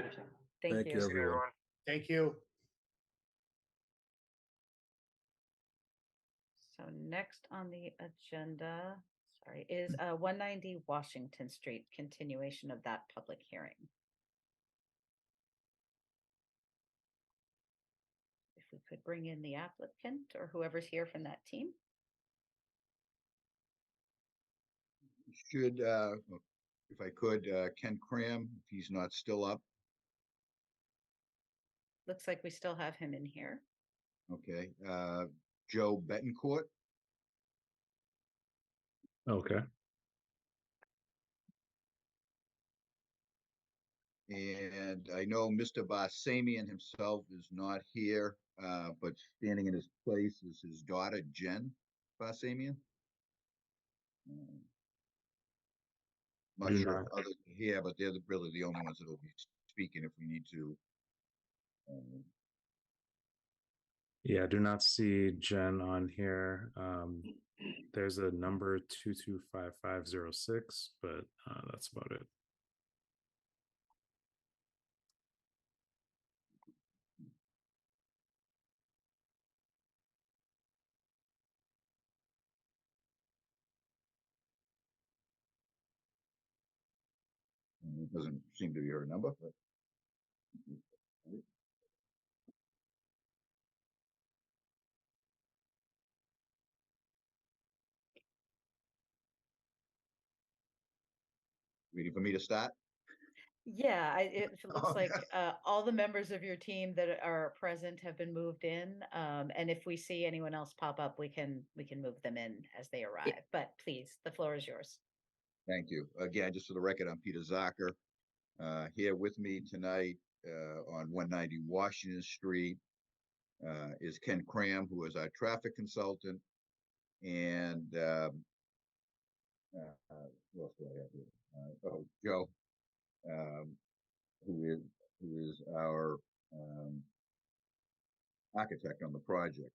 Thank you. everyone. Thank you. So next on the agenda, is 190 Washington Street, continuation of that public hearing. If we could bring in the applicant or whoever's here from that team. Should, if I could, Ken Cram, if he's not still up. Looks like we still have him in here. Okay, Joe Betancourt. Okay. And I know Mr. Barsamian himself is not here, but standing in his place is his daughter, Jen Barsamian. Not sure if others are here, but they're really the only ones that will be speaking if we need to. Yeah, I do not see Jen on here. There's a number 225506, but that's about it. It doesn't seem to be her number, but. Ready for me to start? Yeah, it looks like all the members of your team that are present have been moved in. And if we see anyone else pop up, we can move them in as they arrive. But please, the floor is yours. Thank you. Again, just for the record, I'm Peter Zucker. Here with me tonight on 190 Washington Street is Ken Cram, who is our traffic consultant, and who else do I have here? Joe, um, who is our architect on the project.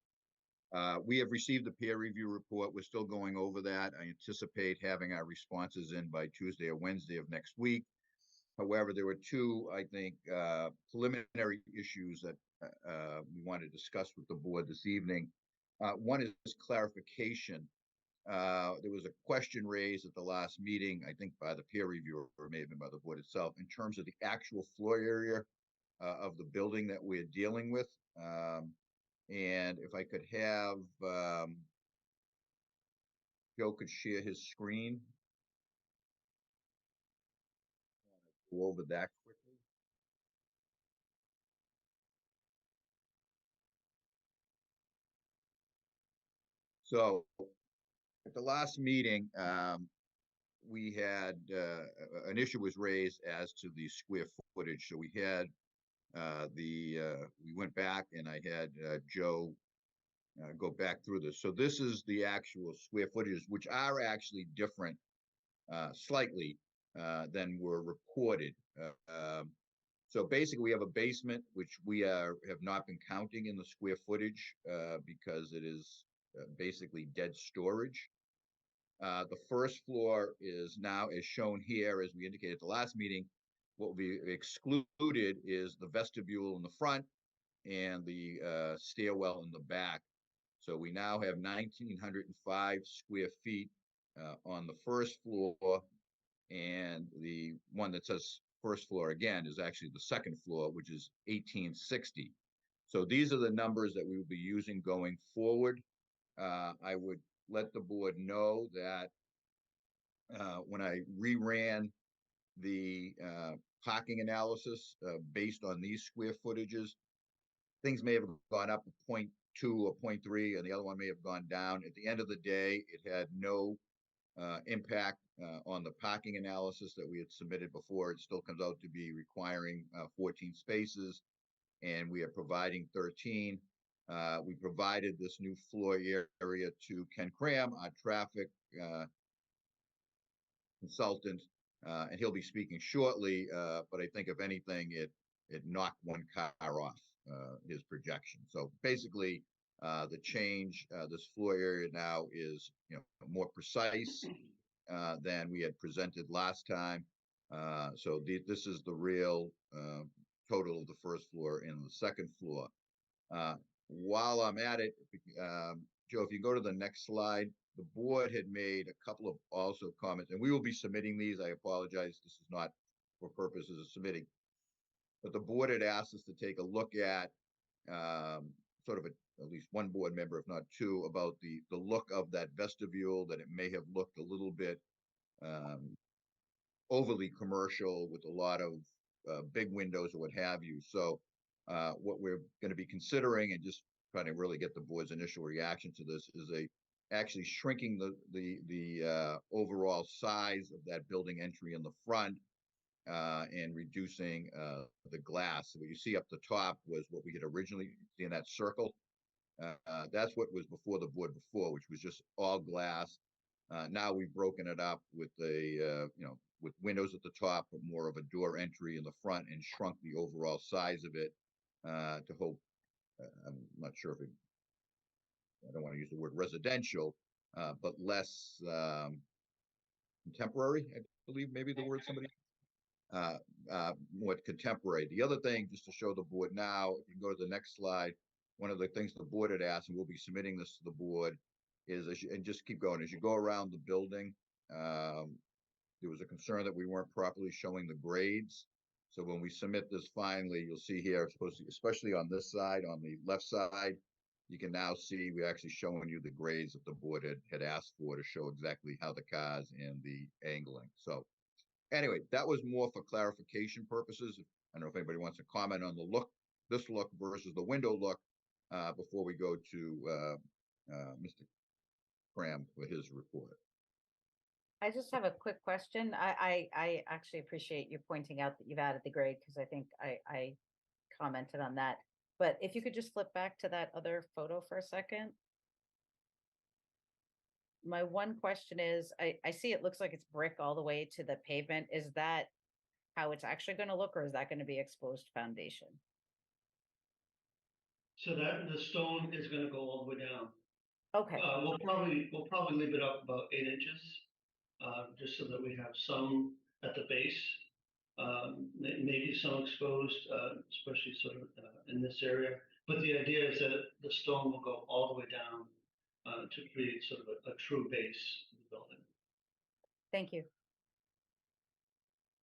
We have received the peer review report. We're still going over that. I anticipate having our responses in by Tuesday or Wednesday of next week. However, there were two, I think, preliminary issues that we want to discuss with the board this evening. One is clarification. There was a question raised at the last meeting, I think by the peer reviewer, or maybe by the board itself, in terms of the actual floor area of the building that we're dealing with. And if I could have Joe could share his screen. Go over that quickly. So at the last meeting, we had an issue was raised as to the square footage. So we had we went back and I had Joe go back through this. So this is the actual square footages, which are actually different slightly than were reported. So basically, we have a basement, which we have not been counting in the square footage because it is basically dead storage. The first floor is now, as shown here, as we indicated at the last meeting, what will be excluded is the vestibule in the front and the stairwell in the back. So we now have 1,905 square feet on the first floor, and the one that says first floor again is actually the second floor, which is 1,860. So these are the numbers that we will be using going forward. I would let the board know that when I reran the parking analysis based on these square footages, things may have gone up a 0.2 or 0.3, and the other one may have gone down. At the end of the day, it had no impact on the parking analysis that we had submitted before. It still comes out to be requiring 14 spaces, and we are providing 13. We provided this new floor area to Ken Cram, our traffic consultant, and he'll be speaking shortly. But I think if anything, it knocked one car off his projection. So basically, the change, this floor area now is more precise than we had presented last time. So this is the real total of the first floor and the second floor. While I'm at it, Joe, if you go to the next slide, the board had made a couple of also comments, and we will be submitting these. I apologize, this is not for purposes of submitting, but the board had asked us to take a look at sort of at least one board member, if not two, about the look of that vestibule, that it may have looked a little bit overly commercial with a lot of big windows or what have you. So what we're going to be considering, and just trying to really get the board's initial reaction to this, is actually shrinking the overall size of that building entry in the front and reducing the glass. So what you see up the top was what we had originally seen in that circle. That's what was before the board before, which was just all glass. Now we've broken it up with with windows at the top, but more of a door entry in the front, and shrunk the overall size of it to hope. I'm not sure if I don't want to use the word residential, but less contemporary, I believe maybe the word somebody, more contemporary. The other thing, just to show the board now, if you can go to the next slide, one of the things the board had asked, and we'll be submitting this to the board, is, and just keep going, as you go around the building, there was a concern that we weren't properly showing the grades. So when we submit this finally, you'll see here, especially on this side, on the left side, you can now see we're actually showing you the grades that the board had asked for to show exactly how the cars and the angling. So anyway, that was more for clarification purposes. I don't know if anybody wants to comment on the look, this look versus the window look, before we go to Mr. Cram for his report. I just have a quick question. I actually appreciate you pointing out that you've added the grade because I think I commented on that. But if you could just flip back to that other photo for a second. My one question is, I see it looks like it's brick all the way to the pavement. Is that how it's actually going to look, or is that going to be exposed foundation? So that the stone is gonna go all the way down. Okay, We'll probably leave it up about 8 inches, just so that we have some at the base. Maybe some exposed, especially sort of in this area. But the idea is that the stone will go all the way down to create sort of a true base of the building. thank you.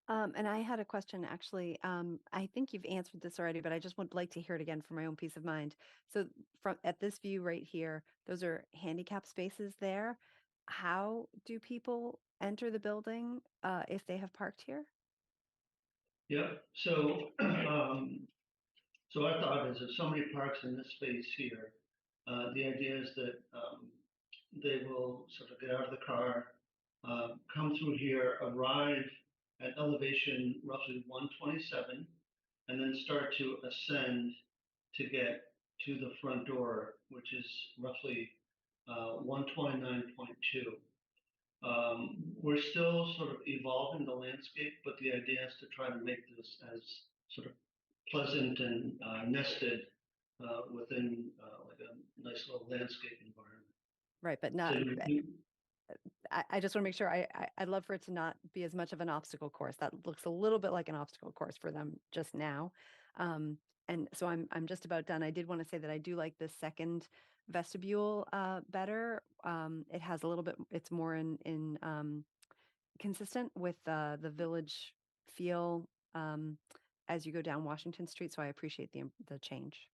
And I had a question, actually. I think you've answered this already, but I just would like to hear it again for my own peace of mind. So from at this view right here, those are handicap spaces there. How do people enter the building if they have parked here? Yep, so, so our thought is if somebody parks in this space here, the idea is that they will sort of get out of the car, come through here, arrive at elevation roughly 127, and then start to ascend to get to the front door, which is roughly 129.2. We're still sort of evolving the landscape, but the idea is to try to make this as sort of pleasant and nested within like a nice little landscape environment. Right, but not. So I just want to make sure I'd love for it to not be as much of an obstacle course. That looks a little bit like an obstacle course for them just now. And so I'm just about done. I did want to say that I do like the second vestibule better. It has a little bit, it's more in consistent with the village feel as you go down Washington Street. So I appreciate the change.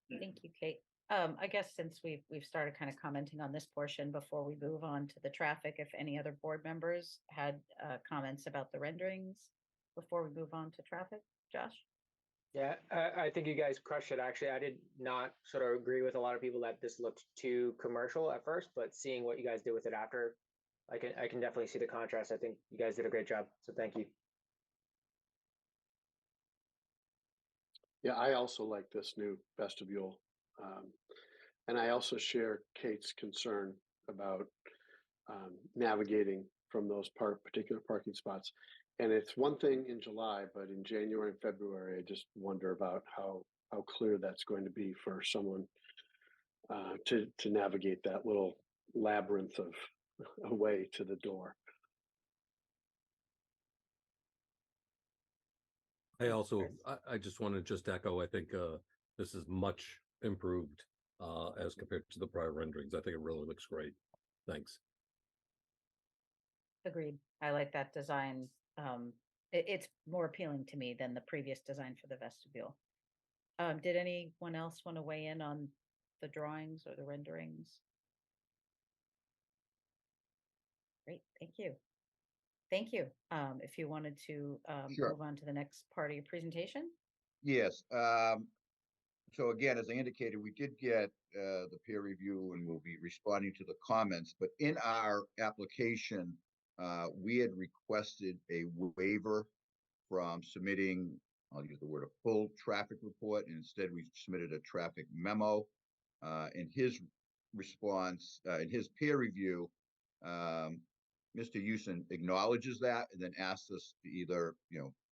Thank you, Kate. I guess since we've started kind of commenting on this portion before we move on to the traffic, if any other board members had comments about the renderings before we move on to traffic, Josh? Yeah, I think you guys crushed it. Actually, I did not sort of agree with a lot of people that this looked too commercial at first, but seeing what you guys did with it after, I can definitely see the contrast. I think you guys did a great job. So thank you. Yeah, I also like this new vestibule. And I also share Kate's concern about navigating from those particular parking spots. And it's one thing in July, but in January and February, I just wonder about how clear that's going to be for someone to navigate that little labyrinth of a way to the door. I just want to just echo, I think this is much improved as compared to the prior renderings. I think it really looks great. Thanks. Agreed. I like that design. It's more appealing to me than the previous design for the vestibule. Did anyone else want to weigh in on the drawings or the renderings? Great, thank you. Thank you. If you wanted to Sure. move on to the next part of your presentation. Yes. So again, as I indicated, we did get the peer review and we'll be responding to the comments, but in our application, we had requested a waiver from submitting, I'll use the word, a full traffic report, and instead we submitted a traffic memo. In his response, in his peer review, Mr. Houston acknowledges that and then asks us to either,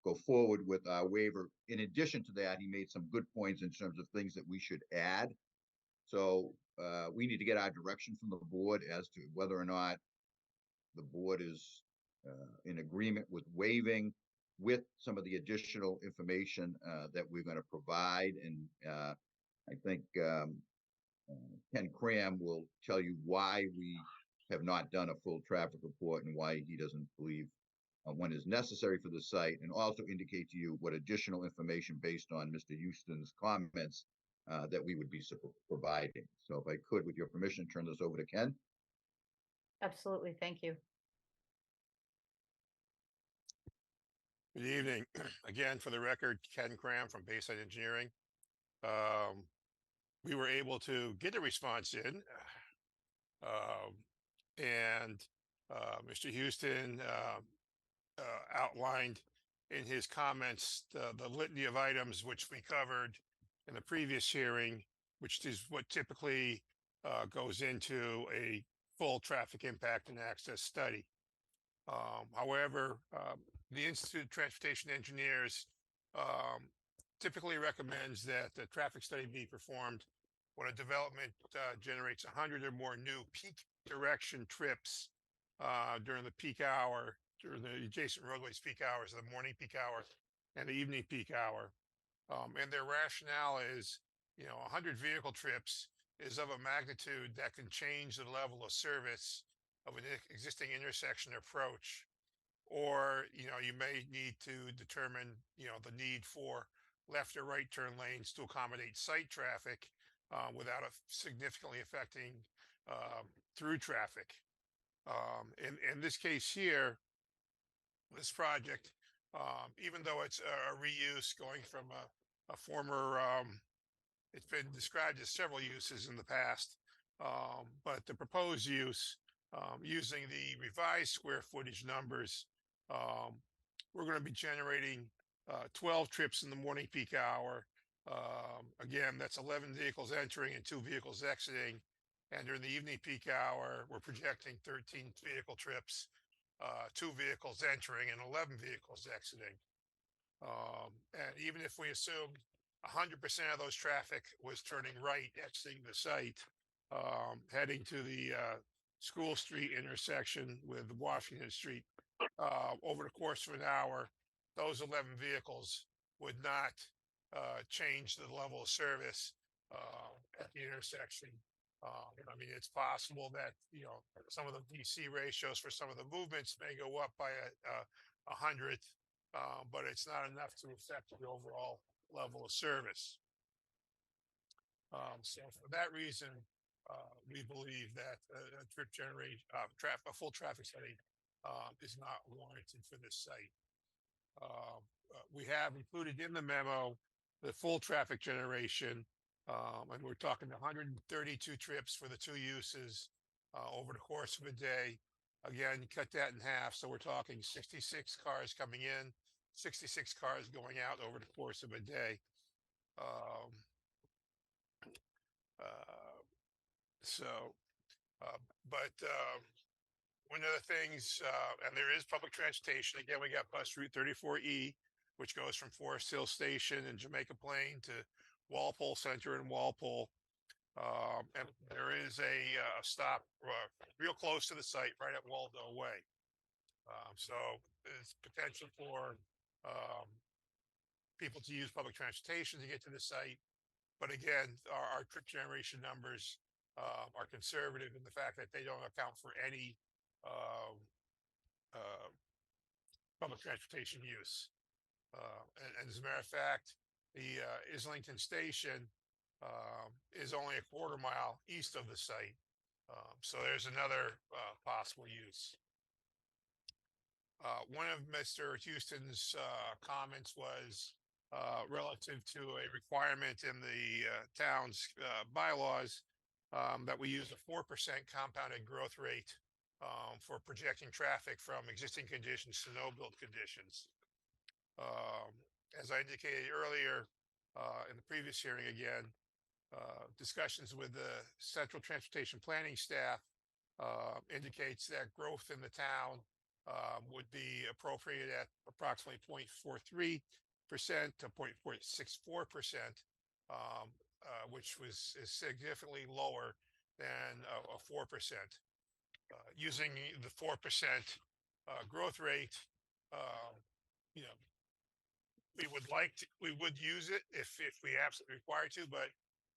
go forward with our waiver. In addition to that, he made some good points in terms of things that we should add. So we need to get our direction from the board as to whether or not the board is in agreement with waiving with some of the additional information that we're going to provide. And I think Ken Cram will tell you why we have not done a full traffic report and why he doesn't believe one is necessary for the site, and also indicate to you what additional information based on Mr. Houston's comments that we would be providing. So if I could, with your permission, turn this over to Ken. Absolutely, thank you. Good evening. Again, for the record, Ken Cram from Bayside Engineering. We were able to get a response in, and Mr. Houston outlined in his comments the litany of items which we covered in the previous hearing, which is what typically goes into a full traffic impact and access study. However, the Institute of Transportation Engineers typically recommends that the traffic study be performed when a development generates 100 or more new peak direction trips during the peak hour, during the adjacent roadways peak hours, the morning peak hour and the evening peak hour. And their rationale is, 100 vehicle trips is of a magnitude that can change the level of service of an existing intersection approach. Or, you may need to determine, the need for left or right turn lanes to accommodate site traffic without significantly affecting through traffic. In this case here, this project, even though it's a reuse going from a former, it's been described as several uses in the past, but the proposed use, using the revised square footage numbers, we're going to be generating 12 trips in the morning peak hour. Again, that's 11 vehicles entering and 2 vehicles exiting. And during the evening peak hour, we're projecting 13 vehicle trips, 2 vehicles entering and 11 vehicles exiting. And even if we assume 100% of those traffic was turning right, exiting the site, heading to the School Street intersection with Washington Street, over the course of an hour, those 11 vehicles would not change the level of service at the intersection. I mean, it's possible that, some of the DC ratios for some of the movements may go up by a hundredth, but it's not enough to affect the overall level of service. So for that reason, we believe that a full traffic study is not warranted for this site. We have included in the memo the full traffic generation, and we're talking 132 trips for the 2 uses over the course of a day. Again, cut that in half, so we're talking 66 cars coming in, 66 cars going out over the course of a day. One of the things, and there is public transportation. Again, we got bus route 34E, which goes from Forest Hill Station and Jamaica Plain to Walpole Center and Walpole. And there is a stop real close to the site, right at Waldo Way. So there's potential for people to use public transportation to get to the site. But again, our trip generation numbers are conservative in the fact that they don't account for any public transportation use. And as a matter of fact, the Islington Station is only a quarter mile east of the site. So there's another possible use. One of Mr. Houston's comments was relative to a requirement in the town's bylaws that we use a 4% compounded growth rate for projecting traffic from existing conditions to no-build conditions. As I indicated earlier in the previous hearing, again, discussions with the Central Transportation Planning staff indicates that growth in the town would be appropriate at approximately 0.43% to 0.64%, which is significantly lower than a 4%. Using the 4% growth rate, we would use it if we absolutely require to, but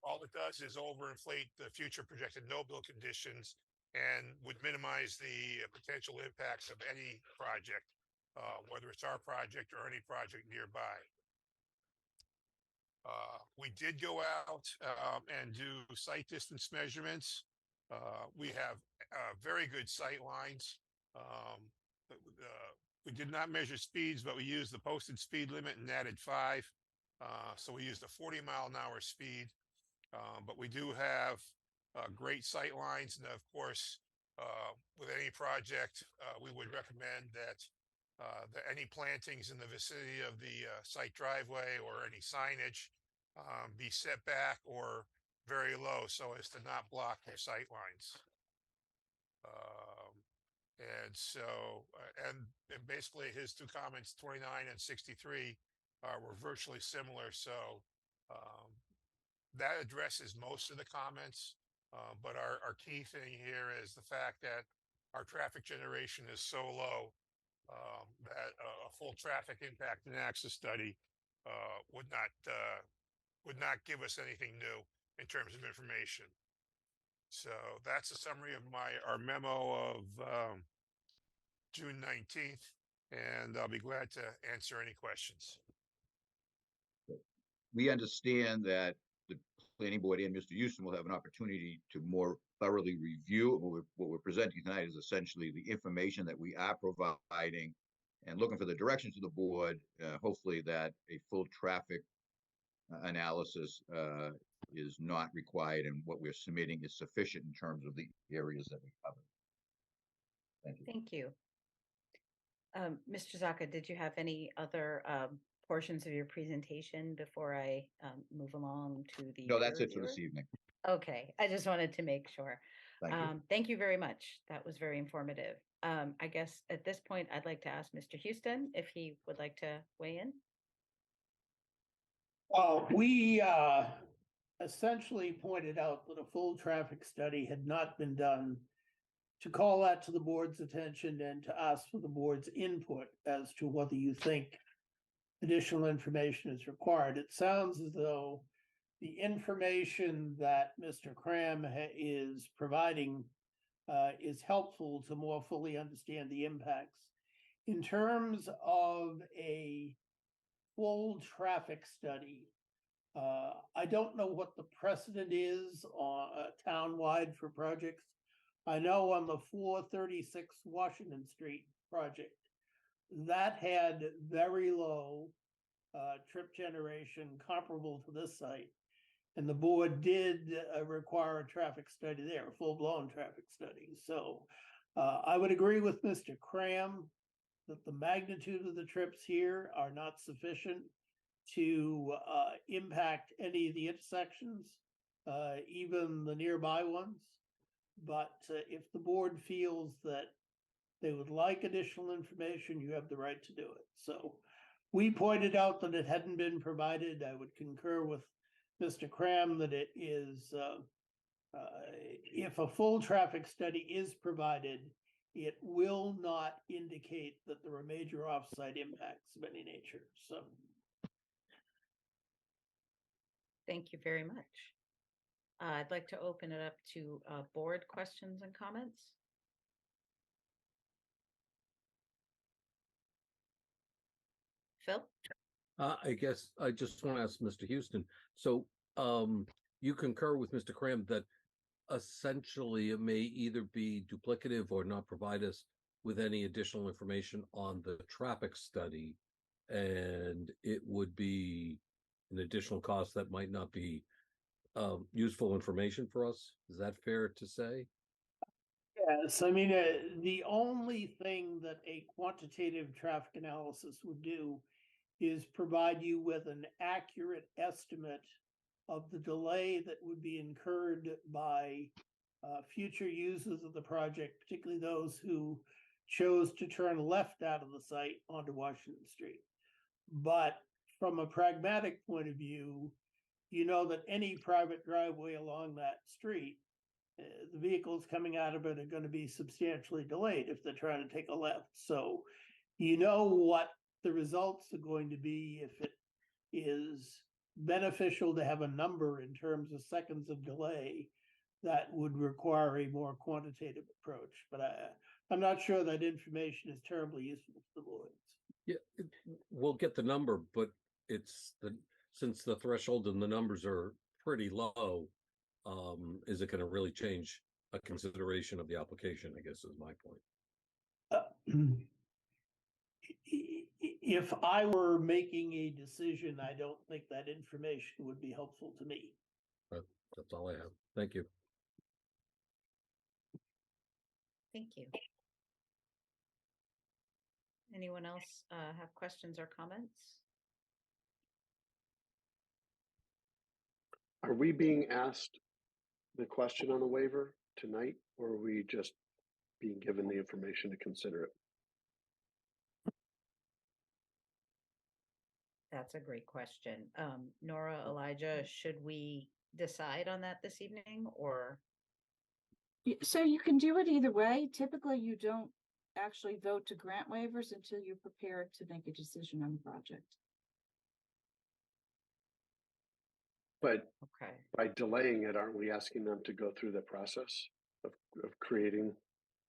all it does is overinflate the future projected no-build conditions and would minimize the potential impacts of any project, whether it's our project or any project nearby. We did go out and do site distance measurements. We have very good sight lines. We did not measure speeds, but we used the posted speed limit and added 5. So we used a 40-mile-an-hour speed. But we do have great sight lines, and of course, with any project, we would recommend that any plantings in the vicinity of the site driveway or any signage be set back or very low so as to not block their sight lines. And so, and basically his two comments, 29 and 63, were virtually similar. So that addresses most of the comments. But our key thing here is the fact that our traffic generation is so low that a full traffic impact and access study would not give us anything new in terms of information. So that's a summary of our memo of June 19th, and I'll be glad to answer any questions. We understand that the planning board and Mr. Houston will have an opportunity to more thoroughly review. What we're presenting tonight is essentially the information that we are providing and looking for the directions of the board, hopefully that a full traffic analysis is not required, and what we're submitting is sufficient in terms of the areas that we cover. Thank you. Thank you. Mr. Zaka, did you have any other portions of your presentation before I move along to the? No, that's it for reviewer? this evening. Okay, I just wanted to make sure. Thank you. Thank you very much. That was very informative. I guess at this point, I'd like to ask Mr. Houston if he would like to weigh in. Well, we essentially pointed out that a full traffic study had not been done, to call that to the board's attention and to ask for the board's input as to whether you think additional information is required. It sounds as though the information that Mr. Cram is providing is helpful to more fully understand the impacts. In terms of a full traffic study, I don't know what the precedent is on town-wide for projects. I know on the 436 Washington Street project, that had very low trip generation comparable to this site. And the board did require a traffic study there, a full-blown traffic study. So I would agree with Mr. Cram that the magnitude of the trips here are not sufficient to impact any of the intersections, even the nearby ones. But if the board feels that they would like additional information, you have the right to do it. So we pointed out that it hadn't been provided. I would concur with Mr. Cram that it is, if a full traffic study is provided, it will not indicate that there are major offsite impacts of any nature. So. Thank you very much. I'd like to open it up to board questions and comments. Phil? I guess I just want to ask Mr. Houston. So you concur with Mr. Cram that essentially it may either be duplicative or not provide us with any additional information on the traffic study, and it would be an additional cost that might not be useful information for us. Is that fair to say? Yes, I mean, the only thing that a quantitative traffic analysis would do is provide you with an accurate estimate of the delay that would be incurred by future users of the project, particularly those who chose to turn left out of the site onto Washington Street. But from a pragmatic point of view, you know that any private driveway along that street, the vehicles coming out of it are going to be substantially delayed if they're trying to take a left. So you know what the results are going to be if it is beneficial to have a number in terms of seconds of delay that would require a more quantitative approach. But I'm not sure that information is terribly useful to the boards. Yeah, we'll get the number, but since the threshold and the numbers are pretty low, is it going to really change a consideration of the application, I guess is my point. if I were making a decision, I don't think that information would be helpful to me. That's all I have. Thank you. Thank you. Anyone else have questions or comments? Are we being asked the question on the waiver tonight, or are we just being given the information to consider it? That's a great question. Nora, Elijah, should we decide on that this evening or? So you can do it either way. Typically, you don't actually vote to grant waivers until you're prepared to make a decision on the project. But okay, by delaying it, aren't we asking them to go through the process of creating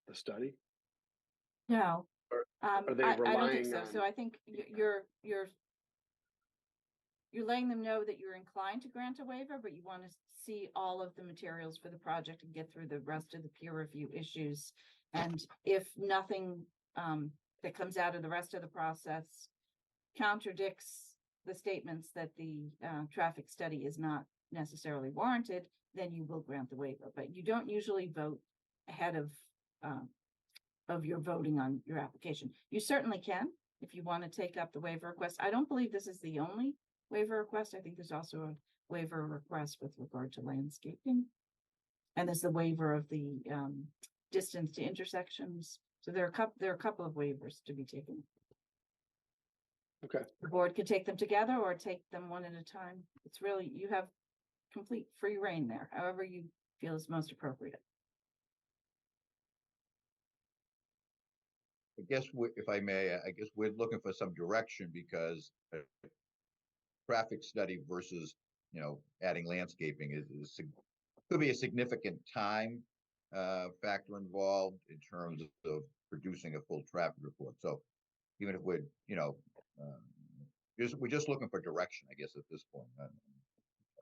the study? No. Are they I don't think relying so. on? So I think you're letting them know that you're inclined to grant a waiver, but you want to see all of the materials for the project and get through the rest of the peer review issues. And if nothing that comes out of the rest of the process contradicts the statements that the traffic study is not necessarily warranted, then you will grant the waiver. But you don't usually vote ahead of your voting on your application. You certainly can if you want to take up the waiver request. I don't believe this is the only waiver request. I think there's also a waiver request with regard to landscaping. And there's the waiver of the distance to intersections. So there are a couple of waivers to be taken. Okay. The board could take them together or take them one at a time. It's really, you have complete free reign there, however you feel is most appropriate. I guess if I may, I guess we're looking for some direction because traffic study versus, adding landscaping could be a significant time factor involved in terms of producing a full traffic report. So even if we're, we're just looking for direction, I guess, at this point.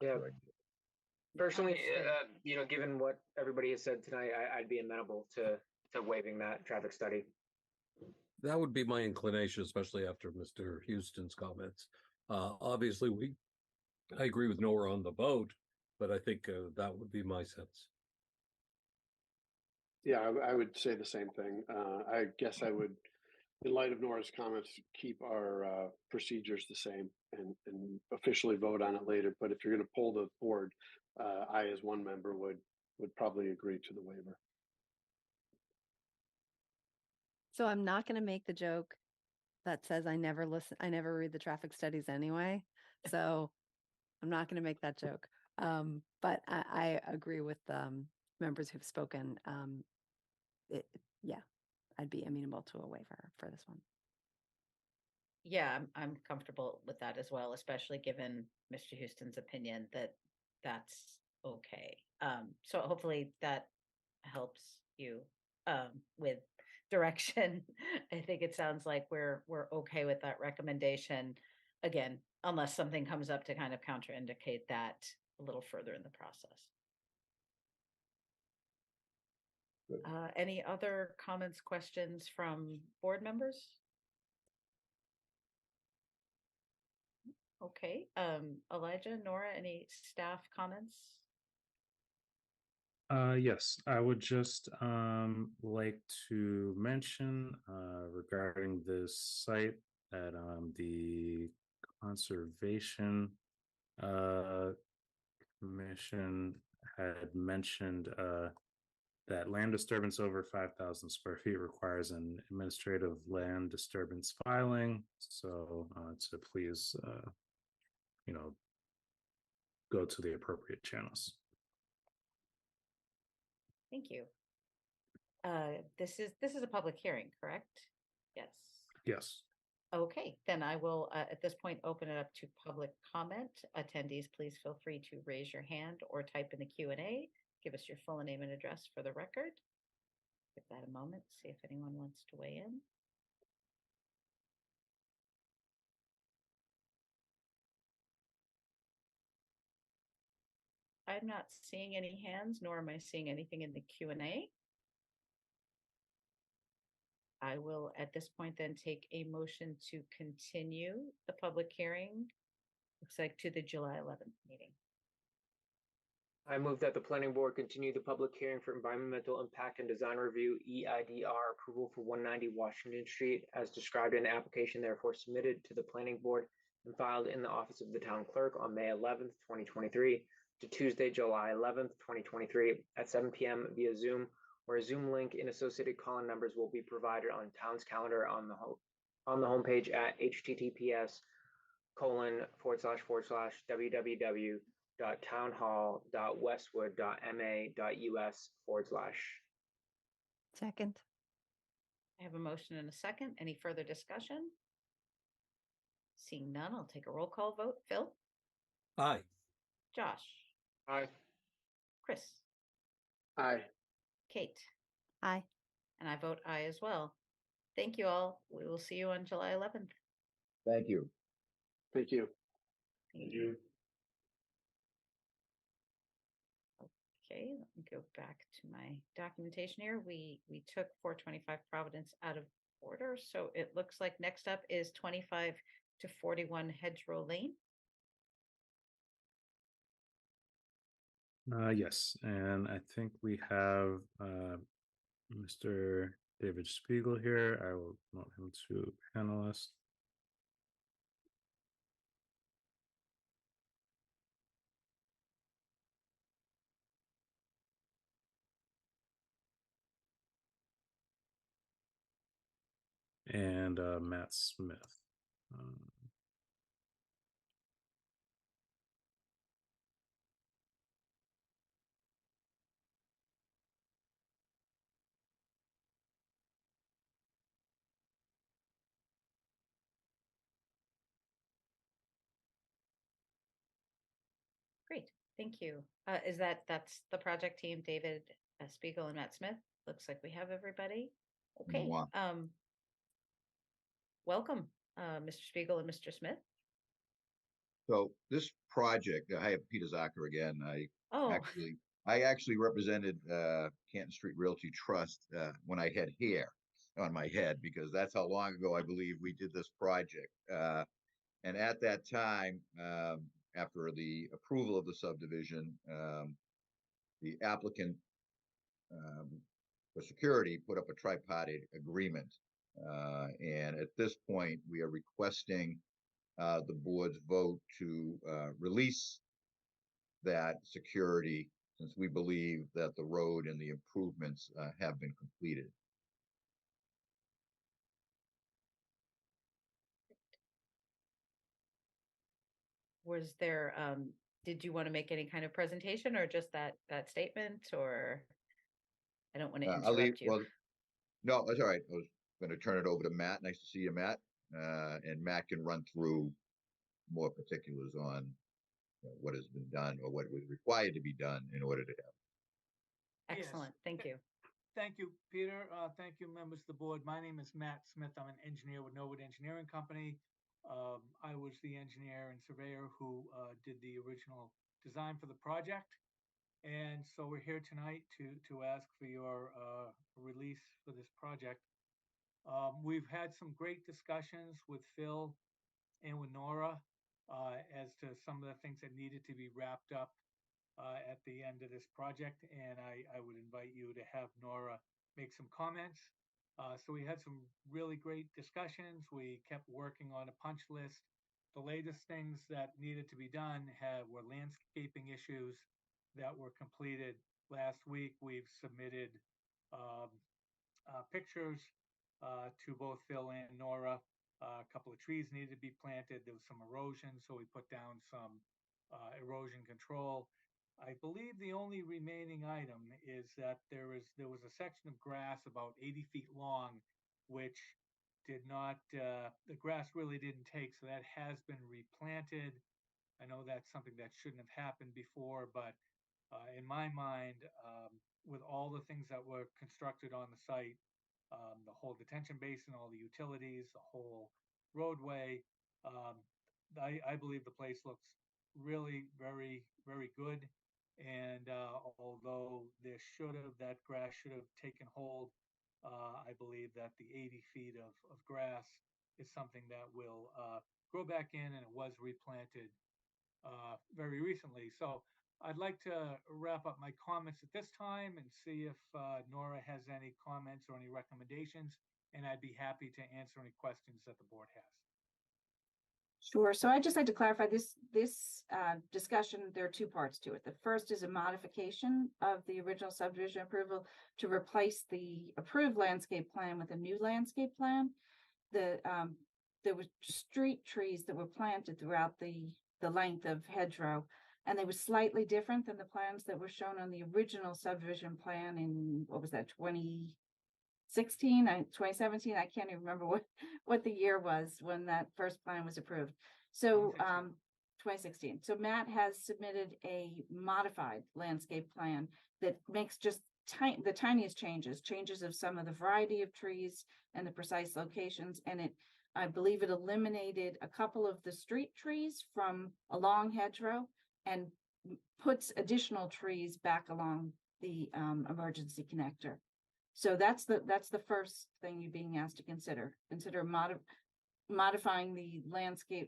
Yeah. Right. Personally, given what everybody has said tonight, I'd be amenable to waiving that traffic study. That would be my inclination, especially after Mr. Houston's comments. Obviously, I agree with Nora on the vote, but I think that would be my sense. Yeah, I would say the same thing. I guess I would, in light of Nora's comments, keep our procedures the same and officially vote on it later. But if you're going to pull the board, I, as one member, would probably agree to the waiver. So I'm not going to make the joke that says I never read the traffic studies anyway. So I'm not going to make that joke. But I agree with members who've spoken. Yeah, I'd be amenable to a waiver for this one. Yeah, I'm comfortable with that as well, especially given Mr. Houston's opinion that that's okay. So hopefully that helps you with direction. I think it sounds like we're okay with that recommendation. Again, unless something comes up to kind of contraindicate that a little further in the process. Any other comments, questions from board members? Okay, Elijah, Nora, any staff comments? Yes, I would just like to mention regarding this site that the Conservation Commission had mentioned that land disturbance over 5,000 square feet requires an administrative land disturbance filing. So to please, go to the appropriate channels. Thank you. This is a public hearing, correct? Yes. Yes. Okay, then I will at this point open it up to public comment. Attendees, please feel free to raise your hand or type in the Q&A. Give us your full name and address for the record. Give that a moment, see if anyone wants to weigh in. I'm not seeing any hands, nor am I seeing anything in the Q&A. I will at this point then take a motion to continue the public hearing. Looks like to the July 11th meeting. I move that the planning board continue the public hearing for environmental impact and design review EIDR approval for 190 Washington Street as described in the application therefore submitted to the planning board and filed in the office of the town clerk on May 11th, 2023 to Tuesday, July 11th, 2023 at 7 p.m. via Zoom, where a Zoom link and associated call-in numbers will be provided on town's calendar on the homepage at https://www.townhall.westwood.ma.us/. Second. I have a motion and a second. Any further discussion? Seeing none, I'll take a roll call vote. Phil? Aye. Josh? Aye. Chris? Aye. Kate? Aye. And I vote aye as well. Thank you all. We will see you on July 11th. Thank you. Thank you. Thank you. Okay, let me go back to my documentation here. We took 425 Providence out of order, so it looks like next up is 25 to 41 Hedgerow Lane. Yes, and I think we have Mr. David Spiegel here. I will note him to panelist. And Matt Smith. Great, thank you. That's the project team, David Spiegel and Matt Smith. Looks like we have everybody. Okay, Wow. welcome, Mr. Spiegel and Mr. Smith. So this project, I have Peter Zucker again. Oh, I actually represented Canton Street Realty Trust when I had hair on my head, because that's how long ago I believe we did this project. And at that time, after the approval of the subdivision, the applicant for security put up a tripartite agreement. And at this point, we are requesting the board's vote to release that security, since we believe that the road and the improvements have been completed. was there, did you want to make any kind of presentation or just that statement, or I don't want to I'll leave, interrupt you. well, no, that's all right. I was going to turn it over to Matt. Nice to see you, Matt. And Matt can run through more particulars on what has been done or what was required to be done in order to have. Excellent, thank you. Thank you, Peter. Thank you, members of the board. My name is Matt Smith. I'm an engineer with Norwood Engineering Company. I was the engineer and surveyor who did the original design for the project. And so we're here tonight to ask for your release for this project. We've had some great discussions with Phil and with Nora as to some of the things that needed to be wrapped up at the end of this project. And I would invite you to have Nora make some comments. So we had some really great discussions. We kept working on a punch list. The latest things that needed to be done were landscaping issues that were completed last week. We've submitted pictures to both Phil and Nora. A couple of trees needed to be planted. There was some erosion, so we put down some erosion control. I believe the only remaining item is that there was a section of grass about 80 feet long, which did not, the grass really didn't take, so that has been replanted. I know that's something that shouldn't have happened before, but in my mind, with all the things that were constructed on the site, the whole detention basin, all the utilities, the whole roadway, I believe the place looks really very, very good. And although that grass should have taken hold I believe that the 80 feet of grass is something that will grow back in, and it was replanted very recently. So I'd like to wrap up my comments at this time and see if Nora has any comments or any recommendations, and I'd be happy to answer any questions that the board has. Sure. So I just like to clarify this discussion. There are two parts to it. The first is a modification of the original subdivision approval to replace the approved landscape plan with a new landscape plan. There were street trees that were planted throughout the length of Hedgerow, and they were slightly different than the plans that were shown on the original subdivision plan in, what was that, 2017, I can't even remember what the year was when that first plan was approved. So 2016. So Matt has submitted a modified landscape plan that makes just the tiniest changes of some of the variety of trees and the precise locations. And I believe it eliminated a couple of the street trees from along Hedgerow and puts additional trees back along the emergency connector. So that's the first thing you're being asked to consider. Consider modifying the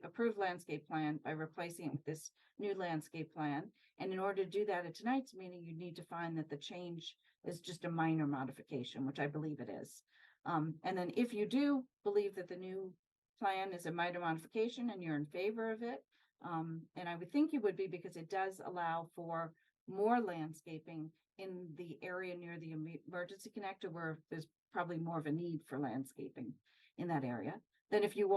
approved landscape plan by replacing it with this new landscape plan. And in order to do that at tonight's meeting, you need to find that the change is just a minor modification, which I believe it is. And then if you do believe that the new plan is a minor modification and you're in favor of it, and I would think you would be, because it does allow for more landscaping in the area near the emergency connector where there's probably more of a need for landscaping in that area. Then if you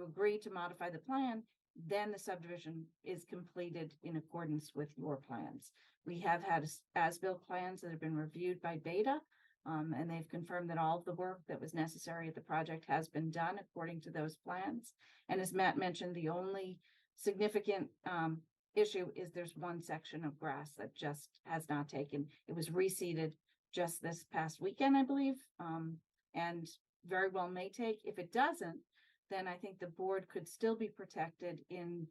agree to modify the plan, then the subdivision is completed in accordance with your plans. We have had as-built plans that have been reviewed by Beta, and they've confirmed that all of the work that was necessary at the project has been done according to those plans. And as Matt mentioned, the only significant issue is there's one section of grass that just has not taken. It was reseeded just this past weekend, I believe, and very well may take. If it doesn't, then I think the board could still be protected in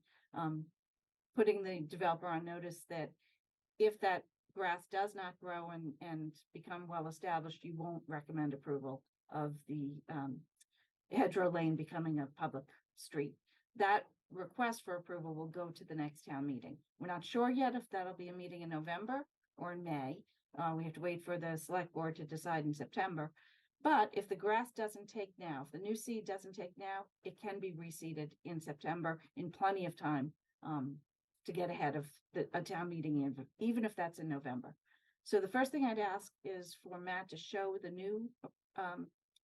putting the developer on notice that if that grass does not grow and become well established, you won't recommend approval of the Hedgerow Lane becoming a public street. That request for approval will go to the next town meeting. We're not sure yet if that'll be a meeting in November or in May. We have to wait for the select board to decide in September. But if the grass doesn't take now, if the new seed doesn't take now, it can be reseeded in September in plenty of time to get ahead of a town meeting, even if that's in November. So the first thing I'd ask is for Matt to show the new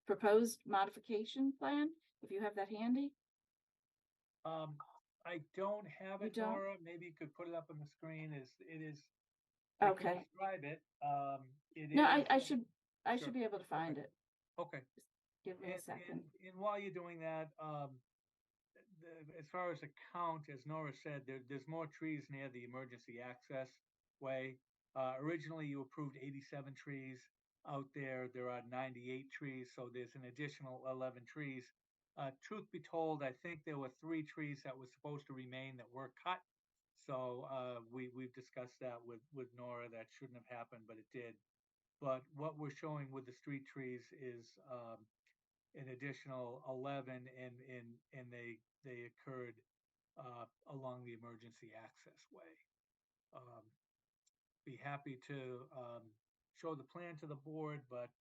proposed modification plan, if you have that handy. I don't have it, You don't? Nora. Maybe you could put it up on the screen. It is. Okay. I can describe it. No, is, I sure. should be able to find Okay. it. Okay. Give me a second. And while you're doing that, as far as the count, as Nora said, there's more trees near the emergency access way. Originally, you approved 87 trees. Out there, there are 98 trees, so there's an additional 11 trees. Truth be told, I think there were 3 trees that were supposed to remain that were cut. So we've discussed that with Nora. That shouldn't have happened, but it did. But what we're showing with the street trees is an additional 11, and they occurred along the emergency access way. Be happy to show the plan to the board, but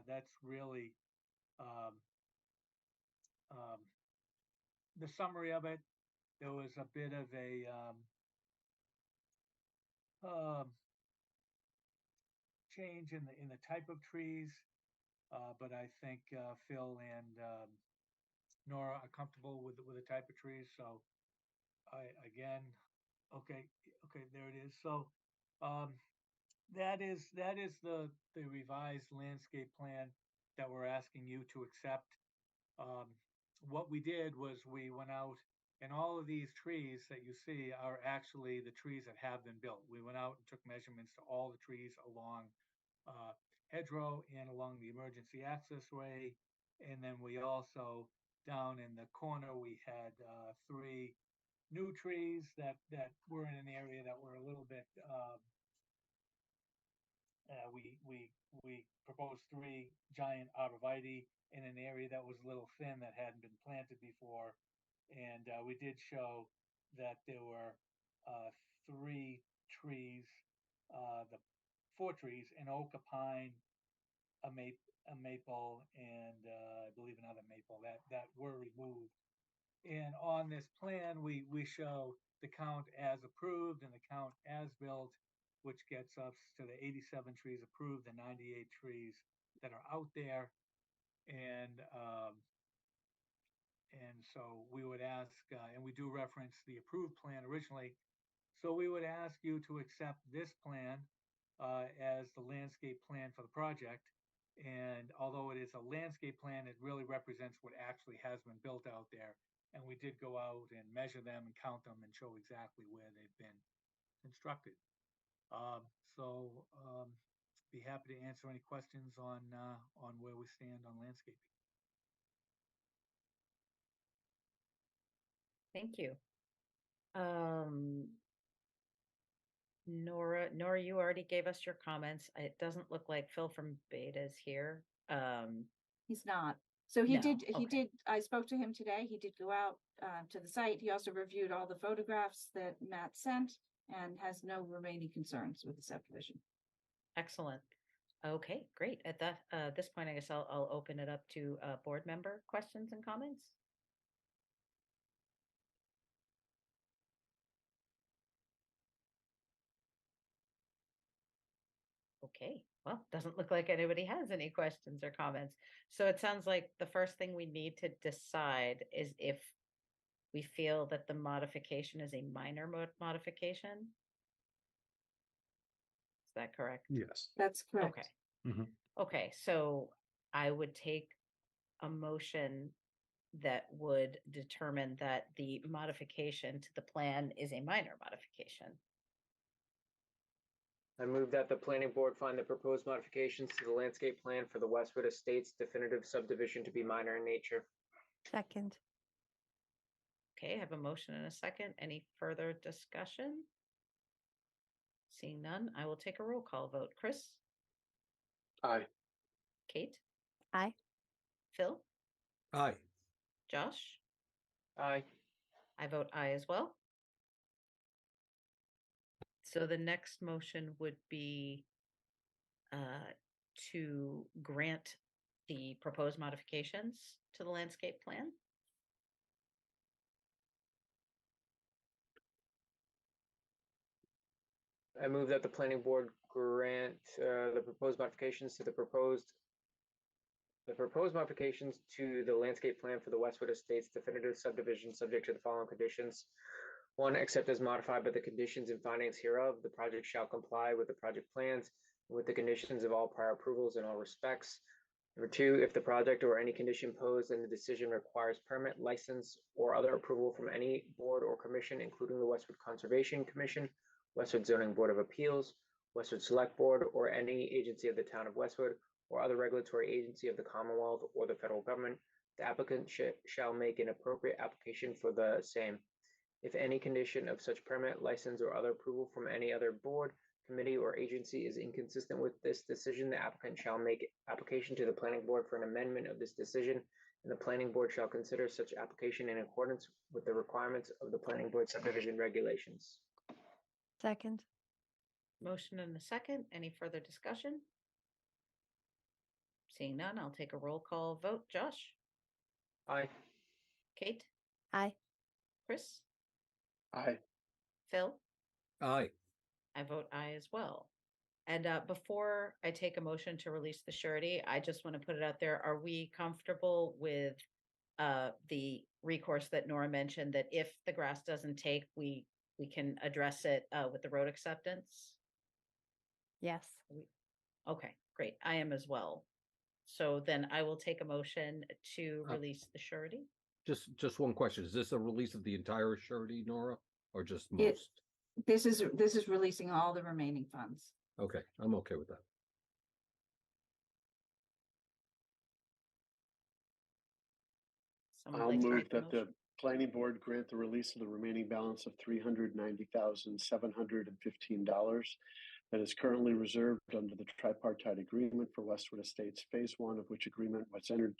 that's really the summary of it. There was a bit of a change in the type of trees, but I think Phil and Nora are comfortable with the type of trees. So okay, there it is. So that is the revised landscape plan that we're asking you to accept. What we did was we went out, and all of these trees that you see are actually the trees that have been built. We went out and took measurements to all the trees along Hedgerow and along the emergency access way. And then we also, down in the corner, we had 3 new trees that were in an area that were a little bit we proposed 3 giant arborvitae in an area that was a little thin that hadn't been planted before. And we did show that there were 3 trees, the 4 trees, an oak, a pine, a maple, and I believe another maple that were removed. And on this plan, we show the count as approved and the count as built, which gets us to the 87 trees approved, the 98 trees that are out there. And so we would ask, and we do reference the approved plan originally. So we would ask you to accept this plan as the landscape plan for the project. And although it is a landscape plan, it really represents what actually has been built out there. And we did go out and measure them and count them and show exactly where they've been constructed. Be happy to answer any questions on where we stand on landscaping. Thank you. Nora, you already gave us your comments. It doesn't look like Phil from Beta is here. He's not. So he No, did, I spoke to him today. He did go out to the site. He also reviewed all the photographs that Matt sent and has no remaining concerns with the subdivision. Excellent. Okay, great. At this point, I guess I'll open it up to board member questions and comments. Okay, well, doesn't look like anybody has any questions or comments. So it sounds like the first thing we need to decide is if we feel that the modification is a minor modification. Is that correct? Yes. That's correct. Okay. Mhm. Okay, so I would take a motion that would determine that the modification to the plan is a minor modification. I move that the planning board find the proposed modifications to the landscape plan for the Westwood Estates definitive subdivision to be minor in nature. Second. Okay, I have a motion and a second. Any further discussion? Seeing none, I will take a roll call vote. Chris? Aye. Kate? Aye. Phil? Aye. Josh? Aye. I vote aye as well. So the next motion would be to grant the proposed modifications to the landscape plan. I move that the planning board grant the proposed modifications to the proposed modifications to the landscape plan for the Westwood Estates definitive subdivision subject to the following conditions. 1, except as modified by the conditions and findings hereof, the project shall comply with the project plans and with the conditions of all prior approvals in all respects. Number 2, if the project or any condition posed in the decision requires permit, license, or other approval from any board or commission, including the Westwood Conservation Commission, Westwood Zoning Board of Appeals, Westwood Select Board, or any agency of the town of Westwood, or other regulatory agency of the Commonwealth or the federal government, the applicant shall make an appropriate application for the same. If any condition of such permit, license, or other approval from any other board, committee, or agency is inconsistent with this decision, the applicant shall make application to the planning board for an amendment of this decision, and the planning board shall consider such application in accordance with the requirements of the planning board subdivision regulations. Second. Motion and a second. Any further discussion? Seeing none, I'll take a roll call vote. Josh? Aye. Kate? Aye. Chris? Aye. Phil? Aye. I vote aye as well. And before I take a motion to release the surety, I just want to put it out there. Are we comfortable with the recourse that Nora mentioned, that if the grass doesn't take, we can address it with the road acceptance? Yes. Okay, great. I am as well. So then I will take a motion to release the surety. Just one question. Is this a release of the entire surety, Nora, or just most? This is releasing all the remaining funds. Okay, I'm okay with that. Someone I'll like to move make the that the motion? planning board grant the release of the remaining balance of $390,715 that is currently reserved under the tripartite agreement for Westwood Estates Phase 1, of which agreement was entered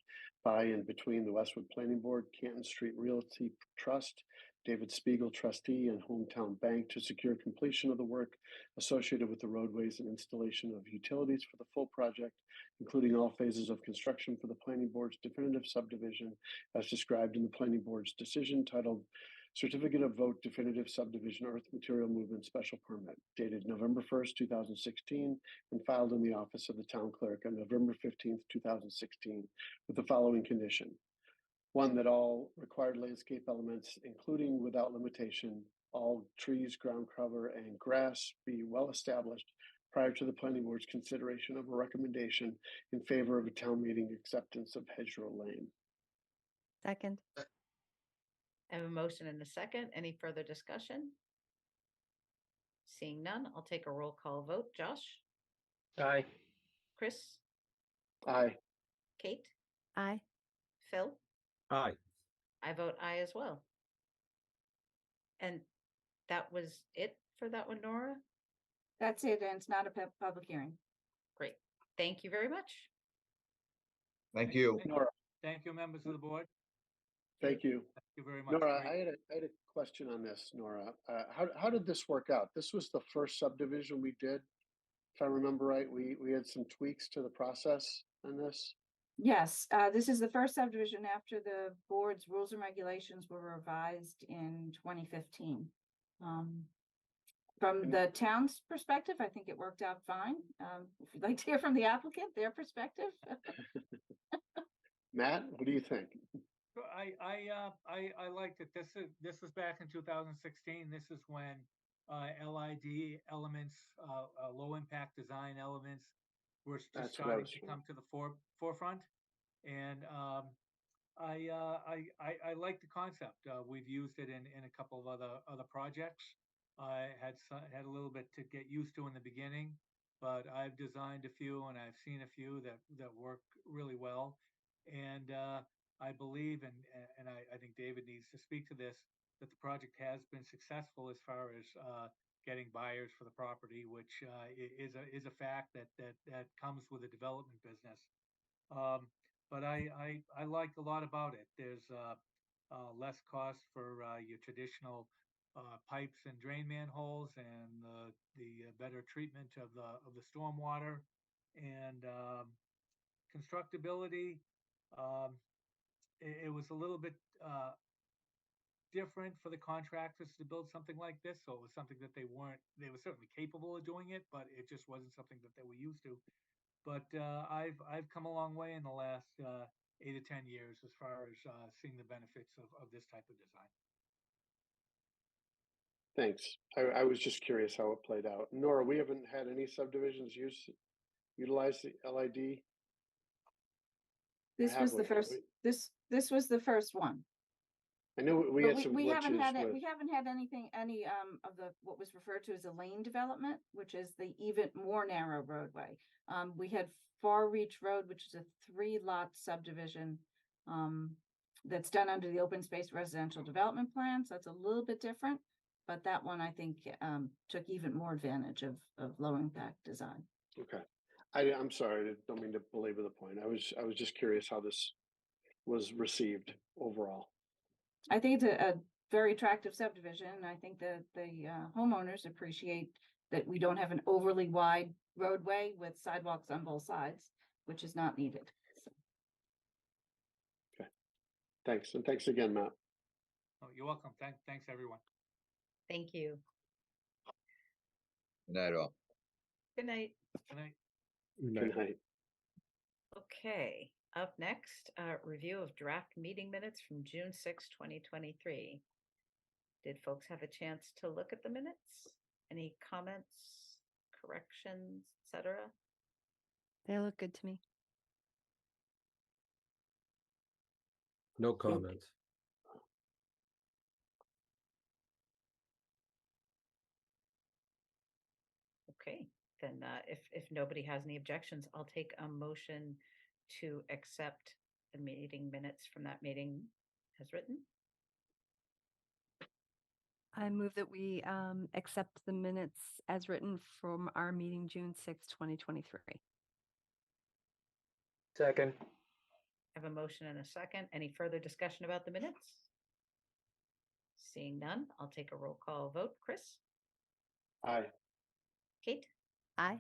by and between the Westwood Planning Board, Canton Street Realty Trust, David Spiegel, trustee, and Hometown Bank to secure completion of the work associated with the roadways and installation of utilities for the full project, including all phases of construction for the Planning Board's definitive subdivision as described in the Planning Board's decision titled Certificate of Vote Definitive Subdivision Earth Material Movement Special Permit, dated November 1st, 2016, and filed in the office of the Town Clerk on November 15th, 2016, with the following condition. One, that all required landscape elements, including without limitation, all trees, ground cover, and grass be well established prior to the Planning Board's consideration of a recommendation in favor of a town meeting acceptance of Hedgerow Lane. Second. I have a motion and a second. Any further discussion? Seeing none, I'll take a roll call vote. Josh? Aye. Chris? Aye. Kate? Aye. Phil? Aye. I vote aye as well. And that was it for that one, Nora? That's it, and it's not a public hearing. Great. Thank you very much. Thank you. Nora, Thank you, members of the board. thank you. Thank you very much. Nora, Great. I had a question on this, Nora. How did this work out? This was the first subdivision we did. If I remember right, we had some tweaks to the process on this. Yes, this is the first subdivision after the board's rules and regulations were revised in 2015. From the town's perspective, I think it worked out fine. If you'd like to hear from the applicant, their perspective. Matt, what do you think? I liked it. This was back in 2016. This is when LID elements, low impact design elements were just starting to come to the forefront. And I like the concept. We've used it in a couple of other projects. I had a little bit to get used to in the beginning, but I've designed a few and I've seen a few that work really well. And I believe, and I think David needs to speak to this, that the project has been successful as far as getting buyers for the property, which is a fact that comes with a development business. But I liked a lot about it. There's less cost for your traditional pipes and drain manholes, and the better treatment of the stormwater, and constructability. It was a little bit different for the contractors to build something like this. So it was something that they were certainly capable of doing it, but it just wasn't something that they were used to. But I've come a long way in the last 8 to 10 years as far as seeing the benefits of this type of design. Thanks. I was just curious how it played out. Nora, we haven't had any subdivisions utilize the LID. This was the first. This was the first one. I know we had some we haven't had glitches we haven't had any of the what was referred to as a lane development, which is the even more narrow roadway. We had Far Reach Road, which is a 3-lot subdivision that's done under the open space residential development plan. So it's a little bit different, but that one I think took even more advantage of low impact design. Okay. I'm sorry, I don't mean to belabor the point. I was just curious how this was received overall. I think it's a very attractive subdivision. I think that the homeowners appreciate that we don't have an overly wide roadway with sidewalks on both sides, which is not needed. So. Okay, thanks. And thanks again, Matt. Oh, you're welcome. Thanks everyone. Thank you. Good night, all. Good night. Good night. Good night. Okay, up next, review of draft meeting minutes from June 6, 2023. Did folks have a chance to look at the minutes? Any comments, corrections, etc.? They look good to me. No comments. Okay, then if nobody has any objections, I'll take a motion to accept the meeting minutes from that meeting as written. I move that we accept the minutes as written from our meeting June 6, 2023. Second. I have a motion and a second. Any further discussion about the minutes? Seeing none, I'll take a roll call vote. Chris? Aye. Kate? Aye.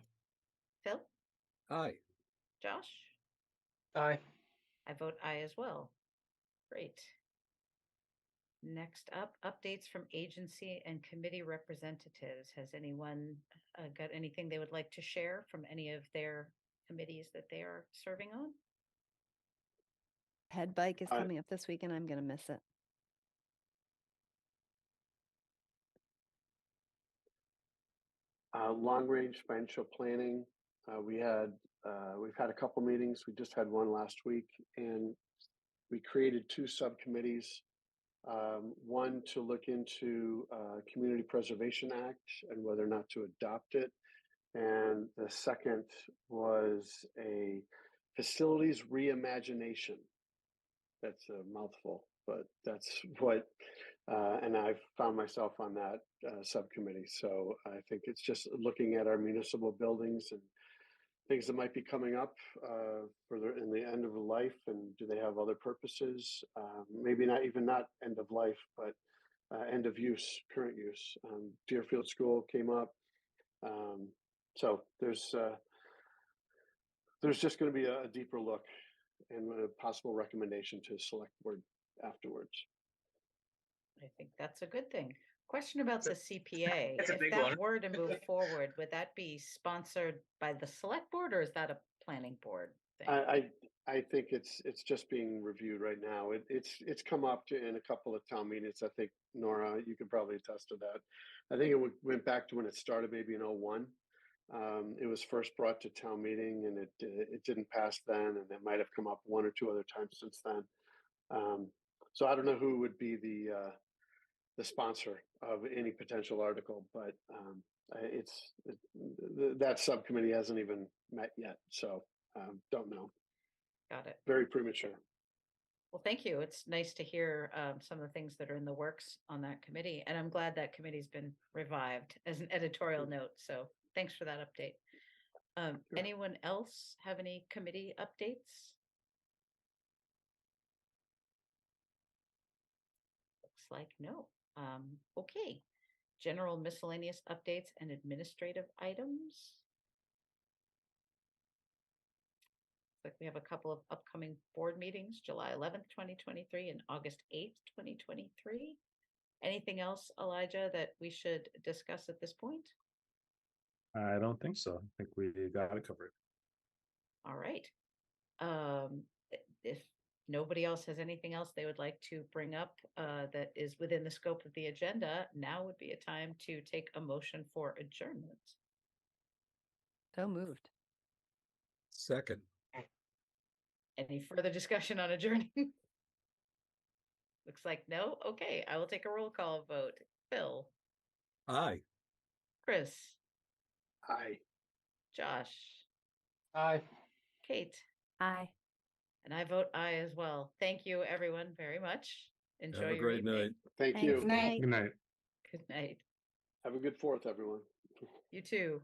Phil? Aye. Josh? Aye. I vote aye as well. Great. Next up, updates from agency and committee representatives. Has anyone got anything they would like to share from any of their committees that they are serving on? Head bike is Aye. coming up this week and I'm going to miss it. Long range financial planning. We've had a couple meetings. We just had one last week, and we created two subcommittees. One to look into Community Preservation Act and whether or not to adopt it, and the second was a facilities reimagination. That's a mouthful, but that's what. And I've found myself on that subcommittee. So I think it's just looking at our municipal buildings and things that might be coming up in the end of life, and do they have other purposes? Maybe not end of life, but end of use, current use. Deerfield School came up. So there's just going to be a deeper look and a possible recommendation to select board afterwards. I think that's a good thing. Question about the CPA. That's a If big that one. were to move forward, would that be sponsored by the select board, or is that a planning board thing? I think it's just being reviewed right now. It's come up in a couple of town meetings. I think, Nora, you could probably attest to that. I think it went back to when it started, maybe in 2001. It was first brought to town meeting, and it didn't pass then, and it might have come up one or two other times since then. So I don't know who would be the sponsor of any potential article, but that subcommittee hasn't even met yet, so don't know. Got it. Very premature. Well, thank you. It's nice to hear some of the things that are in the works on that committee, and I'm glad that committee's been revived as an editorial note. So thanks for that update. Sure. Anyone else have any committee updates? Looks like no. Okay. General miscellaneous updates and administrative items. Like we have a couple of upcoming board meetings, July 11th, 2023 and August 8th, 2023. Anything else, Elijah, that we should discuss at this point? I don't think so. I think we got it covered. All right. If nobody else has anything else they would like to bring up that is within the scope of the agenda, now would be a time to take a motion for adjournment. So moved. Second. Any further discussion on adjourning? Looks like no. Okay, I will take a roll call vote. Phil. Aye. Chris. Aye. Josh. Aye. Kate. Aye. And I vote aye as well. Thank you, everyone, very much. Enjoy Have a your great evening. night. Thank Thanks. you. Good night. Good night. Good night. Have a good 4th, everyone. You too.